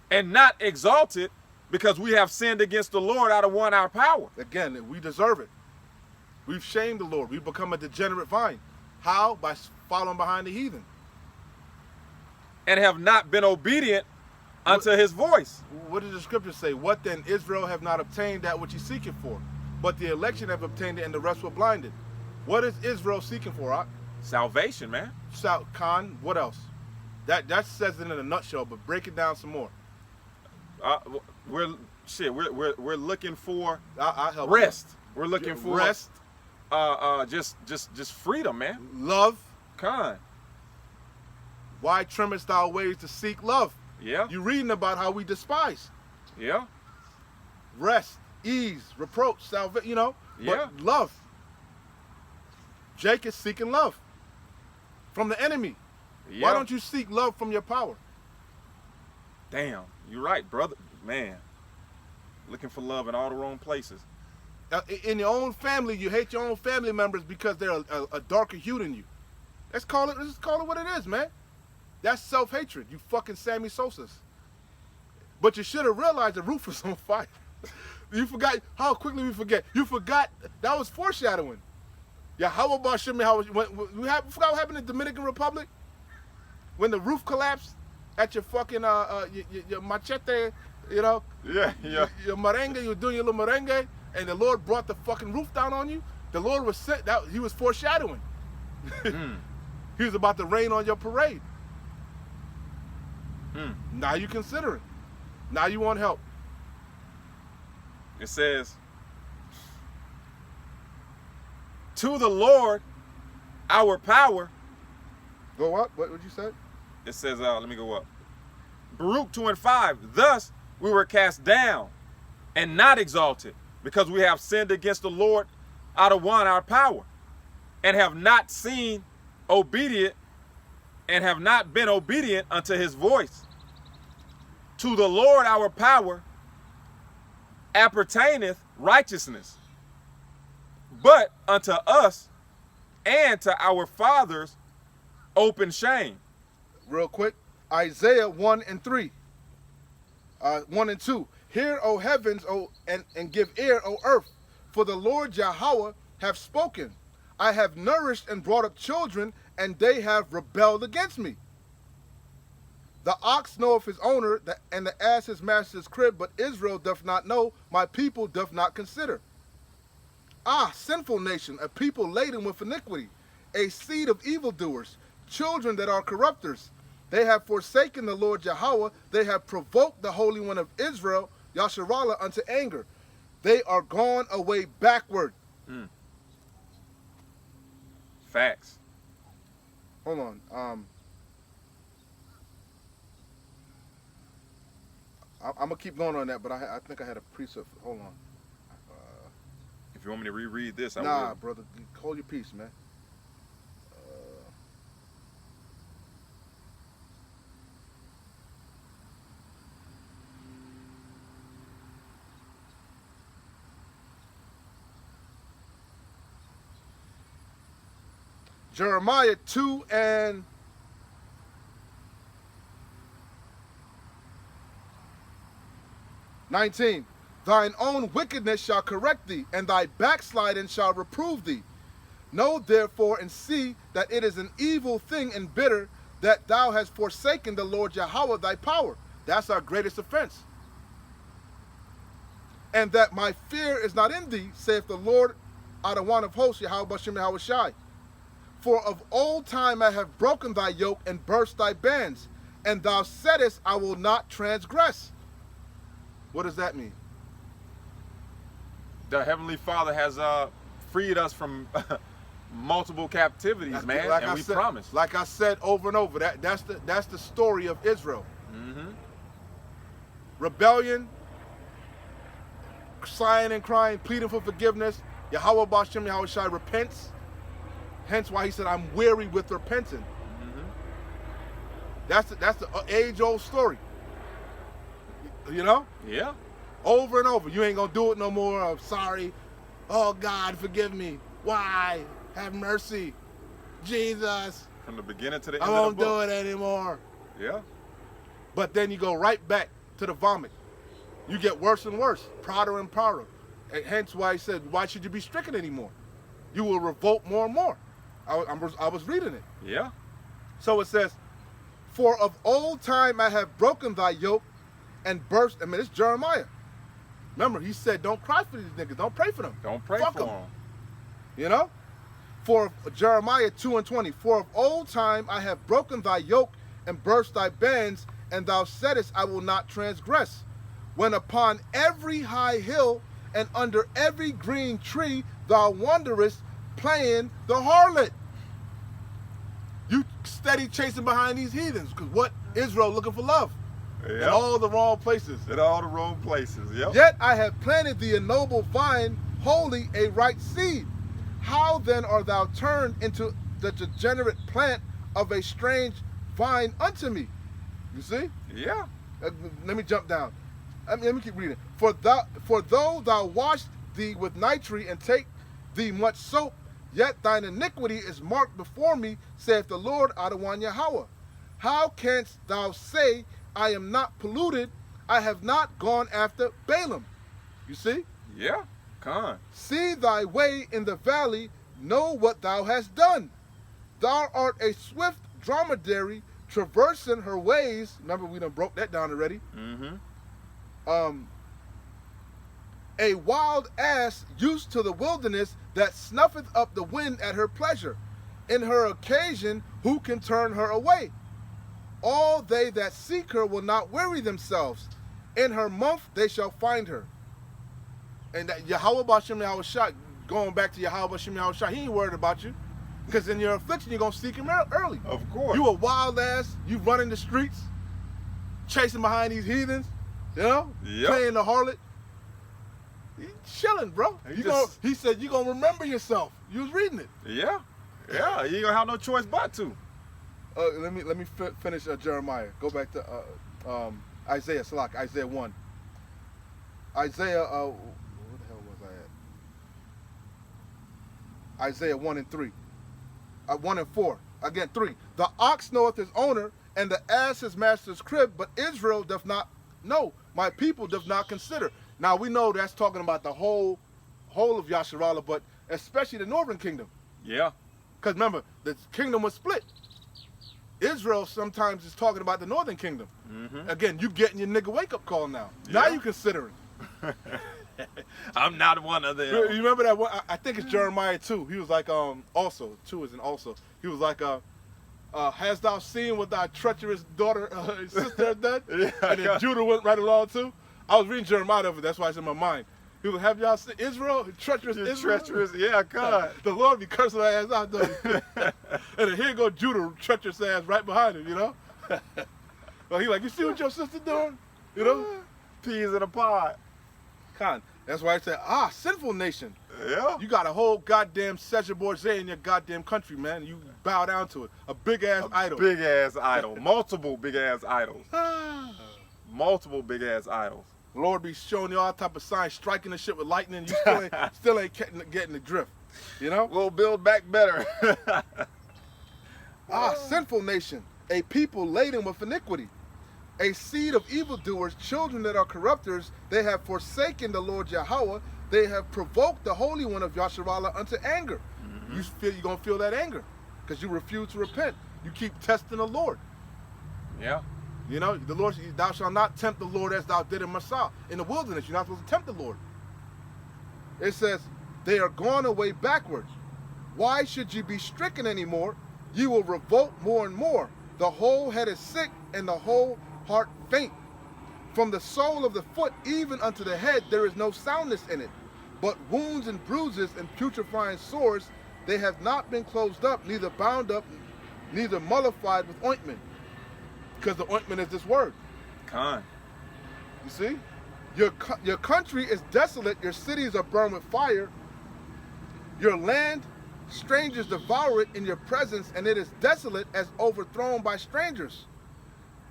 Speaker 1: And not exalted, because we have sinned against the Lord out of our power.
Speaker 2: Again, we deserve it. We've shamed the Lord. We've become a degenerate vine. How? By following behind the heathen.
Speaker 1: And have not been obedient unto his voice.
Speaker 2: What does the scripture say? What then? Israel have not obtained that which he's seeking for. But the election have obtained it and the rest were blinded. What is Israel seeking for, Ak?
Speaker 1: Salvation, man.
Speaker 2: South Khan, what else? That says it in a nutshell, but break it down some more.
Speaker 1: We're looking for
Speaker 2: I'll help
Speaker 1: rest.
Speaker 2: you.
Speaker 1: We're looking for
Speaker 2: rest,
Speaker 1: just freedom, man.
Speaker 2: love.
Speaker 1: Con.
Speaker 2: Why trimmest thou ways to seek love?
Speaker 1: Yeah.
Speaker 2: You reading about how we despise.
Speaker 1: Yeah.
Speaker 2: Rest, ease, reproach, salvation, you know?
Speaker 1: Yeah.
Speaker 2: But love. Jake is seeking love from the enemy.
Speaker 1: Yeah.
Speaker 2: Why don't you seek love from your power?
Speaker 1: Damn, you're right, brother. Man, looking for love in all the wrong places.
Speaker 2: In your own family, you hate your own family members because they're a darker hue than you. Let's call it what it is, man. That's self-hatred. You fucking Sammy Sosa's. But you should have realized the roof was on fire. You forgot how quickly we forget. You forgot that was foreshadowing. Yeah, how about Shimmy? Forgot what happened in the Dominican Republic when the roof collapsed at your fucking your machete You know,
Speaker 1: Yeah, yeah.
Speaker 2: your merengue, you were doing your little merengue, and the Lord brought the fucking roof down on you. The Lord was sent, that he was foreshadowing.
Speaker 1: Mm.
Speaker 2: He was about to rain on your parade.
Speaker 1: Mm.
Speaker 2: Now you consider it. Now you want help.
Speaker 1: It says, to the Lord, our power.
Speaker 2: Go up. What would you say?
Speaker 1: It says, let me go up. Baruch 2:5. Thus we were cast down and not exalted, because we have sinned against the Lord out of one our power, and have not seen obedient, and have not been obedient unto his voice. To the Lord our power appertaineth righteousness, but unto us and to our fathers open shame.
Speaker 2: Real quick. Isaiah 1 and 3. 1 and 2. Hear, O heavens, and give ear, O earth, for the Lord Yahweh have spoken. I have nourished and brought up children, and they have rebelled against me. The ox knoweth his owner, and the ass his master's crib, but Israel doth not know, my people doth not consider. Ah, sinful nation, a people laden with iniquity, a seed of evildoers, children that are corrupters. They have forsaken the Lord Yahweh, they have provoked the Holy One of Israel, Yasharallah, unto anger. They are gone away backward.
Speaker 1: Mm. Facts.
Speaker 2: Hold on. I'm gonna keep going on that, but I think I had a precept. Hold on.
Speaker 1: If you want me to reread this, I
Speaker 2: Nah,
Speaker 1: will.
Speaker 2: brother, hold your peace, man. Jeremiah 2 and 19. Thine own wickedness shall correct thee, and thy backsliding shall reprove thee. Know therefore and see that it is an evil thing and bitter that thou hast forsaken the Lord Yahweh thy power. That's our greatest offense. And that my fear is not in thee, saith the Lord Adawan of hosts, Yahweh Bashem Yahweh Shai. For of old time I have broken thy yoke and burst thy bands, and thou saidest, I will not transgress. What does that mean?
Speaker 1: The Heavenly Father has freed us from multiple captivities, man,
Speaker 2: Like
Speaker 1: and
Speaker 2: I
Speaker 1: we
Speaker 2: said,
Speaker 1: promised.
Speaker 2: like I said over and over, that's the story of Israel.
Speaker 1: Mm-hmm.
Speaker 2: Rebellion, sighing and crying, pleading for forgiveness. Yahweh Bashem Yahweh Shai repents. Hence why he said, I'm weary with repenting.
Speaker 1: Mm-hmm.
Speaker 2: That's the age-old story. You know?
Speaker 1: Yeah.
Speaker 2: Over and over. You ain't gonna do it no more. I'm sorry. Oh God, forgive me. Why? Have mercy. Jesus.
Speaker 1: From the beginning to the
Speaker 2: I
Speaker 1: end
Speaker 2: won't
Speaker 1: of the
Speaker 2: do
Speaker 1: book.
Speaker 2: it anymore.
Speaker 1: Yeah.
Speaker 2: But then you go right back to the vomit. You get worse and worse, prouder and prouder. And hence why he said, why should you be stricken anymore? You will revolt more and more. I was reading it.
Speaker 1: Yeah.
Speaker 2: So it says, for of old time I have broken thy yoke and burst. I mean, it's Jeremiah. Remember, he said, don't cry for these niggas. Don't pray for them.
Speaker 1: Don't pray
Speaker 2: Fuck
Speaker 1: for
Speaker 2: 'em.
Speaker 1: them.
Speaker 2: You know? For Jeremiah 2 and 20. For of old time I have broken thy yoke and burst thy bands, and thou saidest, I will not transgress. When upon every high hill and under every green tree thou wanderest, playing the harlot. You steady chasing behind these heathens, because what? Israel looking for love. In
Speaker 1: Yeah.
Speaker 2: all the wrong places.
Speaker 1: In all the wrong places. Yep.
Speaker 2: Yet I have planted thee a noble vine, wholly a right seed. How then art thou turned into the degenerate plant of a strange vine unto me? You see?
Speaker 1: Yeah.
Speaker 2: Let me jump down. Let me keep reading. For though thou wash thee with nitre and take thee much soap, yet thine iniquity is marked before me, saith the Lord Adawan Yahweh. How canst thou say, I am not polluted? I have not gone after Balaam. You see?
Speaker 1: Yeah. Con.
Speaker 2: See thy way in the valley, know what thou hast done. Thou art a swift dromedary, traversing her ways. Remember, we done broke that down already.
Speaker 1: Mm-hmm.
Speaker 2: A wild ass used to the wilderness that snuffeth up the wind at her pleasure. In her occasion, who can turn her away? All they that seek her will not weary themselves. In her month they shall find her. And that Yahweh Bashem Yahushua, going back to Yahweh Bashem Yahushua, he ain't worried about you. Because in your affliction, you're going to seek him early.
Speaker 1: Of course.
Speaker 2: You a wild ass, you running the streets, chasing behind these heathens, you know,
Speaker 1: Yep.
Speaker 2: playing the harlot. You chilling, bro. He said you're going to remember yourself. You was reading it.
Speaker 1: Yeah. Yeah. You ain't gonna have no choice but to.
Speaker 2: Let me finish Jeremiah. Go back to Isaiah, Isaiah 1. Isaiah, where the hell was I at? Isaiah 1 and 3. 1 and 4. Again, 3. The ox knoweth his owner, and the ass his master's crib, but Israel doth not know. My people doth not consider. Now we know that's talking about the whole of Yasharallah, but especially the northern kingdom.
Speaker 1: Yeah.
Speaker 2: Because remember, the kingdom was split. Israel sometimes is talking about the northern kingdom.
Speaker 1: Mm-hmm.
Speaker 2: Again, you getting your nigga wake up call now.
Speaker 1: Yeah.
Speaker 2: Now you considering.
Speaker 1: I'm not one of them.
Speaker 2: You remember that one? I think it's Jeremiah 2. He was like, also, 2 is an also. He was like, hast thou seen what thy treacherous daughter, sister has done?
Speaker 1: Yeah,
Speaker 2: And then Judah went right along too. I was reading Jeremiah over, that's why it's in my mind. He was, have y'all seen Israel? Treacherous
Speaker 1: You're
Speaker 2: Israel?
Speaker 1: treacherous. Yeah, God.
Speaker 2: The Lord be cursing our ass out, though. And then here go Judah, treacherous ass right behind him, you know? Well, he like, you see what your sister doing? You know?
Speaker 1: Peas in a pod.
Speaker 2: Con. That's why I said, sinful nation.
Speaker 1: Yeah.
Speaker 2: You got a whole goddamn Sezer Borzay in your goddamn country, man. You bow down to it. A big-ass idol.
Speaker 1: Big ass idol. Multiple big ass idols.
Speaker 2: Ah.
Speaker 1: Multiple big ass idols.
Speaker 2: Lord be showing you all type of signs, striking the shit with lightning. You still ain't getting the drift. You know?
Speaker 1: We'll build back better.
Speaker 2: Sinful nation. A people laden with iniquity. A seed of evildoers, children that are corrupters. They have forsaken the Lord Yahweh. They have provoked the Holy One of Yasharallah unto anger.
Speaker 1: Mm-hmm.
Speaker 2: You're going to feel that anger because you refuse to repent. You keep testing the Lord.
Speaker 1: Yeah.
Speaker 2: You know, the Lord, thou shalt not tempt the Lord as thou did in Massah. In the wilderness, you're not supposed to tempt the Lord. It says, they are gone away backwards. Why should you be stricken anymore? You will revolt more and more. The whole head is sick and the whole heart faint. From the sole of the foot even unto the head there is no soundness in it. But wounds and bruises and putrefying sores, they have not been closed up, neither bound up, neither mollified with ointment. Because the ointment is this word.
Speaker 1: Con.
Speaker 2: You see? Your country is desolate. Your cities are burned with fire. Your land, strangers devour it in your presence, and it is desolate as overthrown by strangers.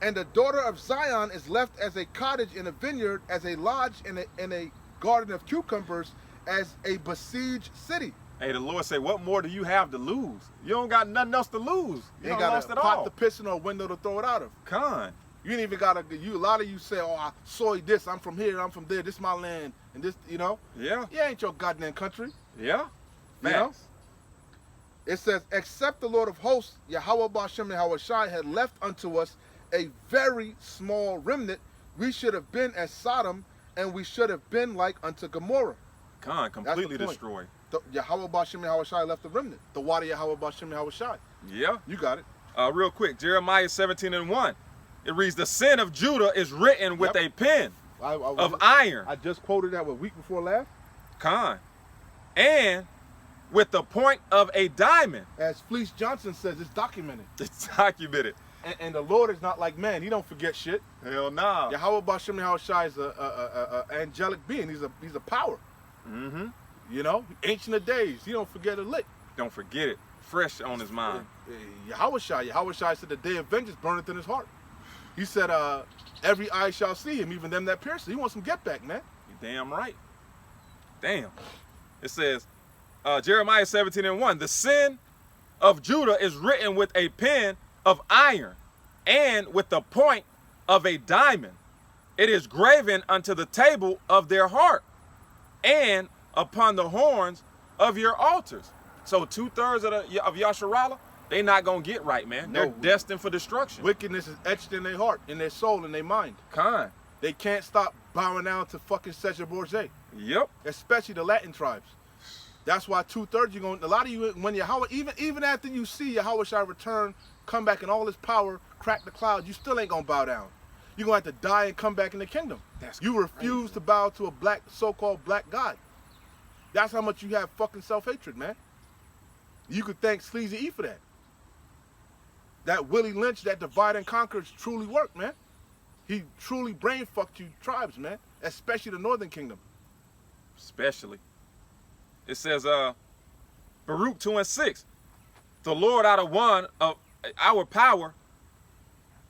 Speaker 2: And the daughter of Zion is left as a cottage in a vineyard, as a lodge in a garden of cucumbers, as a besieged city.
Speaker 1: Hey, the Lord say, what more do you have to lose? You don't got nothing else to lose. You
Speaker 2: ain't
Speaker 1: ain't
Speaker 2: got
Speaker 1: lost
Speaker 2: a
Speaker 1: it
Speaker 2: pot
Speaker 1: all.
Speaker 2: to piss in or a window to throw it out of.
Speaker 1: Con.
Speaker 2: You ain't even got a lot of you say, oh, I soy this, I'm from here, I'm from there, this is my land, and this, you know?
Speaker 1: Yeah.
Speaker 2: Yeah, ain't your goddamn country.
Speaker 1: Yeah.
Speaker 2: You know?
Speaker 1: Facts.
Speaker 2: It says, except the Lord of hosts, Yahweh Bashem Yahushai, had left unto us a very small remnant, we should have been as Sodom, and we should have been like unto Gomorrah.
Speaker 1: Con, completely
Speaker 2: point.
Speaker 1: destroyed.
Speaker 2: Yahweh Bashem Yahushai left the remnant. The water Yahweh Bashem Yahushai.
Speaker 1: Yeah.
Speaker 2: You got it.
Speaker 1: Real quick, Jeremiah 17:1. It reads, the sin of Judah is written with a pen of iron.
Speaker 2: I just quoted that a week before last.
Speaker 1: Con. And with the point of a diamond.
Speaker 2: As Fleece Johnson says, it's documented.
Speaker 1: It's documented.
Speaker 2: And the Lord is not like man. He don't forget shit.
Speaker 1: Hell nah.
Speaker 2: Yahweh Bashem Yahushai is a angelic being. He's a power.
Speaker 1: Mm-hmm.
Speaker 2: You know, ancient of days. He don't forget a lick.
Speaker 1: Don't forget it. Fresh on his mind.
Speaker 2: Yahushai said the day of vengeance burneth in his heart. He said, every eye shall see him, even them that pierce. He wants some get back, man.
Speaker 1: You damn right. Damn. It says, Jeremiah 17:1, the sin of Judah is written with a pen of iron and with the point of a diamond. It is graven unto the table of their heart and upon the horns of your altars. So 2/3 of Yasharallah, they not going to get right, man.
Speaker 2: No.
Speaker 1: They're destined for destruction.
Speaker 2: Wickedness is etched in their heart, in their soul, in their mind.
Speaker 1: Con.
Speaker 2: They can't stop bowing down to fucking Caesar Borgia,
Speaker 1: Yep.
Speaker 2: especially the Latin tribes. That's why 2/3 you're going. A lot of you, when Yahweh, even after you see Yahweh shall return, come back in all his power, crack the clouds, you still ain't gonna bow down. You're gonna have to die and come back in the kingdom. You refuse to bow to a black, so-called black god. That's how much you have fucking self-hatred, man. You could thank Sleazy E for that. That Willie Lynch, that divide and conquer truly worked, man. He truly brain fucked you tribes, man. Especially the Northern Kingdom.
Speaker 1: Especially. It says, Baruch 2:6. The Lord out of one of our power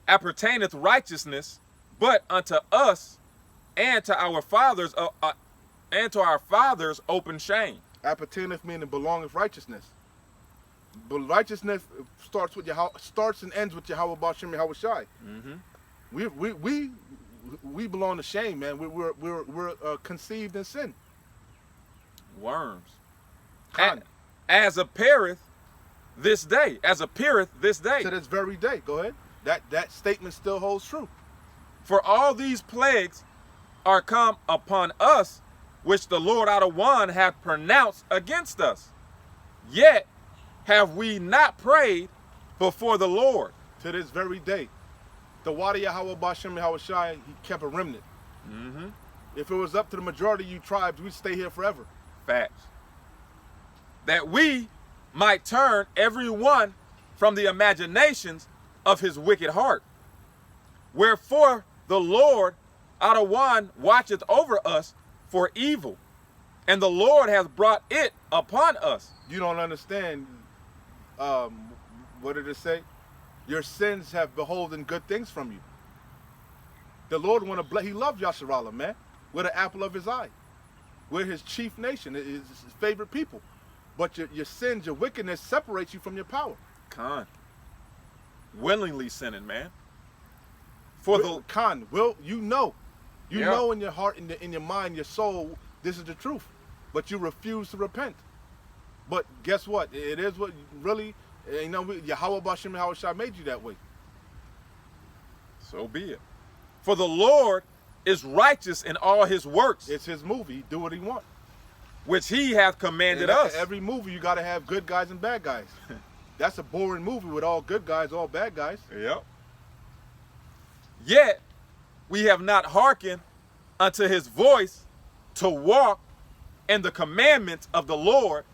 Speaker 1: appertaineth righteousness, but unto us and to our fathers open shame.
Speaker 2: Appertaineth meaning belongeth righteousness. But righteousness starts and ends with Yahweh Bashem Yahweh Shai. We belong to shame, man. We're conceived in sin.
Speaker 1: Worms.
Speaker 2: Con.
Speaker 1: As appeareth this day. As appeareth this day.
Speaker 2: To this very day. Go ahead. That statement still holds true.
Speaker 1: For all these plagues are come upon us, which the Lord out of one hath pronounced against us. Yet have we not prayed before the Lord.
Speaker 2: To this very day. The Wadi Yahweh Bashem Yahweh Shai, he kept a remnant. If it was up to the majority of you tribes, we'd stay here forever.
Speaker 1: Facts. That we might turn every one from the imaginations of his wicked heart. Wherefore the Lord out of one watcheth over us for evil, and the Lord hath brought it upon us.
Speaker 2: You don't understand, what did it say? Your sins have beholden good things from you. The Lord want to bless. He loved Yasharallah, man. We're the apple of his eye. We're his chief nation, his favorite people. But your sins, your wickedness separates you from your power.
Speaker 1: Con. Willingly sinning, man.
Speaker 2: You know
Speaker 1: Yeah.
Speaker 2: in your heart, in your mind, your soul, this is the truth. But you refuse to repent. But guess what? It is what really, Yahweh Bashem Yahweh Shai made you that way.
Speaker 1: So be it. For the Lord is righteous in all his works,
Speaker 2: It's his movie. He do what he wants.
Speaker 1: which he hath commanded
Speaker 2: And
Speaker 1: us.
Speaker 2: every movie, you got to have good guys and bad guys. That's a boring movie with all good guys, all bad guys.
Speaker 1: Yep. Yet we have not hearkened unto his voice to walk in the commandments of the Lord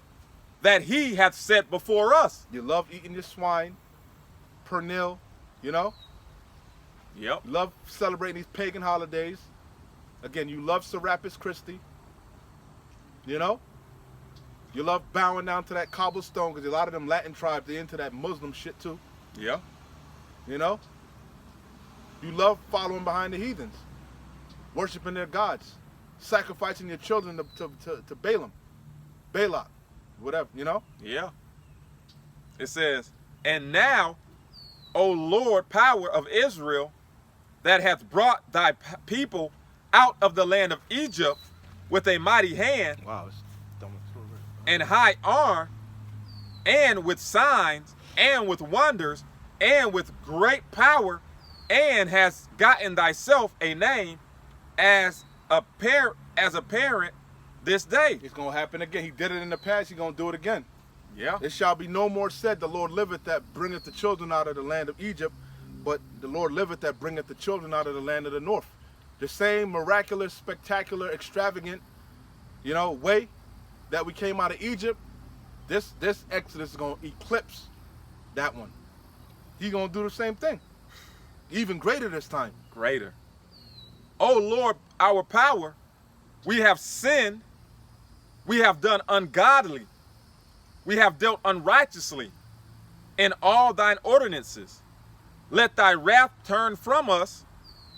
Speaker 1: that he hath set before us.
Speaker 2: You love eating your swine, pernil,
Speaker 1: Yep.
Speaker 2: You love celebrating these pagan holidays. Again, you love Serapis Christi. You love bowing down to that cobblestone because a lot of them Latin tribes, they into that Muslim shit too.
Speaker 1: Yeah.
Speaker 2: You love following behind the heathens, worshiping their gods, sacrificing your children to Balaam, Balak, whatever,
Speaker 1: Yeah. It says, and now, O Lord, power of Israel, that hath brought thy people out of the land of Egypt with a mighty hand
Speaker 2: Wow, it's dumb.
Speaker 1: and high arm, and with signs, and with wonders, and with great power, and has gotten thyself a name as apparent this day.
Speaker 2: It's going to happen again. He did it in the past. He's going to do it again.
Speaker 1: Yeah.
Speaker 2: It shall be no more said, the Lord liveth that bringeth the children out of the land of Egypt, but the Lord liveth that bringeth the children out of the land of the north. The same miraculous, spectacular, extravagant, way that we came out of Egypt, this Exodus is going to eclipse that one. He's going to do the same thing. Even greater this time.
Speaker 1: Greater. O Lord, our power, we have sinned, we have done ungodly, we have dealt unrighteously in all thine ordinances. Let thy wrath turn from us.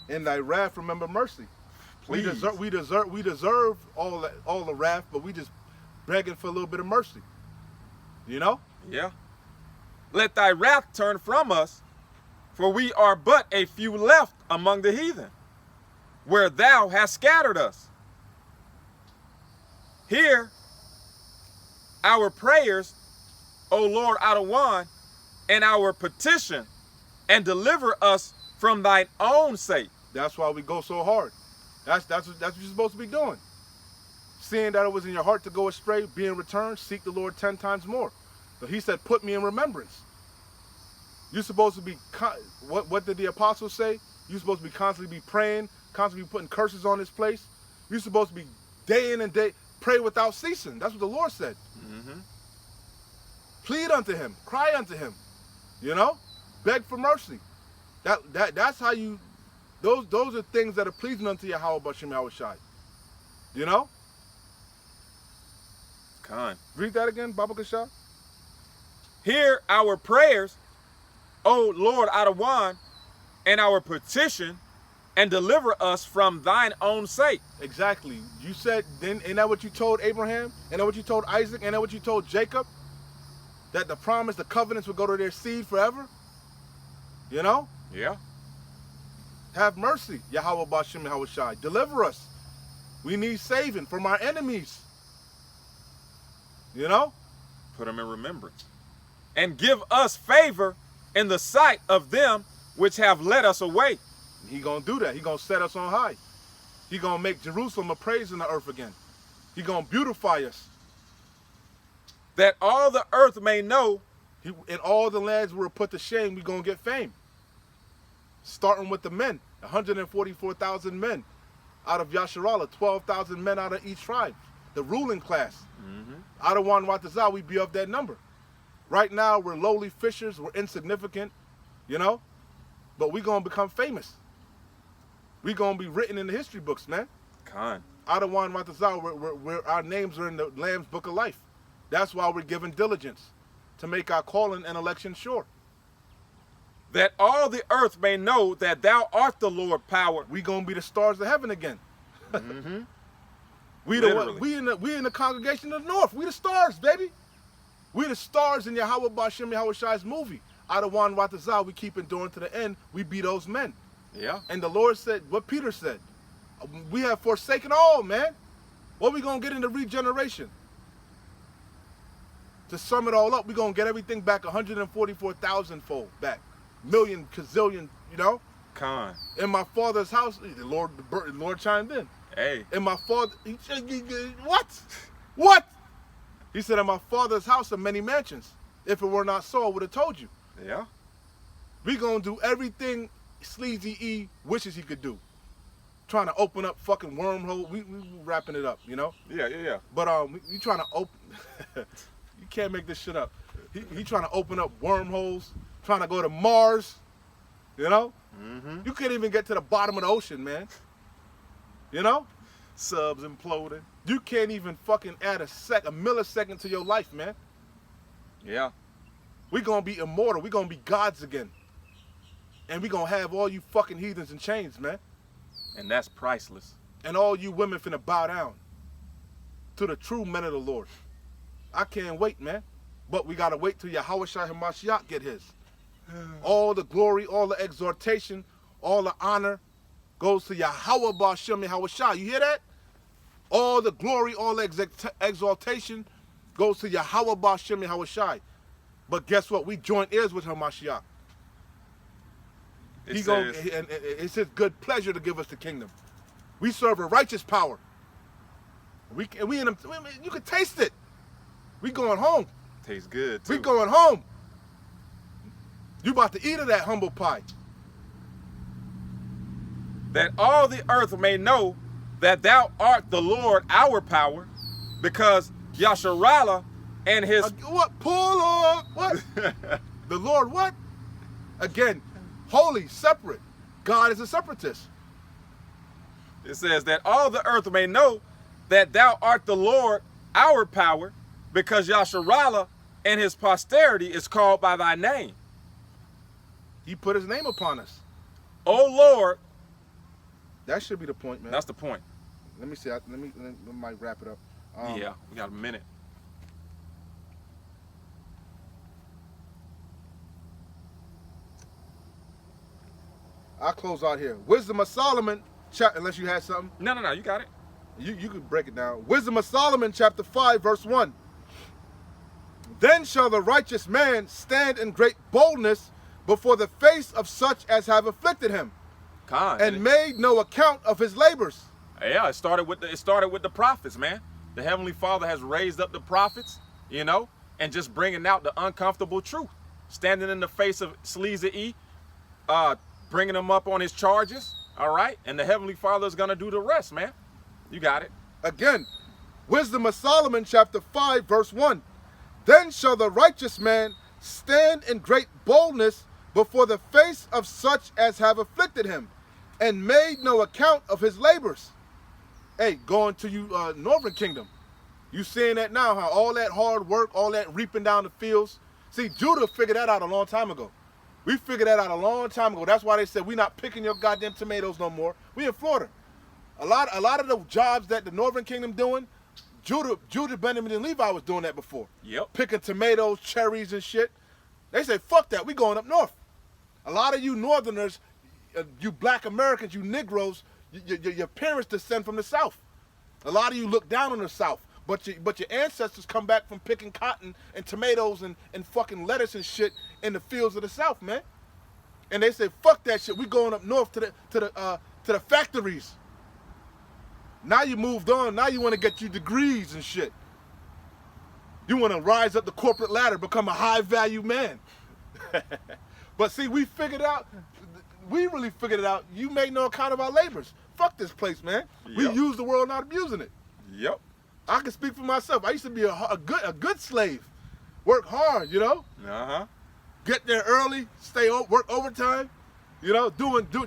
Speaker 2: In thy wrath, remember mercy.
Speaker 1: Please.
Speaker 2: We deserve all the wrath, but we just begging for a little bit of mercy.
Speaker 1: Yeah. Let thy wrath turn from us, for we are but a few left among the heathen, where thou hast scattered us. Hear our prayers, O Lord Adawan, and our petition, and deliver us from thine own sake.
Speaker 2: That's why we go so hard. That's what you're supposed to be doing. Seeing that it was in your heart to go astray, being returned, seek the Lord 10 times more. So he said, put me in remembrance. You're supposed to be, what did the apostles say? You're supposed to be constantly praying, constantly putting curses on this place. You're supposed to be day in and day, pray without ceasing. That's what the Lord said.
Speaker 1: Mm-hmm.
Speaker 2: Plead unto him, cry unto him, you know, beg for mercy. That's how you, those are things that are pleasing unto Yahweh Bashem Yahushai. You know?
Speaker 1: Khan.
Speaker 2: Read that again, Baba Kasha.
Speaker 1: Hear our prayers, O Lord Adawan, and our petition, and deliver us from thine own sake.
Speaker 2: Exactly. You said, then, ain't that what you told Abraham? Ain't that what you told Isaac? Ain't that what you told Jacob? That the promise, the covenants would go to their seed forever? You know?
Speaker 1: Yeah.
Speaker 2: Have mercy, Yahweh Bashem Yahushai. Deliver us. We need saving from our enemies. You know?
Speaker 1: Put them in remembrance. And give us favor in the sight of them which have led us away.
Speaker 2: He gonna do that. He gonna set us on high. He gonna make Jerusalem a praise in the earth again. He gonna beautify us.
Speaker 1: That all the earth may know.
Speaker 2: In all the lands we're put to shame, we gonna get fame. Starting with the men, 144,000 men out of Yasharallah, 12,000 men out of each tribe, the ruling class.
Speaker 1: Mm-hmm.
Speaker 2: Out of Wan Watazah, we be of that number. Right now, we're lowly fishers, we're insignificant, you know, but we gonna become famous. We gonna be written in the history books, man.
Speaker 1: Khan.
Speaker 2: Out of Wan Watazah, our names are in the Lamb's Book of Life. That's why we're given diligence to make our calling and election sure.
Speaker 1: That all the earth may know that thou art the Lord power.
Speaker 2: We gonna be the stars of heaven again.
Speaker 1: Mm-hmm.
Speaker 2: We in the congregation of the north. We the stars, baby. We the stars in Yahweh Bashem Yahushai's movie. Out of Wan Watazah, we keep enduring to the end. We be those men.
Speaker 1: Yeah.
Speaker 2: And the Lord said, what Peter said, we have forsaken all, man. What we gonna get into regeneration? To sum it all up, we gonna get everything back 144,000-fold back. Million, gazillion, you know?
Speaker 1: Khan.
Speaker 2: In my father's house, the Lord chimed in.
Speaker 1: Hey.
Speaker 2: In my father, what? What? He said, in my father's house are many mansions. If it were not so, I would have told you.
Speaker 1: Yeah.
Speaker 2: We gonna do everything Sleazy E wishes he could do. Trying to open up fucking wormhole. We wrapping it up, you know?
Speaker 1: Yeah.
Speaker 2: But we trying to open. You can't make this shit up. He trying to open up wormholes. Trying to go to Mars. You know?
Speaker 1: Mm-hmm.
Speaker 2: You can't even get to the bottom of the ocean, man. You know?
Speaker 1: Subs imploding.
Speaker 2: You can't even fucking add a millisecond to your life, man.
Speaker 1: Yeah.
Speaker 2: We gonna be immortal. We gonna be gods again. And we gonna have all you fucking heathens in chains, man.
Speaker 1: And that's priceless.
Speaker 2: And all you women finna bow down to the true men of the Lord. I can't wait, man. But we gotta wait till Yahweh Shai HaMashiach get his. All the glory, all the exhortation, all the honor goes to Yahweh Bashem Yahushai. You hear that? All the glory, all the exaltation goes to Yahweh Bashem Yahushai. But guess what? We join ears with Hamashiach. And it's his good pleasure to give us the kingdom. We serve a righteous power. You can taste it. We going home.
Speaker 1: Tastes good too.
Speaker 2: We going home. You about to eat of that humble pie.
Speaker 1: That all the earth may know that thou art the Lord our power, because Yasharallah and his
Speaker 2: what? Pull up. What? The Lord what? Again, holy, separate. God is a separatist.
Speaker 1: It says that all the earth may know that thou art the Lord our power, because Yasharallah and his posterity is called by thy name.
Speaker 2: He put his name upon us.
Speaker 1: O Lord.
Speaker 2: That should be the point, man.
Speaker 1: That's the point.
Speaker 2: Let me see. Let me might wrap it up.
Speaker 1: Yeah, we got a minute.
Speaker 2: I'll close out here. Wisdom of Solomon, unless you had something.
Speaker 1: No, you got it.
Speaker 2: You could break it down. Wisdom of Solomon, chapter 5, verse 1. Then shall the righteous man stand in great boldness before the face of such as have afflicted him. And made no account of his labors.
Speaker 1: Yeah, it started with the prophets, man. The Heavenly Father has raised up the prophets, you know, and just bringing out the uncomfortable truth, standing in the face of Sleazy E, bringing him up on his charges. All right, and the Heavenly Father is gonna do the rest, man. You got it.
Speaker 2: Again, Wisdom of Solomon, chapter 5, verse 1. Then shall the righteous man stand in great boldness before the face of such as have afflicted him, and made no account of his labors. Hey, going to you, Northern Kingdom. You seeing that now, how all that hard work, all that reaping down the fields. See, Judah figured that out a long time ago. We figured that out a long time ago. That's why they said, we not picking your goddamn tomatoes no more. We in Florida. A lot of the jobs that the Northern Kingdom doing, Judah, Benjamin, and Levi was doing that before.
Speaker 1: Yep.
Speaker 2: Picking tomatoes, cherries, and shit. They say, fuck that, we going up north. A lot of you Northerners, you black Americans, you Negroes, your parents descend from the South. A lot of you look down on the South. But your ancestors come back from picking cotton and tomatoes and fucking lettuce and shit in the fields of the South, man. And they say, fuck that shit. We going up north to the factories. Now you moved on. Now you want to get you degrees and shit. You want to rise up the corporate ladder, become a high value man. But see, we really figured it out. You made no account of our labors. Fuck this place, man.
Speaker 1: Yep.
Speaker 2: We use the world, not abusing it.
Speaker 1: Yep.
Speaker 2: I can speak for myself. I used to be a good slave. Work hard, you know?
Speaker 1: Uh-huh.
Speaker 2: Get there early, work overtime, you know,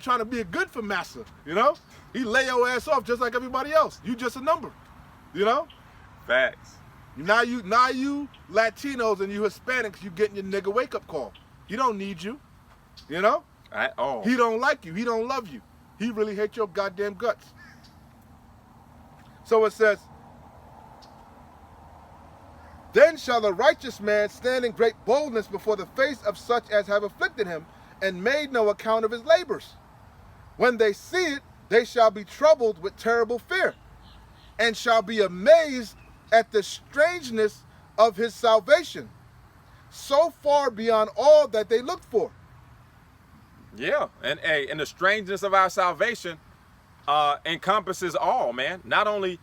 Speaker 2: trying to be a good for massa, you know? He lay your ass off just like everybody else. You just a number, you know?
Speaker 1: Facts.
Speaker 2: Now you Latinos and you Hispanics, you getting your nigga wake up call. He don't need you, you know? He don't like you. He don't love you. He really hates your goddamn guts. So it says, then shall the righteous man stand in great boldness before the face of such as have afflicted him, and made no account of his labors. When they see it, they shall be troubled with terrible fear, and shall be amazed at the strangeness of his salvation, so far beyond all that they looked for.
Speaker 1: Yeah, and the strangeness of our salvation encompasses all, man. Not only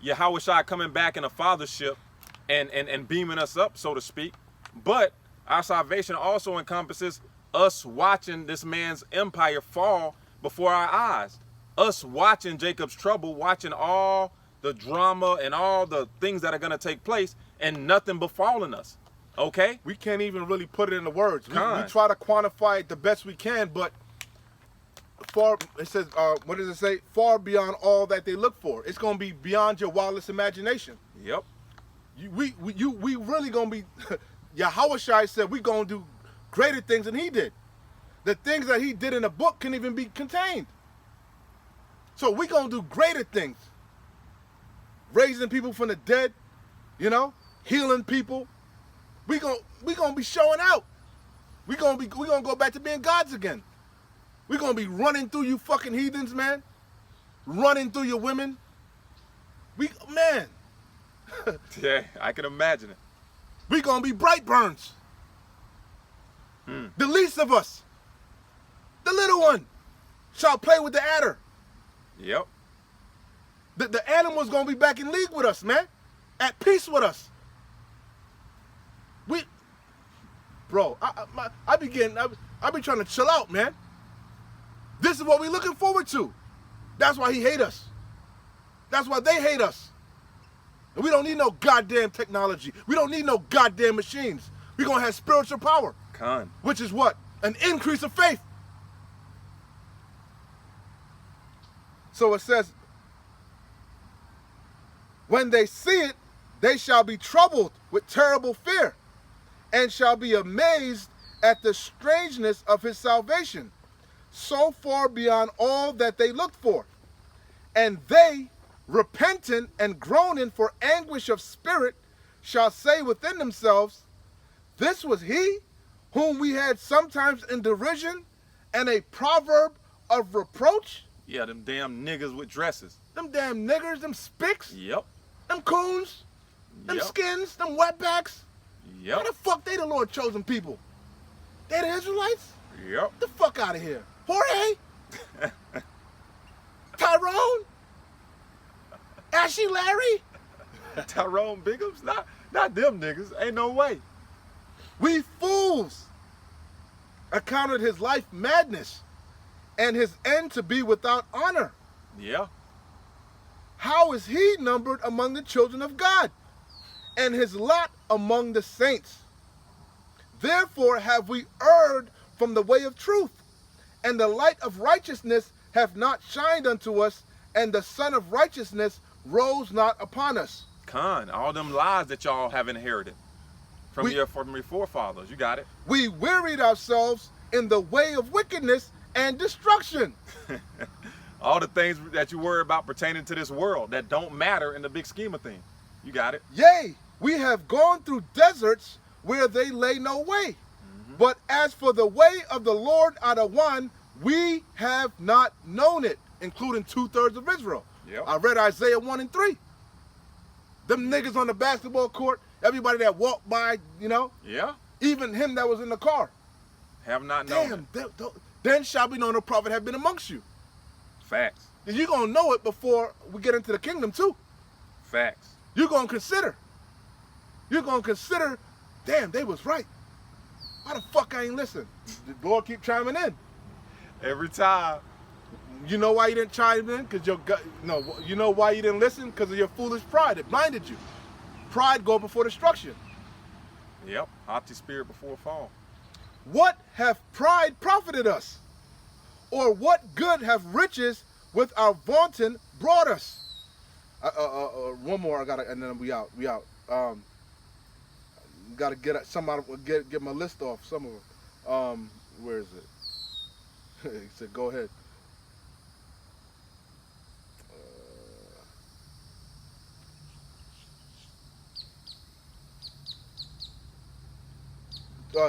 Speaker 1: Yahushua coming back in a fathership and beaming us up, so to speak, but our salvation also encompasses us watching this man's empire fall before our eyes. Us watching Jacob's trouble, watching all the drama and all the things that are going to take place, and nothing befalling us. Okay?
Speaker 2: We can't even really put it into words. We try to quantify it the best we can, but it says, what does it say? Far beyond all that they look for. It's going to be beyond your wildest imagination.
Speaker 1: Yep.
Speaker 2: We really going to be, Yahushua said we going to do greater things than he did. The things that he did in the book can even be contained. So we going to do greater things. Raising people from the dead, you know, healing people. We gonna be showing out. We gonna go back to being gods again. We gonna be running through you fucking heathens, man. Running through your women. Man.
Speaker 1: Yeah, I can imagine it.
Speaker 2: We gonna be Brightburns. The least of us. The little one shall play with the adder.
Speaker 1: Yep.
Speaker 2: The animals gonna be back in league with us, man. At peace with us. Bro, I be trying to chill out, man. This is what we looking forward to. That's why he hate us. That's why they hate us. And we don't need no goddamn technology. We don't need no goddamn machines. We gonna have spiritual power. Which is what? An increase of faith. So it says, when they see it, they shall be troubled with terrible fear, and shall be amazed at the strangeness of his salvation, so far beyond all that they looked for. And they, repentant and groaning for anguish of spirit, shall say within themselves, this was he whom we had sometimes in derision and a proverb of reproach?
Speaker 1: Yeah, them damn niggas with dresses.
Speaker 2: Them damn niggers, them spicks,
Speaker 1: Yep.
Speaker 2: them coons, them skins, them wetbacks.
Speaker 1: Yep.
Speaker 2: How the fuck they the Lord chosen people? They the Israelites?
Speaker 1: Yep.
Speaker 2: The fuck out of here. Jorge? Tyrone? Ashley Larry?
Speaker 1: Tyrone Biggums? Not them niggas. Ain't no way.
Speaker 2: We fools accounted his life madness and his end to be without honor.
Speaker 1: Yeah.
Speaker 2: How is he numbered among the children of God, and his lot among the saints? Therefore have we erred from the way of truth, and the light of righteousness hath not shined unto us, and the Son of righteousness rose not upon us.
Speaker 1: Con, all them lies that y'all have inherited from your forefathers. You got it.
Speaker 2: We wearied ourselves in the way of wickedness and destruction.
Speaker 1: All the things that you worry about pertaining to this world that don't matter in the big scheme of things. You got it.
Speaker 2: Yea, we have gone through deserts where they lay no way. But as for the way of the Lord out of one, we have not known it, including 2/3 of Israel.
Speaker 1: Yep.
Speaker 2: I read Isaiah 1 and 3. Them niggas on the basketball court, everybody that walked by, you know,
Speaker 1: Yeah.
Speaker 2: even him that was in the car.
Speaker 1: Have not known it.
Speaker 2: Damn, then shall be known the prophet have been amongst you.
Speaker 1: Facts.
Speaker 2: You're going to know it before we get into the kingdom too.
Speaker 1: Facts.
Speaker 2: You're going to consider. Damn, they was right. Why the fuck I ain't listen? The Lord keep chiming in.
Speaker 1: Every time.
Speaker 2: You know why you didn't chime in? Because your gut, no, you know why you didn't listen? Because of your foolish pride. It blinded you. Pride go before destruction.
Speaker 1: Yep. Haughty spirit before a fall.
Speaker 2: What have pride profited us? Or what good have riches with our vaunting brought us? One more, and then we out. Got to get some out of, get my list off. Some of them. Where is it? He said, "Go ahead."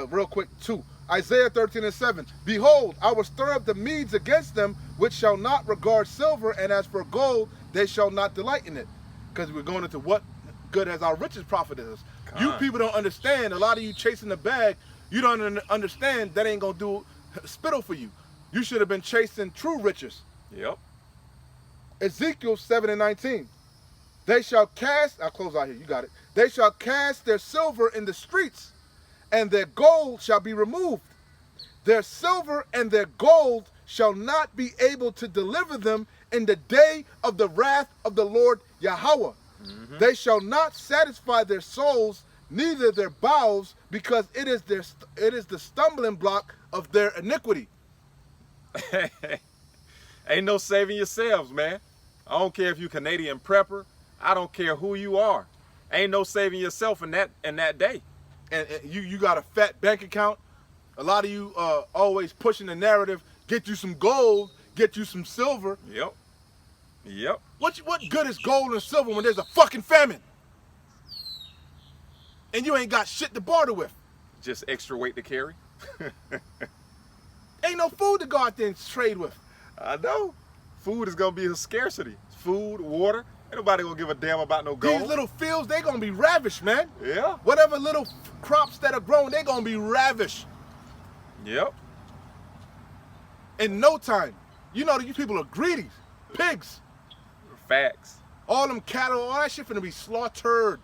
Speaker 2: Real quick, 2. Isaiah 13 and 7. Behold, I will stir up the Medes against them, which shall not regard silver, and as for gold, they shall not delight in it. Because we're going into what good has our riches profited us. You people don't understand. A lot of you chasing the bag, you don't understand that ain't going to do spittle for you. You should have been chasing true riches.
Speaker 1: Yep.
Speaker 2: Ezekiel 7 and 19. They shall cast, I'll close out here, you got it. They shall cast their silver in the streets, and their gold shall be removed. Their silver and their gold shall not be able to deliver them in the day of the wrath of the Lord Yahweh. They shall not satisfy their souls, neither their bowels, because it is the stumbling block of their iniquity.
Speaker 1: Ain't no saving yourselves, man. I don't care if you Canadian prepper. I don't care who you are. Ain't no saving yourself in that day.
Speaker 2: And you got a fat bank account. A lot of you always pushing the narrative. Get you some gold. Get you some silver.
Speaker 1: Yep. Yep.
Speaker 2: What good is gold and silver when there's a fucking famine? And you ain't got shit to barter with.
Speaker 1: Just extra weight to carry.
Speaker 2: Ain't no food to go out there and trade with.
Speaker 1: I know. Food is gonna be a scarcity. Food, water. Ain't nobody gonna give a damn about no gold.
Speaker 2: These little fields, they gonna be ravished, man.
Speaker 1: Yeah.
Speaker 2: Whatever little crops that are grown, they gonna be ravished.
Speaker 1: Yep.
Speaker 2: In no time. You know these people are greedy. Pigs.
Speaker 1: Facts.
Speaker 2: All them cattle, all that shit finna be slaughtered.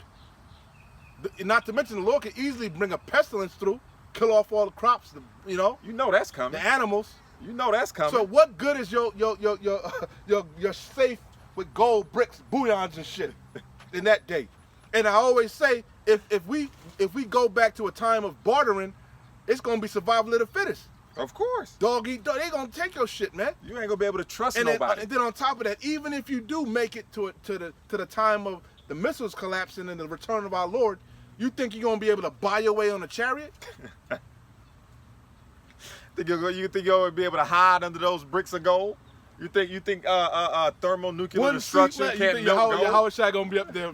Speaker 2: Not to mention the Lord could easily bring a pestilence through, kill off all the crops, you know.
Speaker 1: You know that's coming.
Speaker 2: The animals.
Speaker 1: You know that's coming.
Speaker 2: So what good is your safe with gold bricks, bullions and shit in that day? And I always say, if we go back to a time of bartering, it's gonna be survival of the fittest.
Speaker 1: Of course.
Speaker 2: Dog eat dog. They gonna take your shit, man.
Speaker 1: You ain't gonna be able to trust
Speaker 2: And
Speaker 1: nobody.
Speaker 2: then on top of that, even if you do make it to the time of the missiles collapsing and the return of our Lord, you think you're gonna be able to buy your way on a chariot?
Speaker 1: You think you're gonna be able to hide under those bricks of gold? You think thermonuclear destruction
Speaker 2: you
Speaker 1: can't
Speaker 2: think
Speaker 1: melt gold?
Speaker 2: your Howard Shai gonna be up there?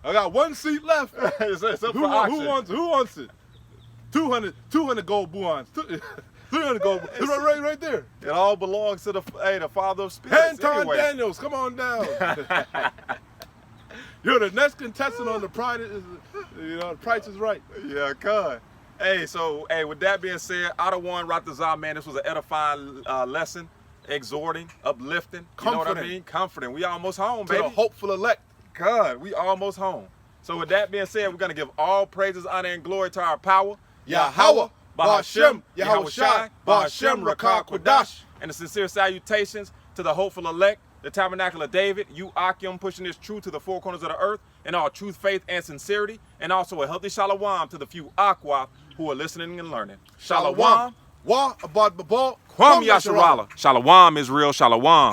Speaker 2: I got one seat left.
Speaker 1: It's up
Speaker 2: Who
Speaker 1: for auction.
Speaker 2: wants it? 200 gold buons. 300 gold. It's right there.
Speaker 1: It all belongs to the Father of Spirits.
Speaker 2: Anton
Speaker 1: anyway.
Speaker 2: Daniels, come on down. You're the next contestant on the Pride. The Price is Right.
Speaker 1: Yeah, cuz. Hey, with that being said, Ottawa and Ratazar, man, this was an edifying lesson. exhorting, uplifting, you know what I
Speaker 2: Comforting.
Speaker 1: mean? Comforting. We almost home,
Speaker 2: To
Speaker 1: baby.
Speaker 2: the hopeful elect.
Speaker 1: God, we almost home. So with that being said, we're going to give all praises, honor, and glory to our power.
Speaker 2: Yahweh, Ba'ashem, Yahweh Shai, Ba'ashem, Rakah, Quadash.
Speaker 1: And the sincere salutations to the hopeful elect, the Tabernacle of David, you Akim, pushing this truth to the four corners of the earth in all truth, faith, and sincerity, and also a healthy shalom to the few Aqua who are listening and learning. Shalom.
Speaker 2: Wa Abad Babal.
Speaker 1: Kwam Yasharala. Shalom Israel. Shalom.